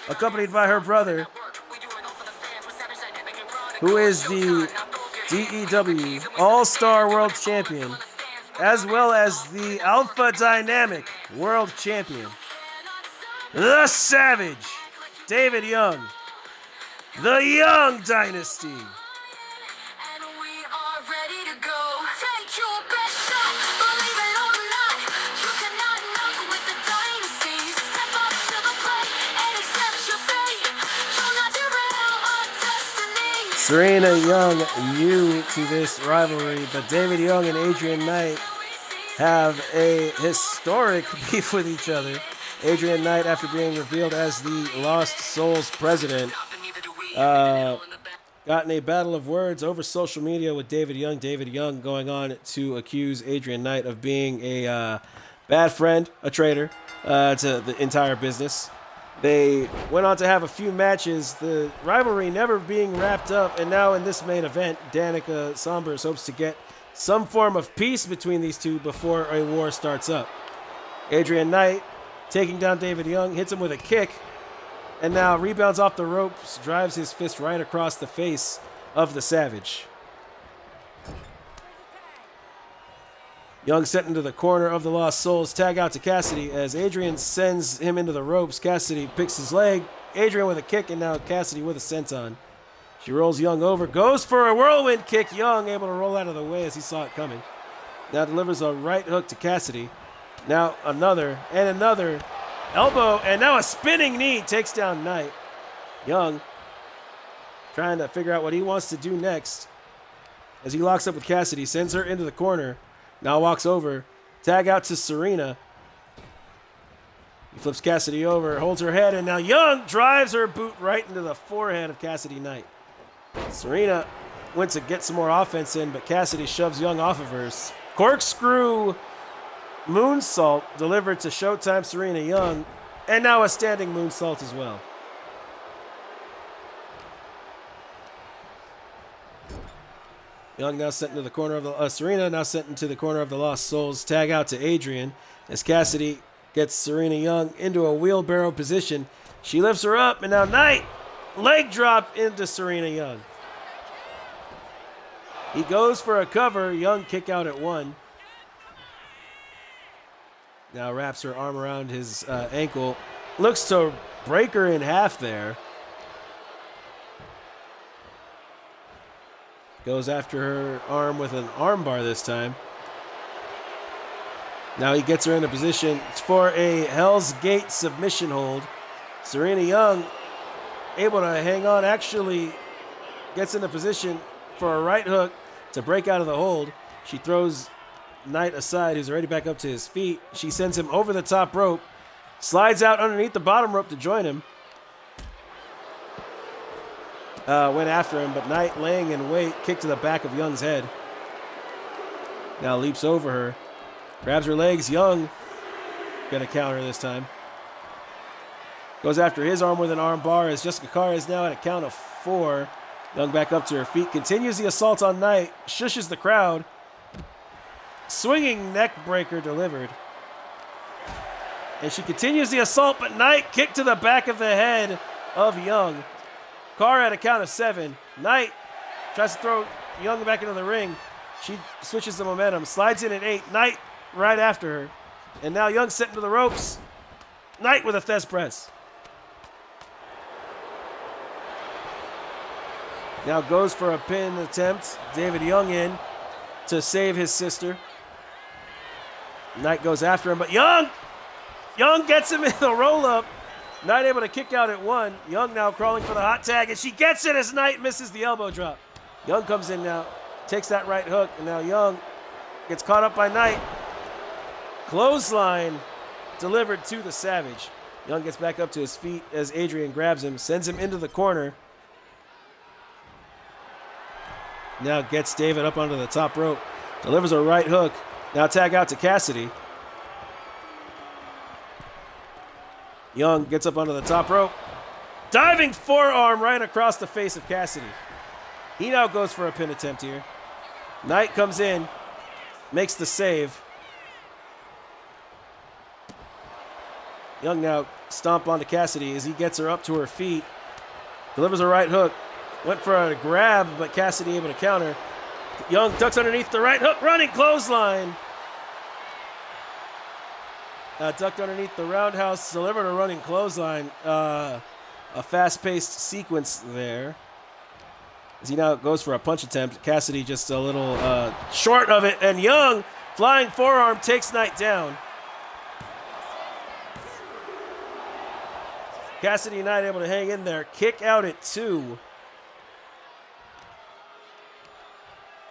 accompanied by her brother, who is the DEW All-Star World Champion, as well as the Alpha Dynamic World Champion, the Savage, David Young, the Young Dynasty. Serena Young new to this rivalry, but David Young and Adrian Knight have a historic beef with each other. Adrian Knight, after being revealed as the Lost Souls president, got in a battle of words over social media with David Young. David Young going on to accuse Adrian Knight of being a bad friend, a traitor to the entire business. They went on to have a few matches, the rivalry never being wrapped up, and now in this main event, Danica Sombers hopes to get some form of peace between these two before a war starts up. Adrian Knight taking down David Young, hits him with a kick, and now rebounds off the ropes, drives his fist right across the face of the Savage. Young sent into the corner of the Lost Souls. Tag out to Cassidy as Adrian sends him into the ropes. Cassidy picks his leg. Adrian with a kick, and now Cassidy with a senton. She rolls Young over, goes for a whirlwind kick. Young able to roll out of the way as he saw it coming. Now delivers a right hook to Cassidy. Now another and another elbow, and now a spinning knee takes down Knight. Young trying to figure out what he wants to do next as he locks up with Cassidy, sends her into the corner. Now walks over, tag out to Serena. He flips Cassidy over, holds her head, and now Young drives her boot right into the forehead of Cassidy Knight. Serena went to get some more offense in, but Cassidy shoves Young off of her. Corkscrew moonsault delivered to Showtime Serena Young, and now a standing moonsault as well. Young now sent into the corner of the Serena now sent into the corner of the Lost Souls. Tag out to Adrian as Cassidy gets Serena Young into a wheelbarrow position. She lifts her up, and now Knight leg drop into Serena Young. He goes for a cover. Young kick out at 1. Now wraps her arm around his ankle. Looks to break her in half there. Goes after her arm with an arm bar this time. Now he gets her in a position for a Hell's Gate submission hold. Serena Young able to hang on, actually gets in a position for a right hook to break out of the hold. She throws Knight aside, who's already back up to his feet. She sends him over the top rope, slides out underneath the bottom rope to join him. Went after him, but Knight laying in wait, kick to the back of Young's head. Now leaps over her, grabs her legs. Young gonna counter this time. Goes after his arm with an arm bar as Jessica Carr is now at a count of 4. Young back up to her feet, continues the assault on Knight, shushes the crowd. Swinging neck breaker delivered. And she continues the assault, but Knight kick to the back of the head of Young. Carr at a count of 7. Knight tries to throw Young back into the ring. She switches the momentum, slides in at 8. Knight right after her. And now Young set into the ropes. Knight with a Thez press. Now goes for a pin attempt. David Young in to save his sister. Knight goes after him, but Young gets him in the roll-up. Knight able to kick out at 1. Young now crawling for the hot tag, and she gets it as Knight misses the elbow drop. Young comes in now, takes that right hook, and now Young gets caught up by Knight. Clothesline delivered to the Savage. Young gets back up to his feet as Adrian grabs him, sends him into the corner. Now gets David up onto the top rope, delivers a right hook. Now tag out to Cassidy. Young gets up onto the top rope. Diving forearm right across the face of Cassidy. He now goes for a pin attempt here. Knight comes in, makes the save. Young now stomp onto Cassidy as he gets her up to her feet. Delivers a right hook. Went for a grab, but Cassidy able to counter. Young ducks underneath the right hook, running clothesline. Ducked underneath the roundhouse, delivered a running clothesline. A fast-paced sequence there. As he now goes for a punch attempt. Cassidy just a little short of it, and Young, flying forearm, takes Knight down. Cassidy and Knight able to hang in there. Kick out at 2.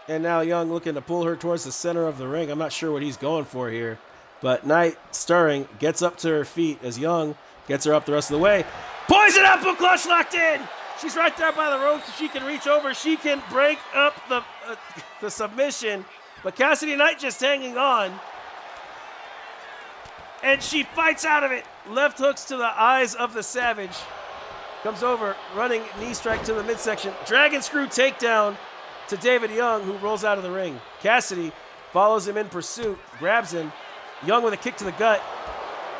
And now Young looking to pull her towards the center of the ring. I'm not sure what he's going for here. But Knight, stirring, gets up to her feet as Young gets her up the rest of the way. Poison apple clutch locked in. She's right there by the ropes. So she can reach over. She can break up the submission. But Cassidy Knight just hanging on. And she fights out of it. Left hooks to the eyes of the Savage. Comes over, running knee strike to the midsection. Dragon screw takedown to David Young, who rolls out of the ring. Cassidy follows him in pursuit, grabs him. Young with a kick to the gut.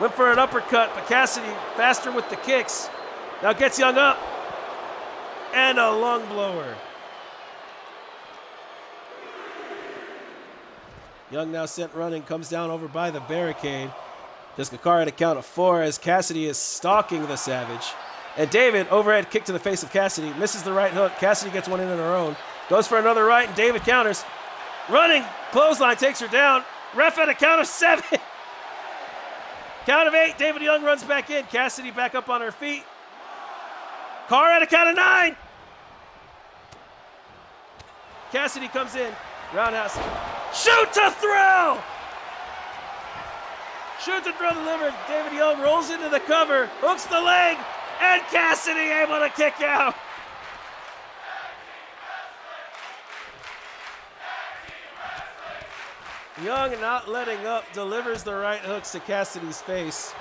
Went for an uppercut, but Cassidy faster with the kicks. Now gets Young up. And a lung blower. Young now sent running, comes down over by the barricade. Jessica Carr at a count of 4 as Cassidy is stalking the Savage. And David, overhead kick to the face of Cassidy, misses the right hook. Cassidy gets one in on her own. Goes for another right, and David counters. Running, clothesline takes her down. Ref at a count of 7. Count of 8, David Young runs back in. Cassidy back up on her feet. Carr at a count of 9. Cassidy comes in. Roundhouse. Shoot to throw! Shoot to throw delivered. David Young rolls into the cover, hooks the leg, and Cassidy able to kick out. Young, not letting up, delivers the right hooks to Cassidy's face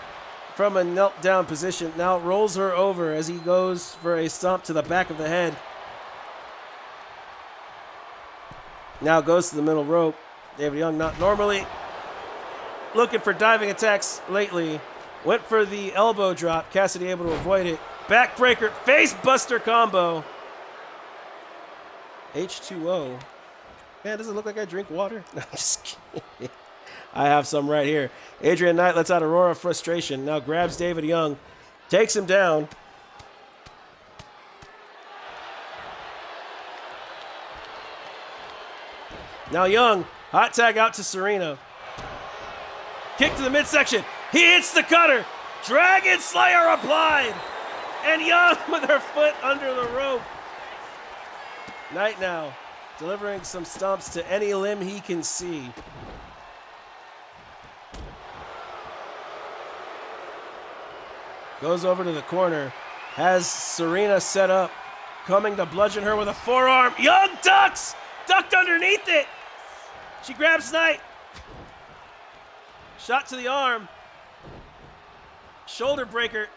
from a knelt down position. Now rolls her over as he goes for a stomp to the back of the head. Now goes to the middle rope. David Young not normally looking for diving attacks lately. Went for the elbow drop. Cassidy able to avoid it. Backbreaker, face buster combo. H2O. Man, does it look like I drink water? No, I'm just kidding. I have some right here. Adrian Knight lets out Aurora Frustration. Now grabs David Young. Takes him down. Now Young, hot tag out to Serena. Kick to the midsection. He hits the cutter. Dragon Slayer applied. And Young with her foot under the rope. Knight now delivering some stomps to any limb he can see. Goes over to the corner. Has Serena set up. Coming to bludgeon her with a forearm. Young ducks. Ducked underneath it. She grabs Knight. Shot to the arm. Shoulder breaker.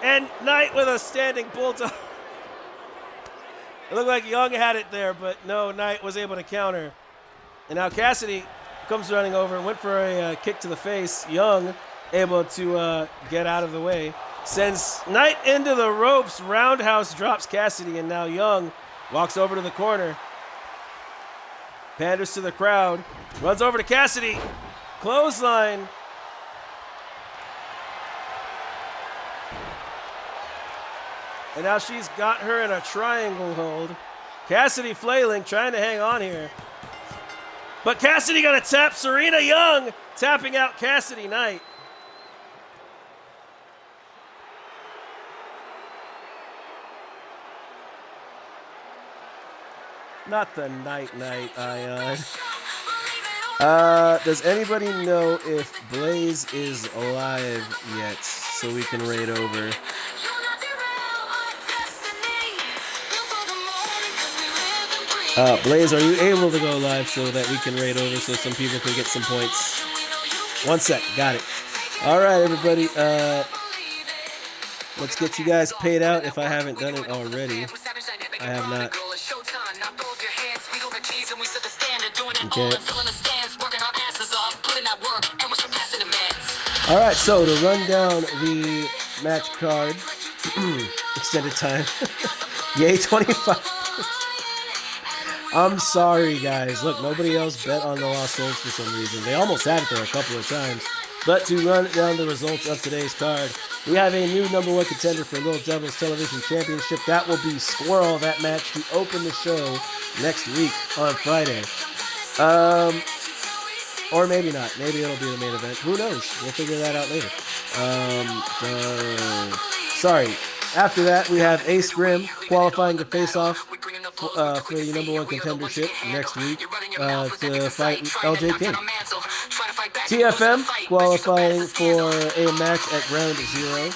And Knight with a standing bulldog. It looked like Young had it there, but no, Knight was able to counter. And now Cassidy comes running over and went for a kick to the face. Young able to get out of the way. Sends Knight into the ropes. Roundhouse drops Cassidy, and now Young walks over to the corner. Panders to the crowd. Runs over to Cassidy. Clothesline. And now she's got her in a triangle hold. Cassidy flailing, trying to hang on here. But Cassidy gonna tap Serena Young, tapping out Cassidy Knight. Not the Night Ion. Does anybody know if Blaze is alive yet so we can raid over? Blaze, are you able to go live so that we can raid over so some people can get some points? 1 sec, got it. All right, everybody. Let's get you guys paid out if I haven't done it already. I have not. Okay. All right, so to run down the match card, extended time. Yay, 25. I'm sorry, guys. Look, nobody else bet on the Lost Souls for some reason. They almost had it there a couple of times. But to run down the results of today's card, we have a new #1 contender for Little Devils Television Championship. That will be Squirrel, that match to open the show next week on Friday. Or maybe not. Maybe it'll be the main event. Who knows? We'll figure that out later. Sorry. After that, we have Ace Grim qualifying to face off for the #1 contendership next week to fight LJ King. TFM qualifying for a match at Ground Zero.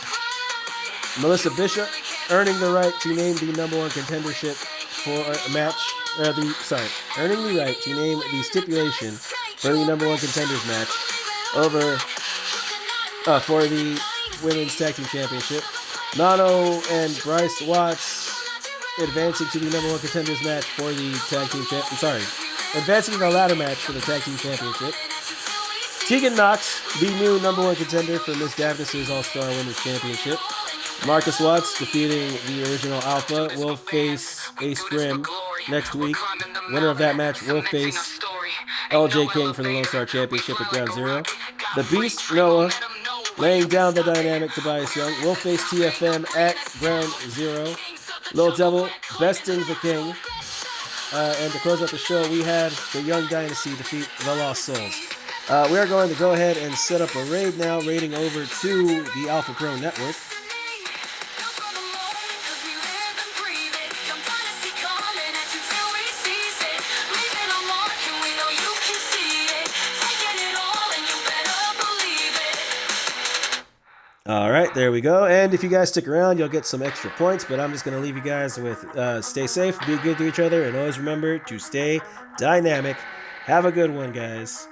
Melissa Bishop earning the right to name the #1 contendership for a match. Earning the right to name the stipulation for the #1 contenders match over for the Women's Tag Team Championship. Nano and Bryce Watts advancing to the #1 contenders match for the Tag Team advancing to the ladder match for the Tag Team Championship. Tegan Knox, the new #1 contender for Miss Davnis's All-Star Women's Championship. Marcus Watts defeating the original Alpha will face Ace Grim next week. Winner of that match will face LJ King for the Lone Star Championship at Ground Zero. The Beast, Noah, laying down the dynamic Tobias Young, will face TFM at Ground Zero. Little Devil besting the King. And to close out the show, we had the Young Dynasty defeat the Lost Souls. We are going to go ahead and set up a raid now, raiding over to the Alpha Pro Network. All right, there we go. And if you guys stick around, you'll get some extra points. But I'm just going to leave you guys with stay safe, be good to each other, and always remember to stay dynamic. Have a good one, guys.